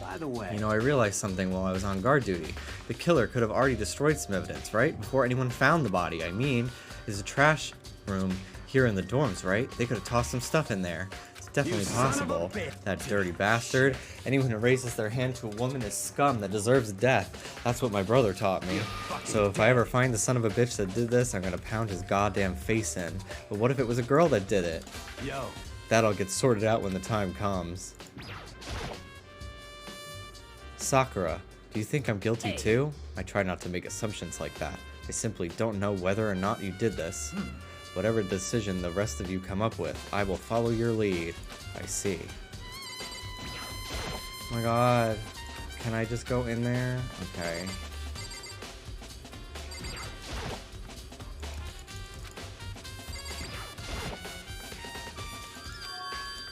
By the way... You know, I realized something while I was on guard duty. The killer could have already destroyed some evidence, right? Before anyone found the body. I mean, there's a trash room here in the dorms, right? They could have tossed some stuff in there. It's definitely possible. That dirty bastard. Anyone who raises their hand to a woman is scum that deserves death. That's what my brother taught me. So if I ever find the son of a bitch that did this, I'm gonna pound his goddamn face in. But what if it was a girl that did it? Yo. That'll get sorted out when the time comes. Sakura, do you think I'm guilty too? I try not to make assumptions like that. I simply don't know whether or not you did this. Whatever decision the rest of you come up with, I will follow your lead. I see. Oh my god. Can I just go in there? Okay.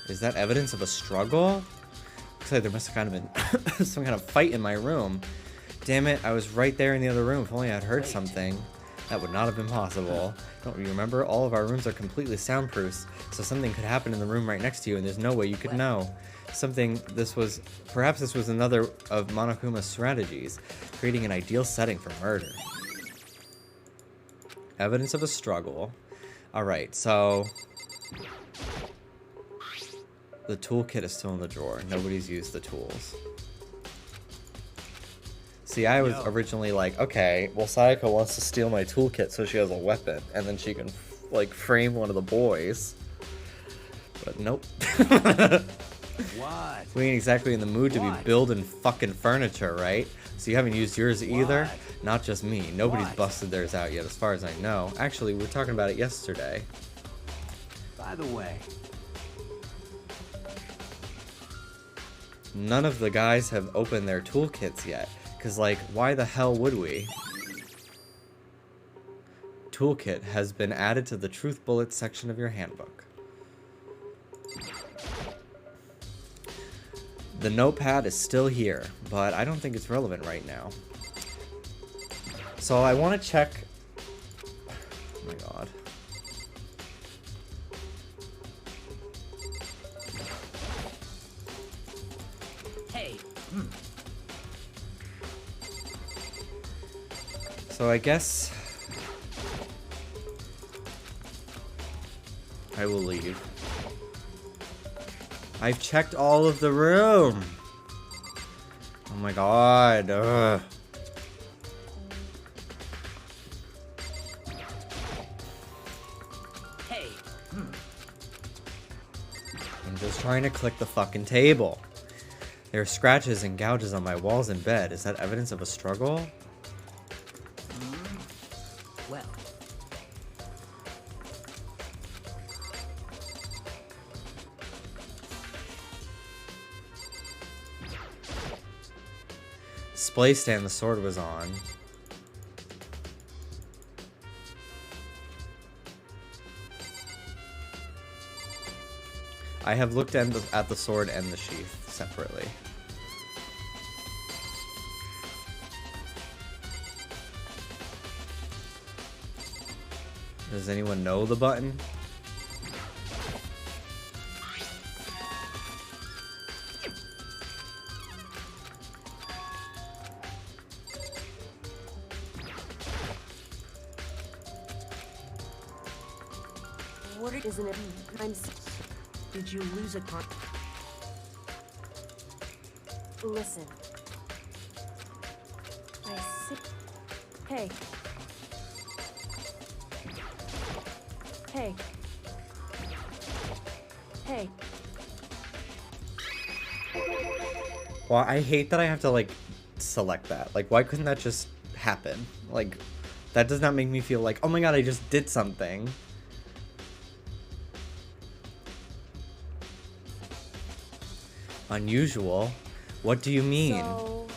Is that evidence of a struggle? Looks like there must have kind of been some kind of fight in my room. Damn it, I was right there in the other room. If only I'd heard something. That would not have been possible. Don't you remember? All of our rooms are completely soundproof, so something could happen in the room right next to you and there's no way you could know. Perhaps this was another of Monokuma's strategies, creating an ideal setting for murder. Evidence of a struggle. Alright, so... The toolkit is still in the drawer. Nobody's used the tools. See, I was originally like, okay, well, Sayaka wants to steal my toolkit so she has a weapon, and then she can, like, frame one of the boys. But nope. What? We ain't exactly in the mood to be building fucking furniture, right? So you haven't used yours either? Not just me. Nobody's busted theirs out yet, as far as I know. Actually, we were talking about it yesterday. By the way... None of the guys have opened their toolkits yet. Because, like, why the hell would we? Toolkit has been added to the Truth Bullets section of your handbook. The notepad is still here, but I don't think it's relevant right now. So I want to check... Oh my god. Hey. So I guess I will leave. I've checked all of the room. Oh my god. Ugh. Hey. I'm just trying to click the fucking table. There are scratches and gouges on my walls and bed. Is that evidence of a struggle? Well. Display stand the sword was on. I have looked at the sword and the sheath separately. Does anyone know the button? What isn't it? Did you lose a con? Listen. I see. Hey. Hey. Hey. Well, I hate that I have to, like, select that. Like, why couldn't that just happen? Like, that does not make me feel like, oh my god, I just did something. Unusual? What do you mean? So...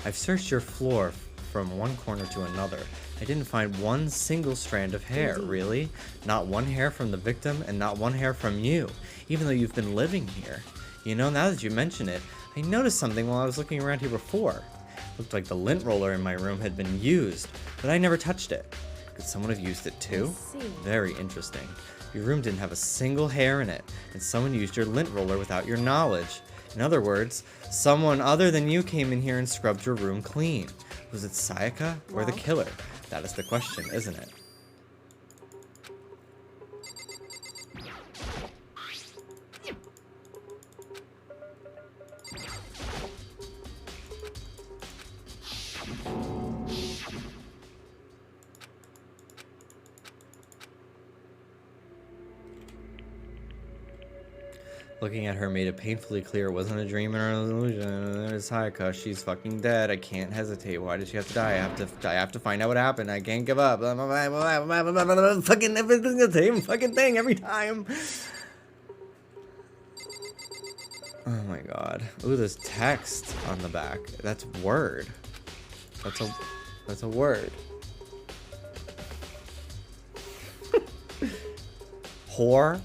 I've searched your floor from one corner to another. I didn't find one single strand of hair, really. Not one hair from the victim and not one hair from you, even though you've been living here. You know, now that you mention it, I noticed something while I was looking around here before. Looked like the lint roller in my room had been used, but I never touched it. Could someone have used it too? Very interesting. Your room didn't have a single hair in it, and someone used your lint roller without your knowledge. In other words, someone other than you came in here and scrubbed your room clean. Was it Sayaka or the killer? That is the question, isn't it? Looking at her made it painfully clear it wasn't a dream or an illusion. It's Hayaka. She's fucking dead. I can't hesitate. Why did she have to die? I have to find out what happened. I can't give up. Fucking everything's the same fucking thing every time. Oh my god. Ooh, there's text on the back. That's word. That's a word. Whore.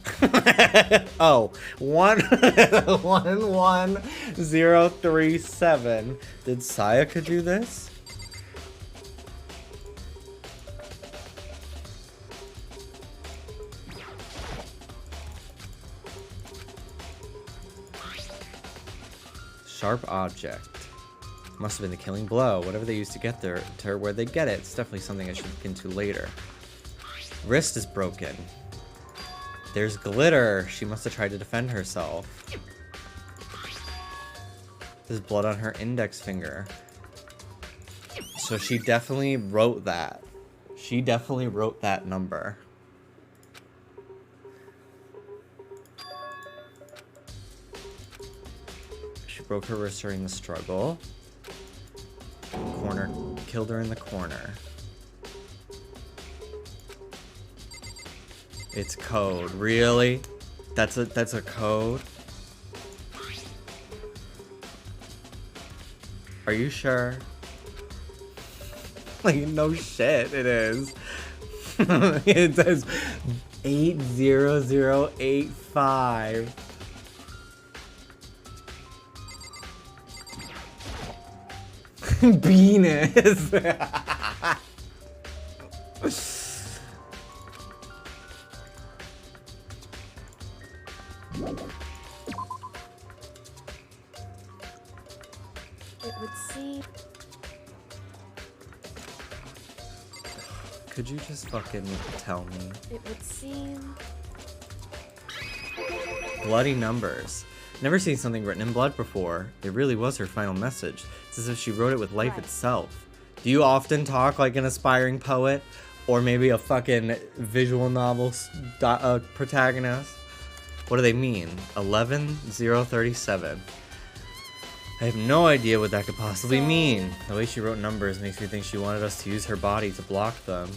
Oh, 111037. Did Sayaka do this? Sharp object. Must have been the killing blow. Whatever they used to get there, to her where they get it. It's definitely something I should look into later. Wrist is broken. There's glitter. She must have tried to defend herself. There's blood on her index finger. So she definitely wrote that. She definitely wrote that number. She broke her wrist during the struggle. Corner. Killed her in the corner. It's code. Really? That's a code? Are you sure? Like, no shit, it is. It says 80085. Venus. It would seem... Could you just fucking tell me? It would seem... Bloody numbers. Never seen something written in blood before. It really was her final message. It's as if she wrote it with life itself. Do you often talk like an aspiring poet? Or maybe a fucking visual novel protagonist? What do they mean? 11037. I have no idea what that could possibly mean. The way she wrote numbers makes me think she wanted us to use her body to block them.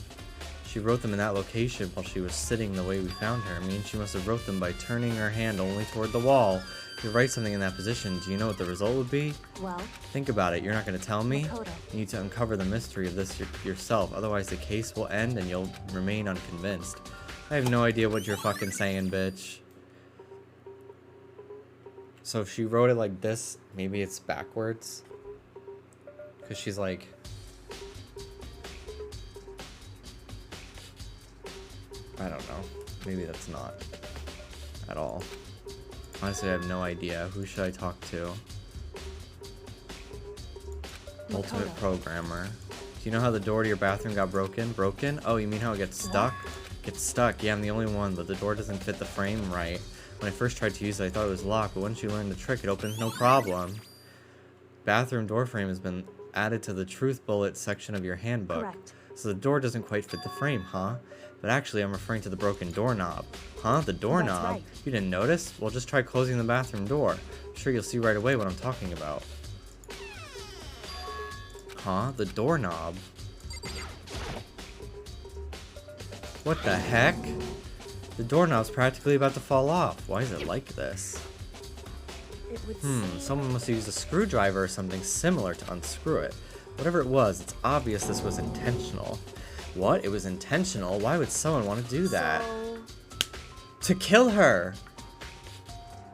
She wrote them in that location while she was sitting the way we found her. I mean, she must have wrote them by turning her hand only toward the wall. If you write something in that position, do you know what the result would be? Well, think about it. You're not going to tell me? Dakota. You need to uncover the mystery of this yourself. Otherwise, the case will end and you'll remain unconvinced. I have no idea what you're fucking saying, bitch. So if she wrote it like this, maybe it's backwards. Because she's like... I don't know. Maybe that's not at all. Honestly, I have no idea. Who should I talk to? Ultimate programmer. Do you know how the door to your bathroom got broken? Broken? Oh, you mean how it gets stuck? Gets stuck. Yeah, I'm the only one, but the door doesn't fit the frame right. When I first tried to use it, I thought it was locked, but once you learn the trick, it opens no problem. Bathroom door frame has been added to the truth bullet section of your handbook. Correct. So the door doesn't quite fit the frame, huh? But actually, I'm referring to the broken doorknob. Huh? The doorknob? That's right. You didn't notice? Well, just try closing the bathroom door. I'm sure you'll see right away what I'm talking about. Huh? The doorknob? What the heck? The doorknob's practically about to fall off. Why is it like this? It would Someone must have used a screwdriver or something similar to unscrew it. Whatever it was, it's obvious this was intentional. What? It was intentional? Why would someone want to do that? To kill her!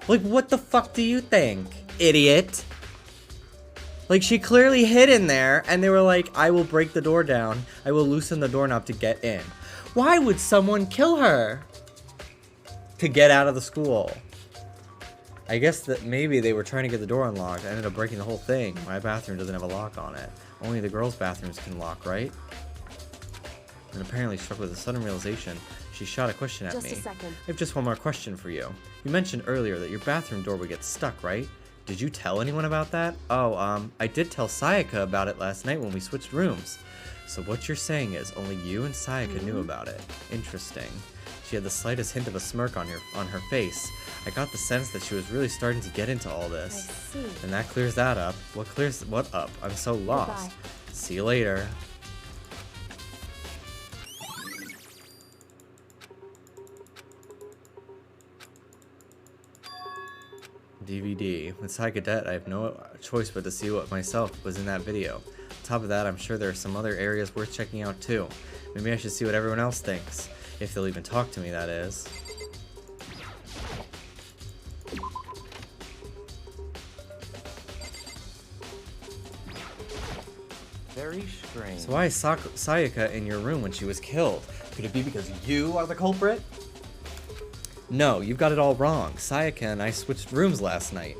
Like, what the fuck do you think, idiot? Like, she clearly hid in there, and they were like, I will break the door down. I will loosen the doorknob to get in. Why would someone kill her? To get out of the school. I guess that maybe they were trying to get the door unlocked. I ended up breaking the whole thing. My bathroom doesn't have a lock on it. Only the girls' bathrooms can lock, right? And apparently struck with a sudden realization, she shot a question at me. Just a second. I have just one more question for you. You mentioned earlier that your bathroom door would get stuck, right? Did you tell anyone about that? Oh, I did tell Sayaka about it last night when we switched rooms. So what you're saying is only you and Sayaka knew about it. Interesting. She had the slightest hint of a smirk on her face. I got the sense that she was really starting to get into all this. I see. And that clears that up. What up? I'm so lost. Goodbye. See you later. DVD. With Sayaka dead, I have no choice but to see what myself was in that video. On top of that, I'm sure there are some other areas worth checking out too. Maybe I should see what everyone else thinks. If they'll even talk to me, that is. Very strange. So why is Sayaka in your room when she was killed? Could it be because you are the culprit? No, you've got it all wrong. Sayaka and I switched rooms last night.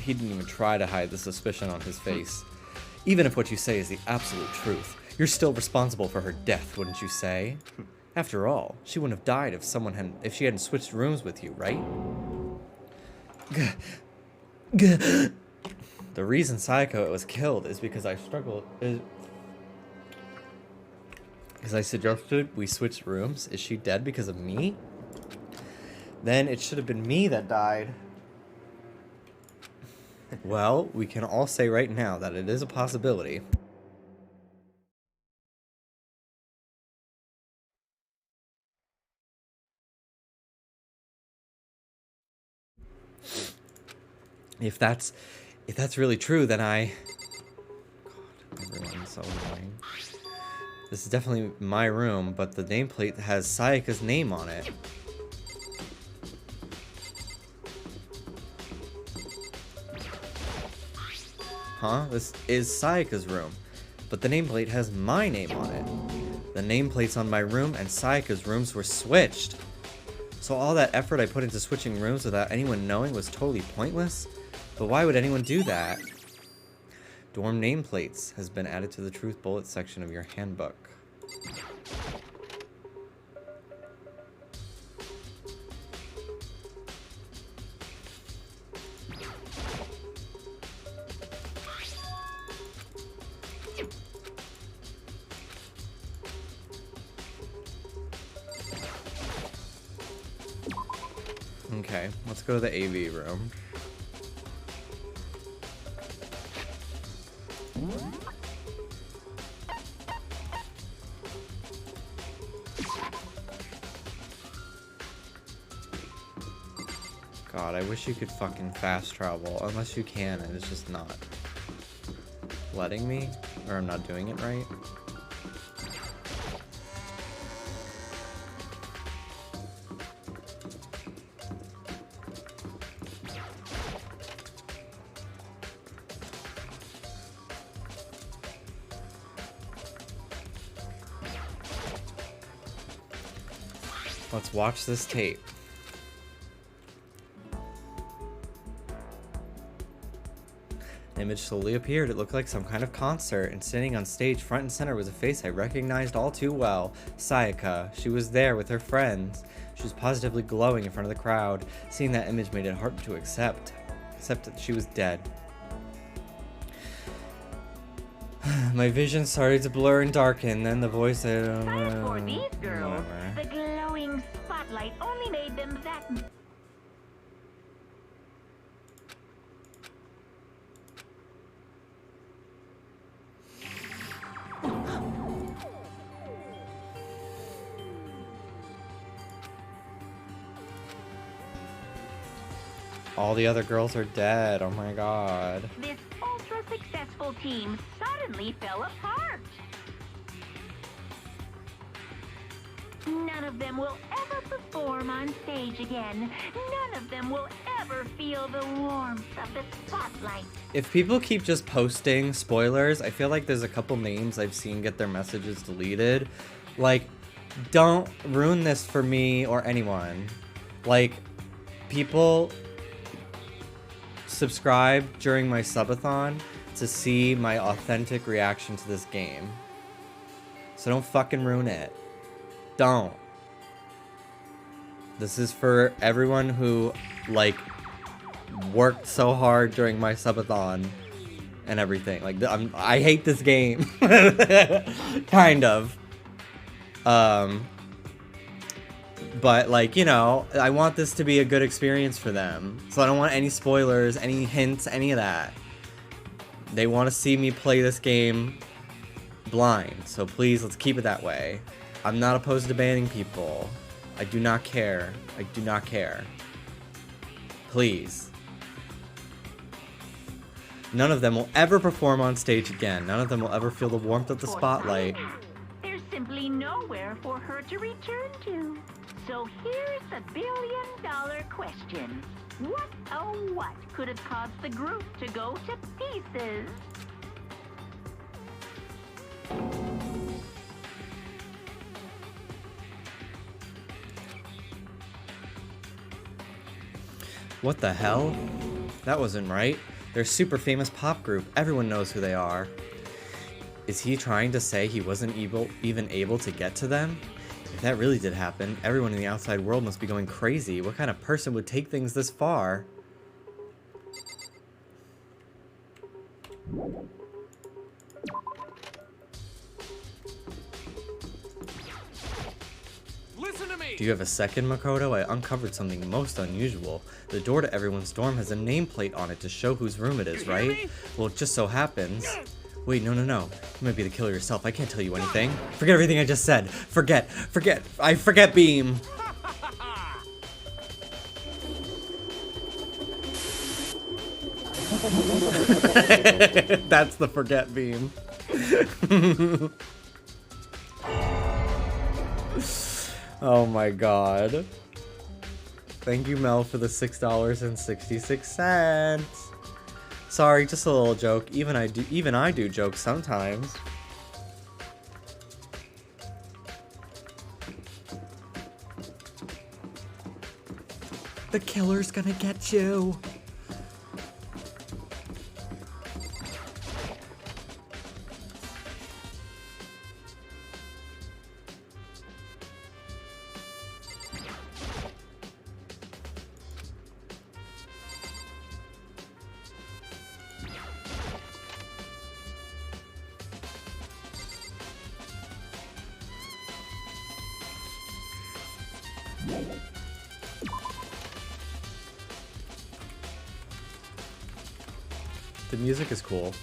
He didn't even try to hide the suspicion on his face. Even if what you say is the absolute truth, you're still responsible for her death, wouldn't you say? After all, she wouldn't have died if she hadn't switched rooms with you, right? The reason Sayaka was killed is because I suggested we switch rooms. Is she dead because of me? Then it should have been me that died. Well, we can all say right now that it is a possibility. If that's really true, then God, everyone's so annoying. This is definitely my room, but the nameplate has Sayaka's name on it. Huh? This is Sayaka's room, but the nameplate has my name on it. The nameplates on my room and Sayaka's rooms were switched. So all that effort I put into switching rooms without anyone knowing was totally pointless? But why would anyone do that? Dorm nameplates has been added to the truth bullet section of your handbook. Okay, let's go to the AV room. God, I wish you could fucking fast travel. Unless you can, and it's just not letting me. Or I'm not doing it right. Let's watch this tape. An image slowly appeared. It looked like some kind of concert, and sitting on stage front and center was a face I recognized all too well. Sayaka. She was there with her friends. She was positively glowing in front of the crowd. Seeing that image made it hard to accept that she was dead. My vision started to blur and darken. Then the voice said, As for these girls, the glowing spotlight only made them that... all the other girls are dead. Oh my god. This ultra-successful team suddenly fell apart. None of them will ever perform on stage again. None of them will ever feel the warmth of the spotlight. If people keep just posting spoilers, I feel like there's a couple names I've seen get their messages deleted. Like, don't ruin this for me or anyone. Like, people subscribe during my subathon to see my authentic reaction to this game. So don't fucking ruin it. Don't. This is for everyone who, like, worked so hard during my subathon and everything. Like, I hate this game. Kind of. But, like, you know, I want this to be a good experience for them. So I don't want any spoilers, any hints, any of that. They want to see me play this game blind. So please, let's keep it that way. I'm not opposed to banning people. I do not care. I do not care. Please. None of them will ever perform on stage again. None of them will ever feel the warmth of the spotlight. There's simply nowhere for her to return to. So here's the billion-dollar question. What, oh what, could have caused the group to go to pieces? What the hell? That wasn't right. They're a super famous pop group. Everyone knows who they are. Is he trying to say he wasn't even able to get to them? If that really did happen, everyone in the outside world must be going crazy. What kind of person would take things this far? Listen to me! Do you have a second, Makoto? I uncovered something most unusual. The door to everyone's dorm has a nameplate on it to show whose room it is, right? Well, it just so happens... Wait, no. You might be the killer yourself. I can't tell you anything. Forget everything I just said. Forget. I forget Beam. That's the forget Beam. Oh my god. Thank you, Mel, for the $6.66. Sorry, just a little joke. Even I do jokes sometimes. The killer's gonna get you. The music is cool.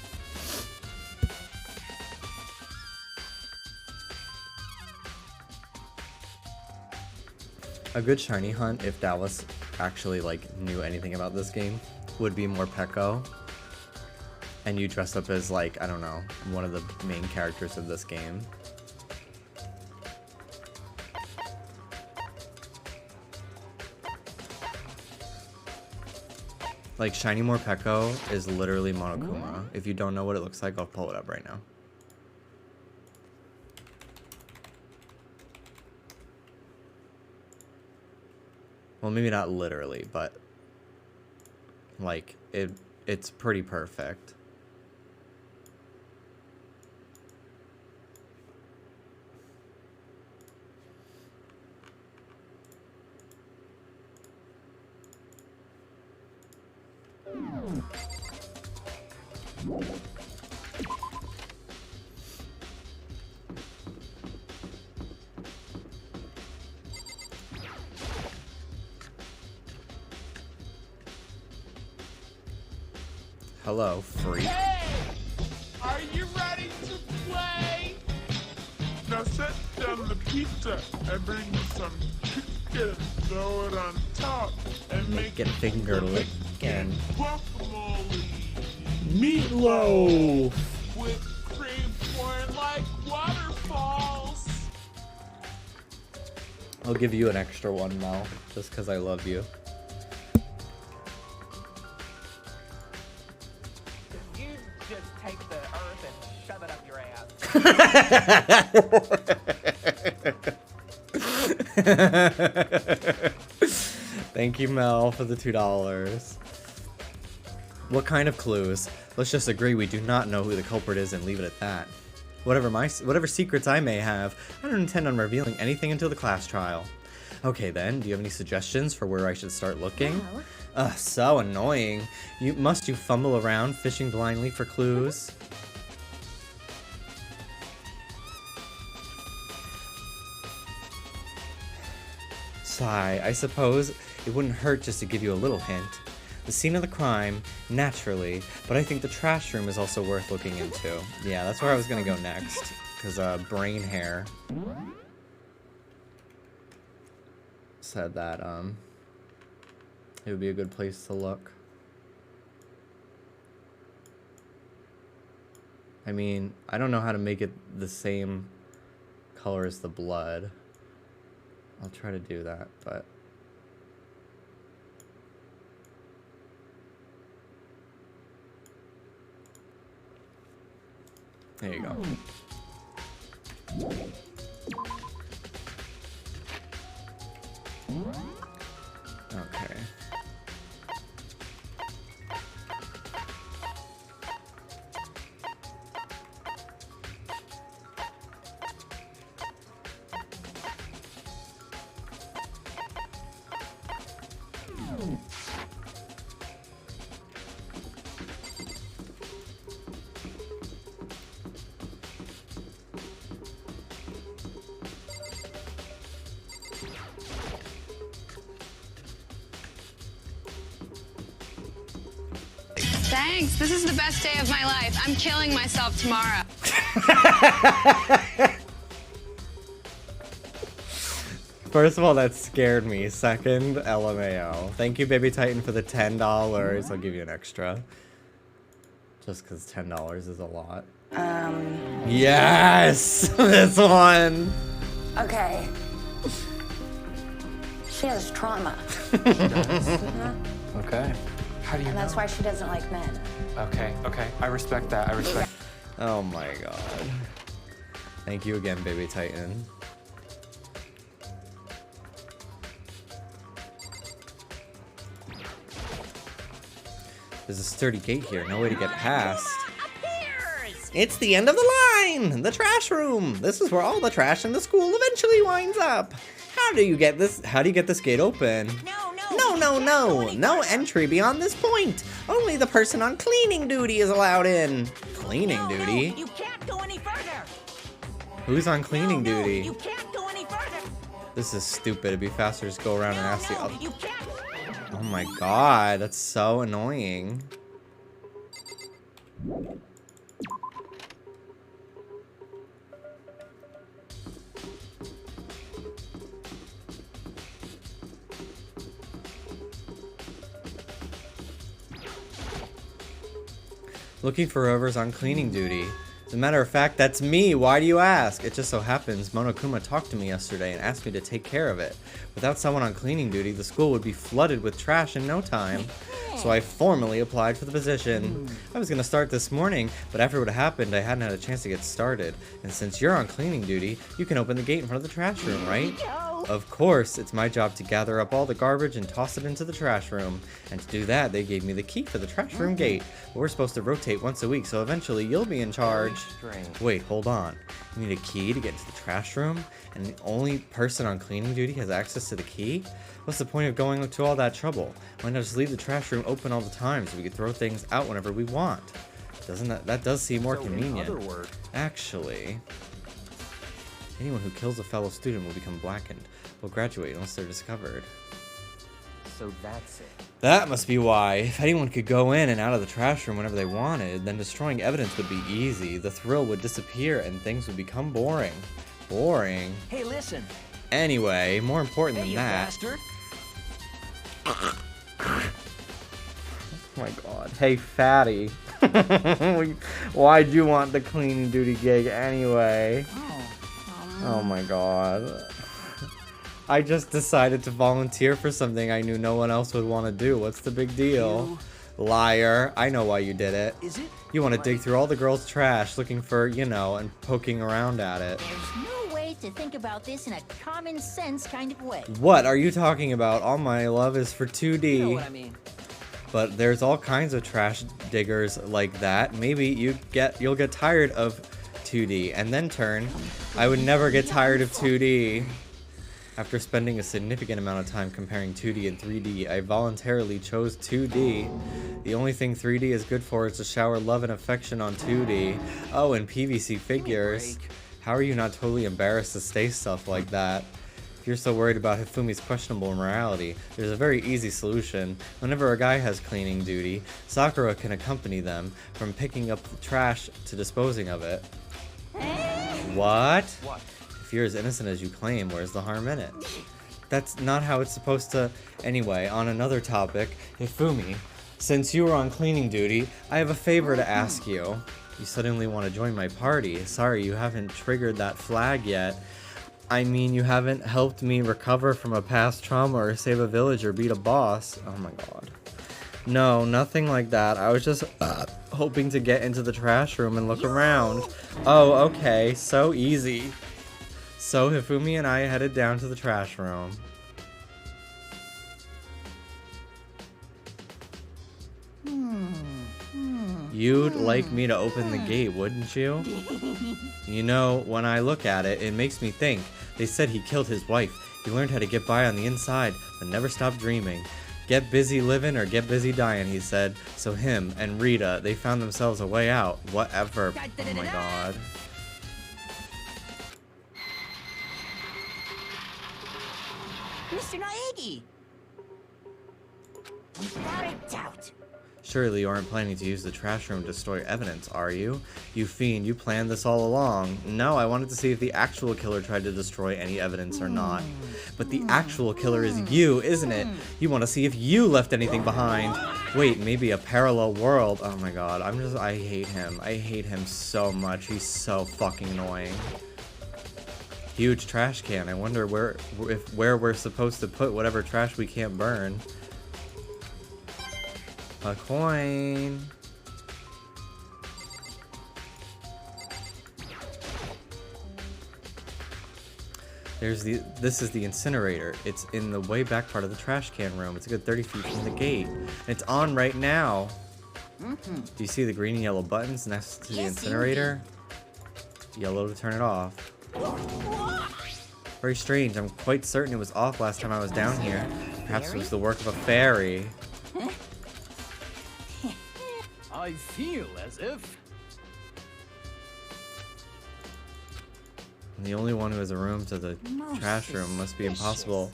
A good shiny hunt if Dallas actually like knew anything about this game would be Morpeko. And you dress up as like, I don't know, one of the main characters of this game. Like, Shiny Morpeko is literally Monokuma. If you don't know what it looks like, I'll pull it up right now. Well, maybe not literally, but like it's pretty perfect. Hello, freak. Hey! Are you ready to play? Now set down the pizza and bring me some chicken, throw it on top, and make Get finger licking. guacamole. Meatloaf! With cream pouring like waterfalls. I'll give you an extra one, Mel, just because I love you. You just take the earth and shove it up your ass. Thank you, Mel, for the $2. What kind of clues? Let's just agree we do not know who the culprit is and leave it at that. Whatever secrets I may have, I don't intend on revealing anything until the class trial. Okay then, do you have any suggestions for where I should start looking? Well. Ugh, so annoying. Must you fumble around fishing blindly for clues? Sigh, I suppose it wouldn't hurt just to give you a little hint. The scene of the crime, naturally, but I think the trash room is also worth looking into. Yeah, that's where I was gonna go next, because brain hair said that it would be a good place to look. I mean, I don't know how to make it the same color as the blood. I'll try to do that, but there you go. Okay. Thanks. This is the best day of my life. I'm killing myself tomorrow. First of all, that scared me. Second, LMAO. Thank you, Baby Titan, for the $10. I'll give you an extra. Just because $10 is a lot. Yes! This one! Okay. She has trauma. Okay. How do you And that's know? why she doesn't like men. Okay, okay. I respect that. I respect. Oh my god. Thank you again, Baby Titan. There's a sturdy gate here, no way to get past. It's the end of the line! The trash room! This is where all the trash in the school eventually winds up. How do you get this gate open? No entry beyond this point. Only the person on cleaning duty is allowed in. Cleaning duty? You can't go any further. Who's on cleaning duty? You can't go any further. This is stupid. It'd be faster to just go around and ask the other. You can't. Oh my god, that's so annoying. Looking for whoever's on cleaning duty. As a matter of fact, that's me. Why do you ask? It just so happens Monokuma talked to me yesterday and asked me to take care of it. Without someone on cleaning duty, the school would be flooded with trash in no time. So I formally applied for the position. I was gonna start this morning, but after what happened, I hadn't had a chance to get started. And since you're on cleaning duty, you can open the gate in front of the trash room, right? Of course, it's my job to gather up all the garbage and toss it into the trash room. And to do that, they gave me the key for the trash room gate. We're supposed to rotate once a week, so eventually you'll be in charge. Wait, hold on. You need a key to get into the trash room? And the only person on cleaning duty has access to the key? What's the point of going to all that trouble? Why not just leave the trash room open all the time so we can throw things out whenever we want? Doesn't that does seem more convenient. In other words, actually, anyone who kills a fellow student will become blackened. Will graduate unless they're discovered. so that's it. That must be why. If anyone could go in and out of the trash room whenever they wanted, then destroying evidence would be easy. The thrill would disappear and things would become boring. Boring? Hey, listen. Anyway, more important than you that. bastard. Oh my god. Hey, fatty. Why'd you want the cleaning duty gig anyway? Oh my god. I just decided to volunteer for something I knew no one else would want to do. What's the big deal? Liar. I know why you did it. Is it? You want to dig through all the girls' trash looking for, you know, and poking around at it. There's no way to think about this in a common sense kind of way. What are you talking about? All my love is for 2D. You know what I mean. But there's all kinds of trash diggers like that. Maybe you'll get tired of 2D and then turn. I would never get tired of 2D. After spending a significant amount of time comparing 2D and 3D, I voluntarily chose 2D. The only thing 3D is good for is to shower love and affection on 2D. Oh, and PVC figures. How are you not totally embarrassed to say stuff like that? If you're so worried about Hifumi's questionable morality, there's a very easy solution. Whenever a guy has cleaning duty, Sakura can accompany them from picking up the trash to disposing of it. What? If you're as innocent as you claim, where's the harm in it? That's not how it's supposed to... Anyway, on another topic, Hifumi, since you were on cleaning duty, I have a favor to ask you. You suddenly want to join my party. Sorry, you haven't triggered that flag yet. I mean, you haven't helped me recover from a past trauma or save a village or beat a boss. Oh my god. No, nothing like that. I was just hoping to get into the trash room and look around. Oh, okay. So easy. So Hifumi and I headed down to the trash room. You'd like me to open the gate, wouldn't you? You know, when I look at it, it makes me think. They said he killed his wife. He learned how to get by on the inside, but never stopped dreaming. Get busy living or get busy dying, he said. So him and Rita, they found themselves a way out. Whatever. Oh my god. Mr. Naegi! Without a doubt. Surely you aren't planning to use the trash room to destroy evidence, are you? You fiend, you planned this all along. No, I wanted to see if the actual killer tried to destroy any evidence or not. But the actual killer is you, isn't it? You want to see if you left anything behind. Wait, maybe a parallel world. Oh my god, I hate him. I hate him so much. He's so fucking annoying. Huge trash can. I wonder where we're supposed to put whatever trash we can't burn. A coin. This is the incinerator. It's in the way back part of the trash can room. It's a good 30 feet from the gate. And it's on right now. Do you see the green and yellow buttons next to the incinerator? Yellow to turn it off. Very strange. I'm quite certain it was off last time I was down here. Perhaps it was the work of a fairy. I feel as if... And the only one who has a room to the trash room must be impossible.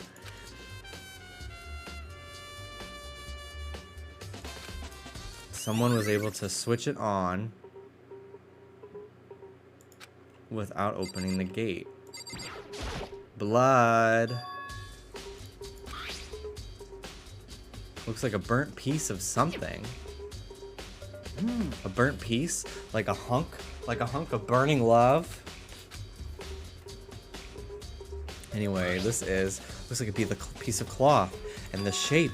Someone was able to switch it on without opening the gate. Blood. Looks like a burnt piece of something. A burnt piece? Like a hunk of burning love? Anyway, looks like it'd be the piece of cloth. And the shape,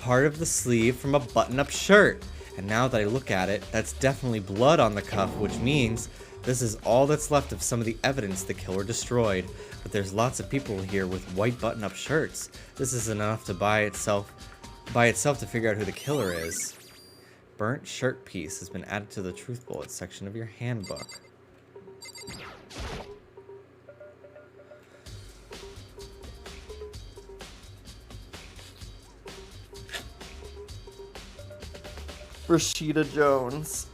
part of the sleeve from a button-up shirt. And now that I look at it, that's definitely blood on the cuff, which means this is all that's left of some of the evidence the killer destroyed. But there's lots of people here with white button-up shirts. This isn't enough to by itself to figure out who the killer is. Burnt shirt piece has been added to the truth bullet section of your handbook. Rashida Jones.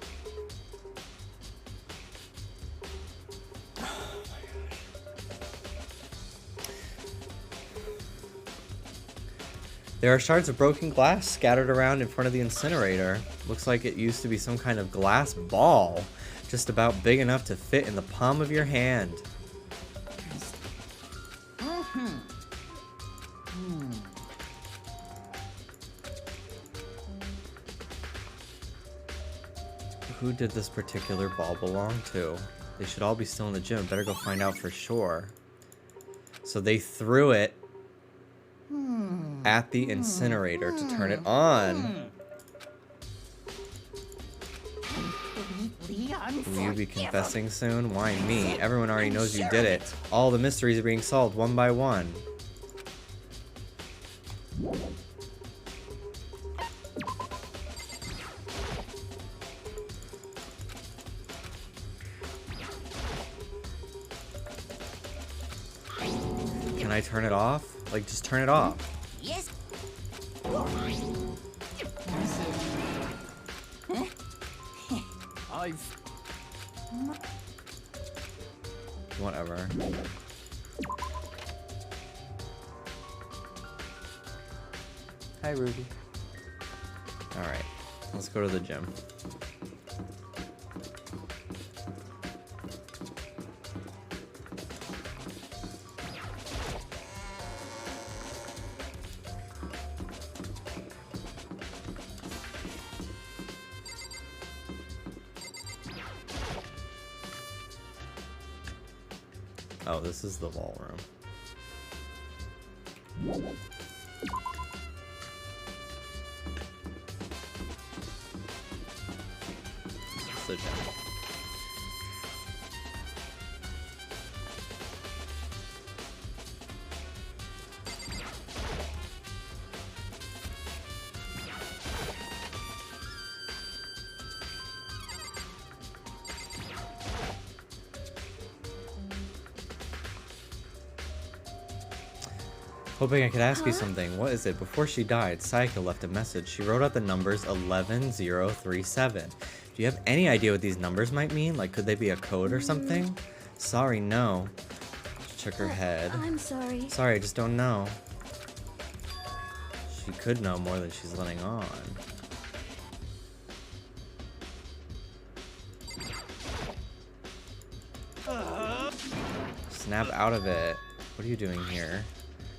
There are shards of broken glass scattered around in front of the incinerator. Looks like it used to be some kind of glass ball, just about big enough to fit in the palm of your hand. Who did this particular ball belong to? They should all be still in the gym. Better go find out for sure. So they threw it at the incinerator to turn it on. Will you be confessing soon? Why me? Everyone already knows you did it. All the mysteries are being solved one by one. Can I turn it off? Like, just turn it off. Yes. Whatever. Hi, Ruby. Alright, let's go to the gym. Oh, this is the ballroom. It's the gym. Hoping I could ask you something. What is it? Before she died, Sayaka left a message. She wrote out the numbers 11037. Do you have any idea what these numbers might mean? Like, could they be a code or something? Sorry, no. She shook her head. I'm sorry. Sorry, I just don't know. She could know more than she's letting on. Snap out of it. What are you doing here?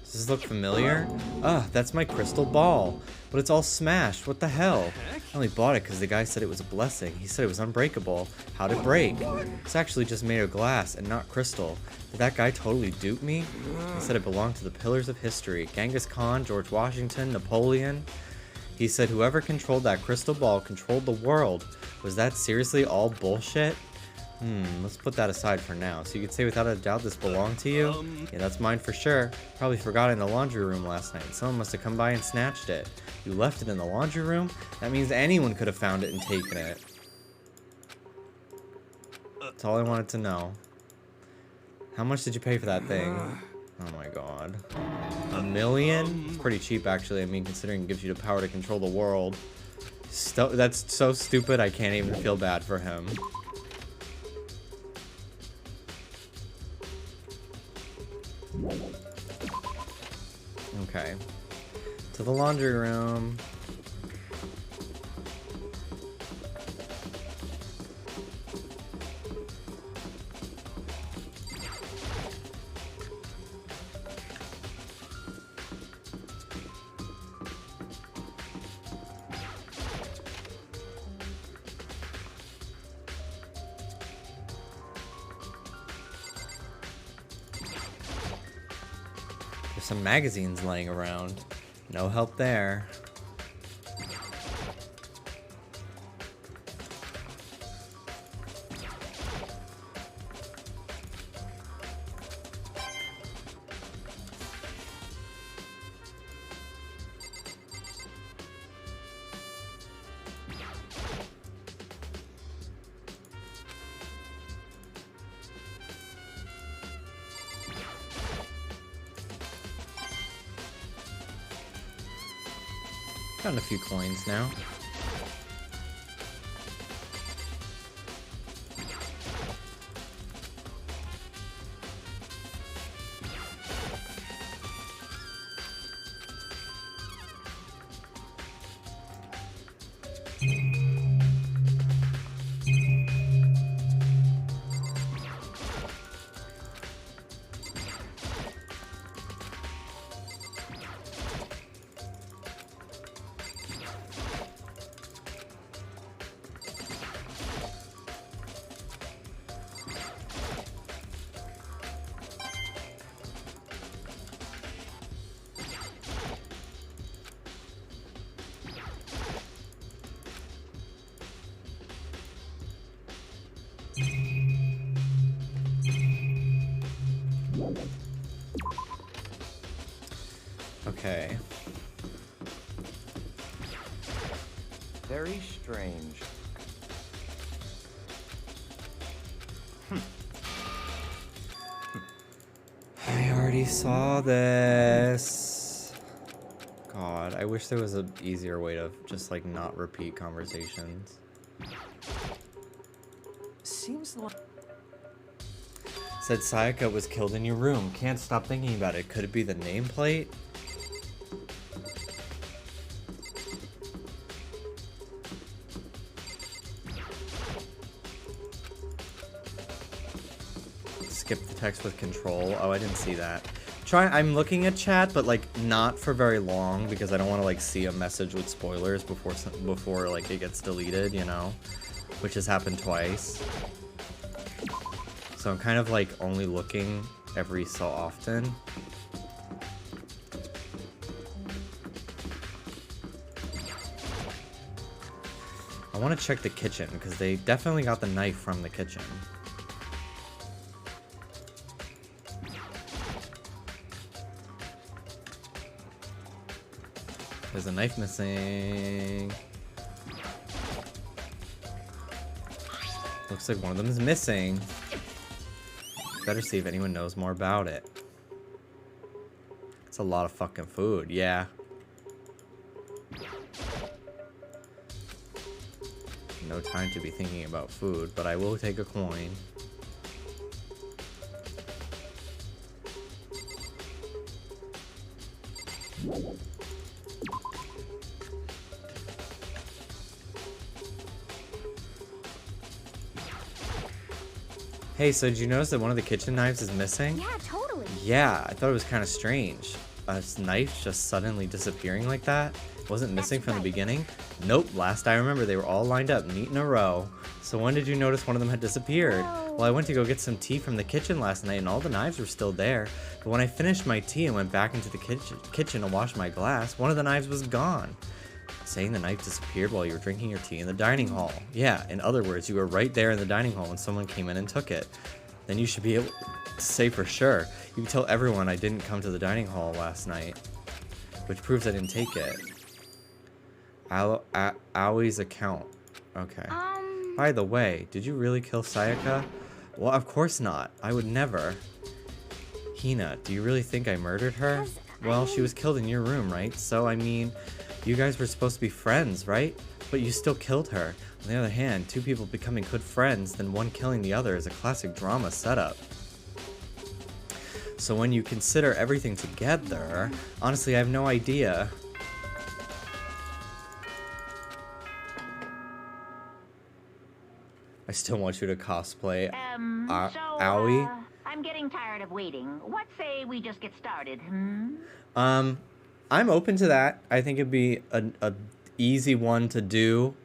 Does this look familiar? Ugh, that's my crystal ball. But it's all smashed. What the hell? I only bought it because the guy said it was a blessing. He said it was unbreakable. How'd it break? It's actually just made of glass and not crystal. Did that guy totally dupe me? He said it belonged to the pillars of history. Genghis Khan, George Washington, Napoleon. He said whoever controlled that crystal ball controlled the world. Was that seriously all bullshit? Let's put that aside for now. So you could say without a doubt this belonged to you? Yeah, that's mine for sure. Probably forgot it in the laundry room last night. Someone must have come by and snatched it. You left it in the laundry room? That means anyone could have found it and taken it. That's all I wanted to know. How much did you pay for that thing? Oh my god. $1 million? It's pretty cheap actually. I mean, considering it gives you the power to control the world. That's so stupid I can't even feel bad for him. Okay. To the laundry room. some magazines laying around. No help there. Found a few coins now. Okay. Very strange. I already saw this. God, I wish there was an easier way to just like not repeat conversations. Seems like... Said Sayaka was killed in your room. Can't stop thinking about it. Could it be the nameplate? Skip the text with control. Oh, I didn't see that. I'm looking at chat, but like not for very long because I don't want to like see a message with spoilers before like it gets deleted, you know, which has happened twice. So I'm kind of like only looking every so often. I want to check the kitchen because they definitely got the knife from the kitchen. There's a knife missing. Looks like one of them is missing. Better see if anyone knows more about it. It's a lot of fucking food, yeah. No time to be thinking about food, but I will take a coin. Hey, so did you notice that one of the kitchen knives is missing? Yeah, totally. Yeah, I thought it was kind of strange. A knife just suddenly disappearing like that? Wasn't missing from the beginning? Nope, last I remember they were all lined up neat in a row. So when did you notice one of them had disappeared? Well, I went to go get some tea from the kitchen last night and all the knives were still there. But when I finished my tea and went back into the kitchen to wash my glass, one of the knives was gone. Saying the knife disappeared while you were drinking your tea in the dining hall. Yeah, in other words, you were right there in the dining hall when someone came in and took it. Then you should be able to say for sure. You can tell everyone I didn't come to the dining hall last night. Which proves I didn't take it. Aoi's account. Okay. By the way, did you really kill Sayaka? Well, of course not. I would never. Hina, do you really think I murdered her? Well, she was killed in your room, right? So, I mean, you guys were supposed to be friends, right? But you still killed her. On the other hand, two people becoming good friends, then one killing the other is a classic drama setup. So when you consider everything together, honestly, I have no idea. I still want you to cosplay Aoi. I'm getting tired of waiting. What say we just get started, I'm open to that. I think it'd be a easy one to do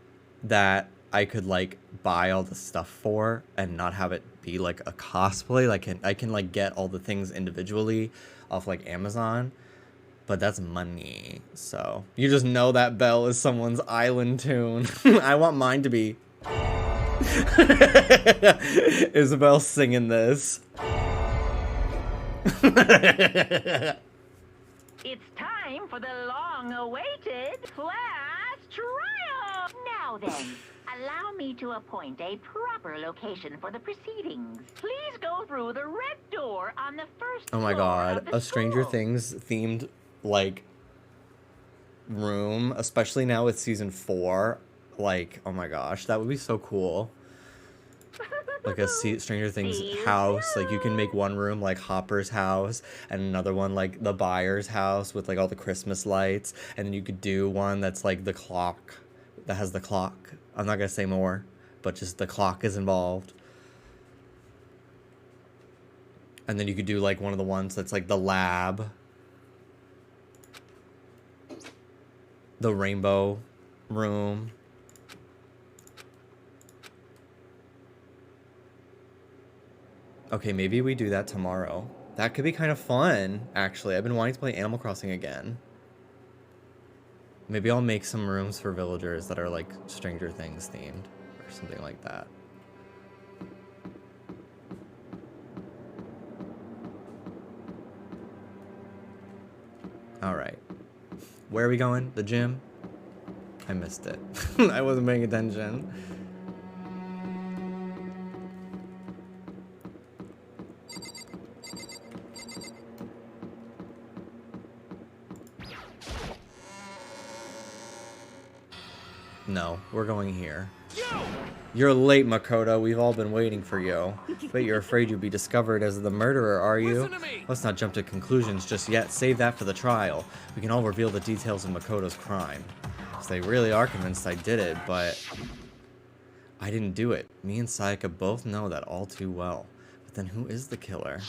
that I could like buy all the stuff for and not have it be like a cosplay. Like I can like get all the things individually off like Amazon, but that's money. So you just know that bell is someone's island tune. I want mine to be Isabel singing this. It's time for the long-awaited class trial! Now then, allow me to appoint a proper location for the proceedings. Please go through the red door on the first Oh my floor god, of the a Stranger school. Things themed like room, especially now with season 4. Like, oh my gosh, that would be so cool. Like a Stranger Things house. Like you can make one room like Hopper's house and another one like the Byers' house with like all the Christmas lights. And then you could do one that's like the clock, that has the clock. I'm not gonna say more, but just the clock is involved. And then you could do like one of the ones that's like the lab, the rainbow room. Okay, maybe we do that tomorrow. That could be kind of fun, actually. I've been wanting to play Animal Crossing again. Maybe I'll make some rooms for villagers that are like Stranger Things themed or something like that. All right. Where are we going? The gym? I missed it. I wasn't paying attention. No, we're going here. You're late, Makoto. We've all been waiting for you. But you're afraid you'll be discovered as the murderer, are you? Let's not jump to conclusions just yet. Save that for the trial. We can all reveal the details of Makoto's crime. So they really are convinced I did it, but I didn't do it. Me and Sayaka both know that all too well. But then who is the killer?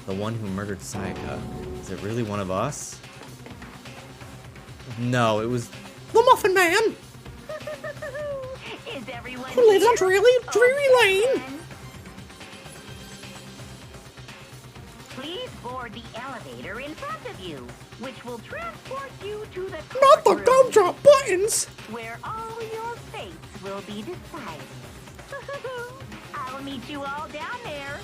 The one who murdered Sayaka. Is it really one of us? No, it was the Muffin Man! Is everyone Who lives on Dreary Lane? Please board the elevator in front of you, which will transport you to the Not the courtroom, gumdrop buttons! where all your fates will be decided. I'll meet you all down there.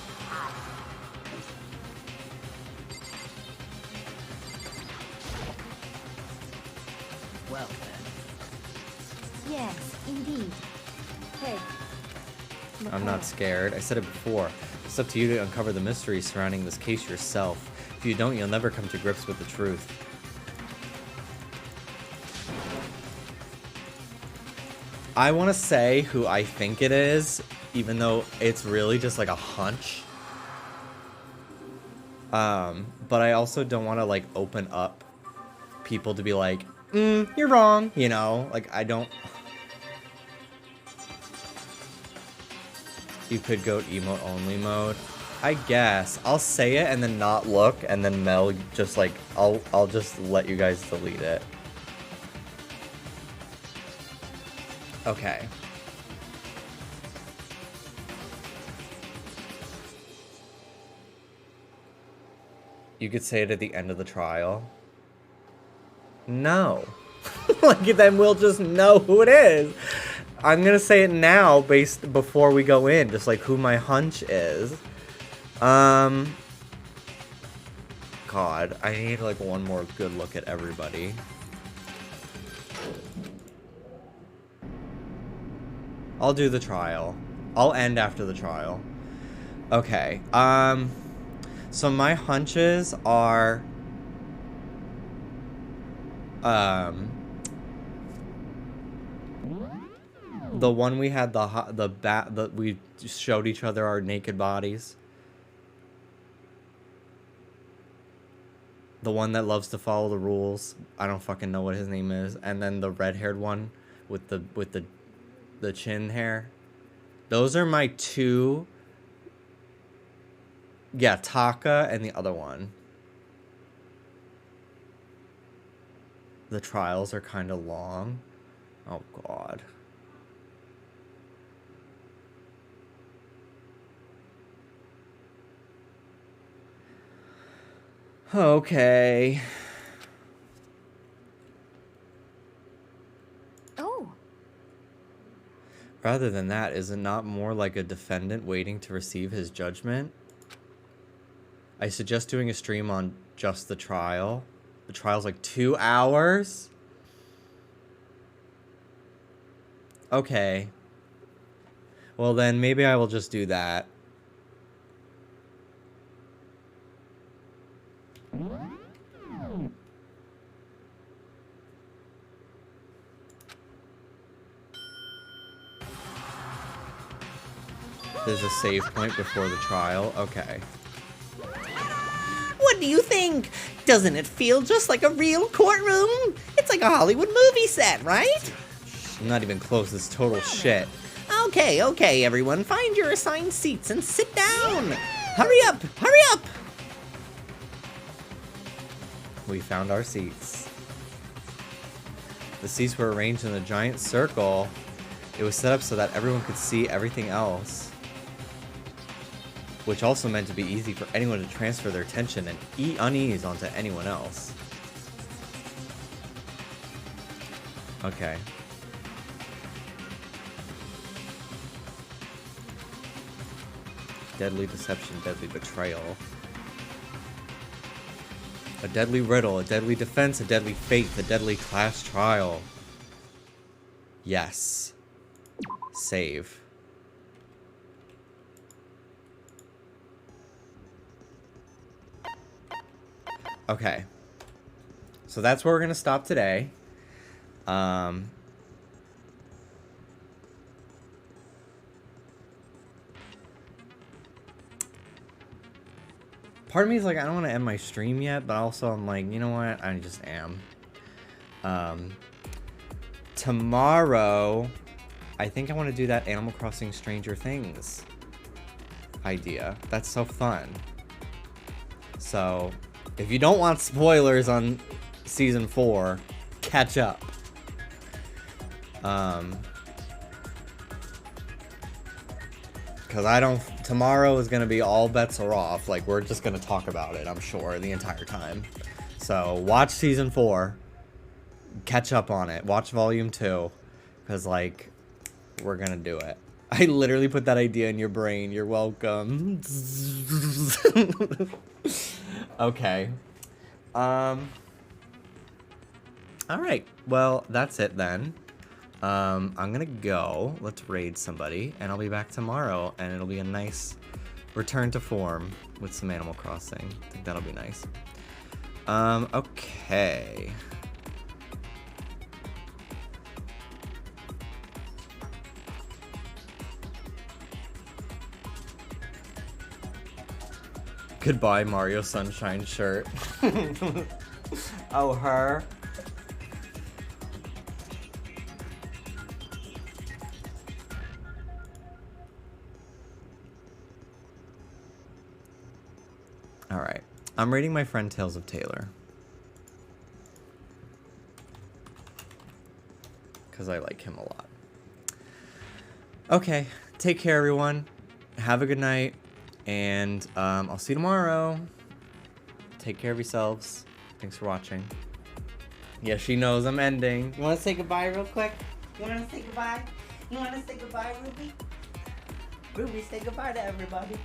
Well then. Yes, indeed. Hey. I'm not scared. I said it before. It's up to you to uncover the mystery surrounding this case yourself. If you don't, you'll never come to grips with the truth. I want to say who I think it is, even though it's really just like a hunch. But I also don't want to like open up people to be like, you're wrong, you know? Like, I don't... You could go emote only mode. I guess. I'll say it and then not look, and then Mel just like, I'll just let you guys delete it. Okay. You could say it at the end of the trial. No. Like, then we'll just know who it is. I'm gonna say it now before we go in, just like who my hunch is. God, I need like one more good look at everybody. I'll do the trial. I'll end after the trial. Okay. So my hunches are the one we had that we showed each other our naked bodies. The one that loves to follow the rules. I don't fucking know what his name is. And then the red-haired one with the chin hair. Those are my two. Yeah, Taka and the other one. The trials are kind of long. Oh, God. Okay. Oh. Rather than that, is it not more like a defendant waiting to receive his judgment? I suggest doing a stream on just the trial. The trial's like 2 hours? Okay. Well then, maybe I will just do that. There's a save point before the trial. Okay. What do you think? Doesn't it feel just like a real courtroom? It's like a Hollywood movie set, right? I'm not even close. This total shit. Okay, everyone. Find your assigned seats and sit down. Hurry up! Hurry up! We found our seats. The seats were arranged in a giant circle. It was set up so that everyone could see everything else, which also meant to be easy for anyone to transfer their tension and unease onto anyone else. Okay. Deadly deception, deadly betrayal. A deadly riddle, a deadly defense, a deadly fate, a deadly class trial. Yes. Save. Okay. So that's where we're gonna stop today. Part of me is like, I don't want to end my stream yet, but also I'm like, you know what? I just am. Tomorrow, I think I want to do that Animal Crossing Stranger Things idea. That's so fun. So, if you don't want spoilers on Season 4, catch up. Because tomorrow is going to be all bets are off. Like, we're just going to talk about it, I'm sure, the entire time. So, watch Season 4. Catch up on it. Watch Volume 2. Because, like, we're going to do it. I literally put that idea in your brain. You're welcome. Okay. Alright. Well, that's it then. I'm gonna go. Let's raid somebody, and I'll be back tomorrow, and it'll be a nice return to form with some Animal Crossing. I think that'll be nice. Okay. Goodbye, Mario Sunshine shirt. Oh, her. Alright. I'm rating my friend Tales of Taylor. Because I like him a lot. Okay. Take care, everyone. Have a good night. And I'll see you tomorrow. Take care of yourselves. Thanks for watching. Yeah, she knows I'm ending. You want to say goodbye real quick? You want to say goodbye? You want to say goodbye, Ruby? Ruby, say goodbye to everybody.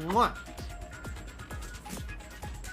Mwah.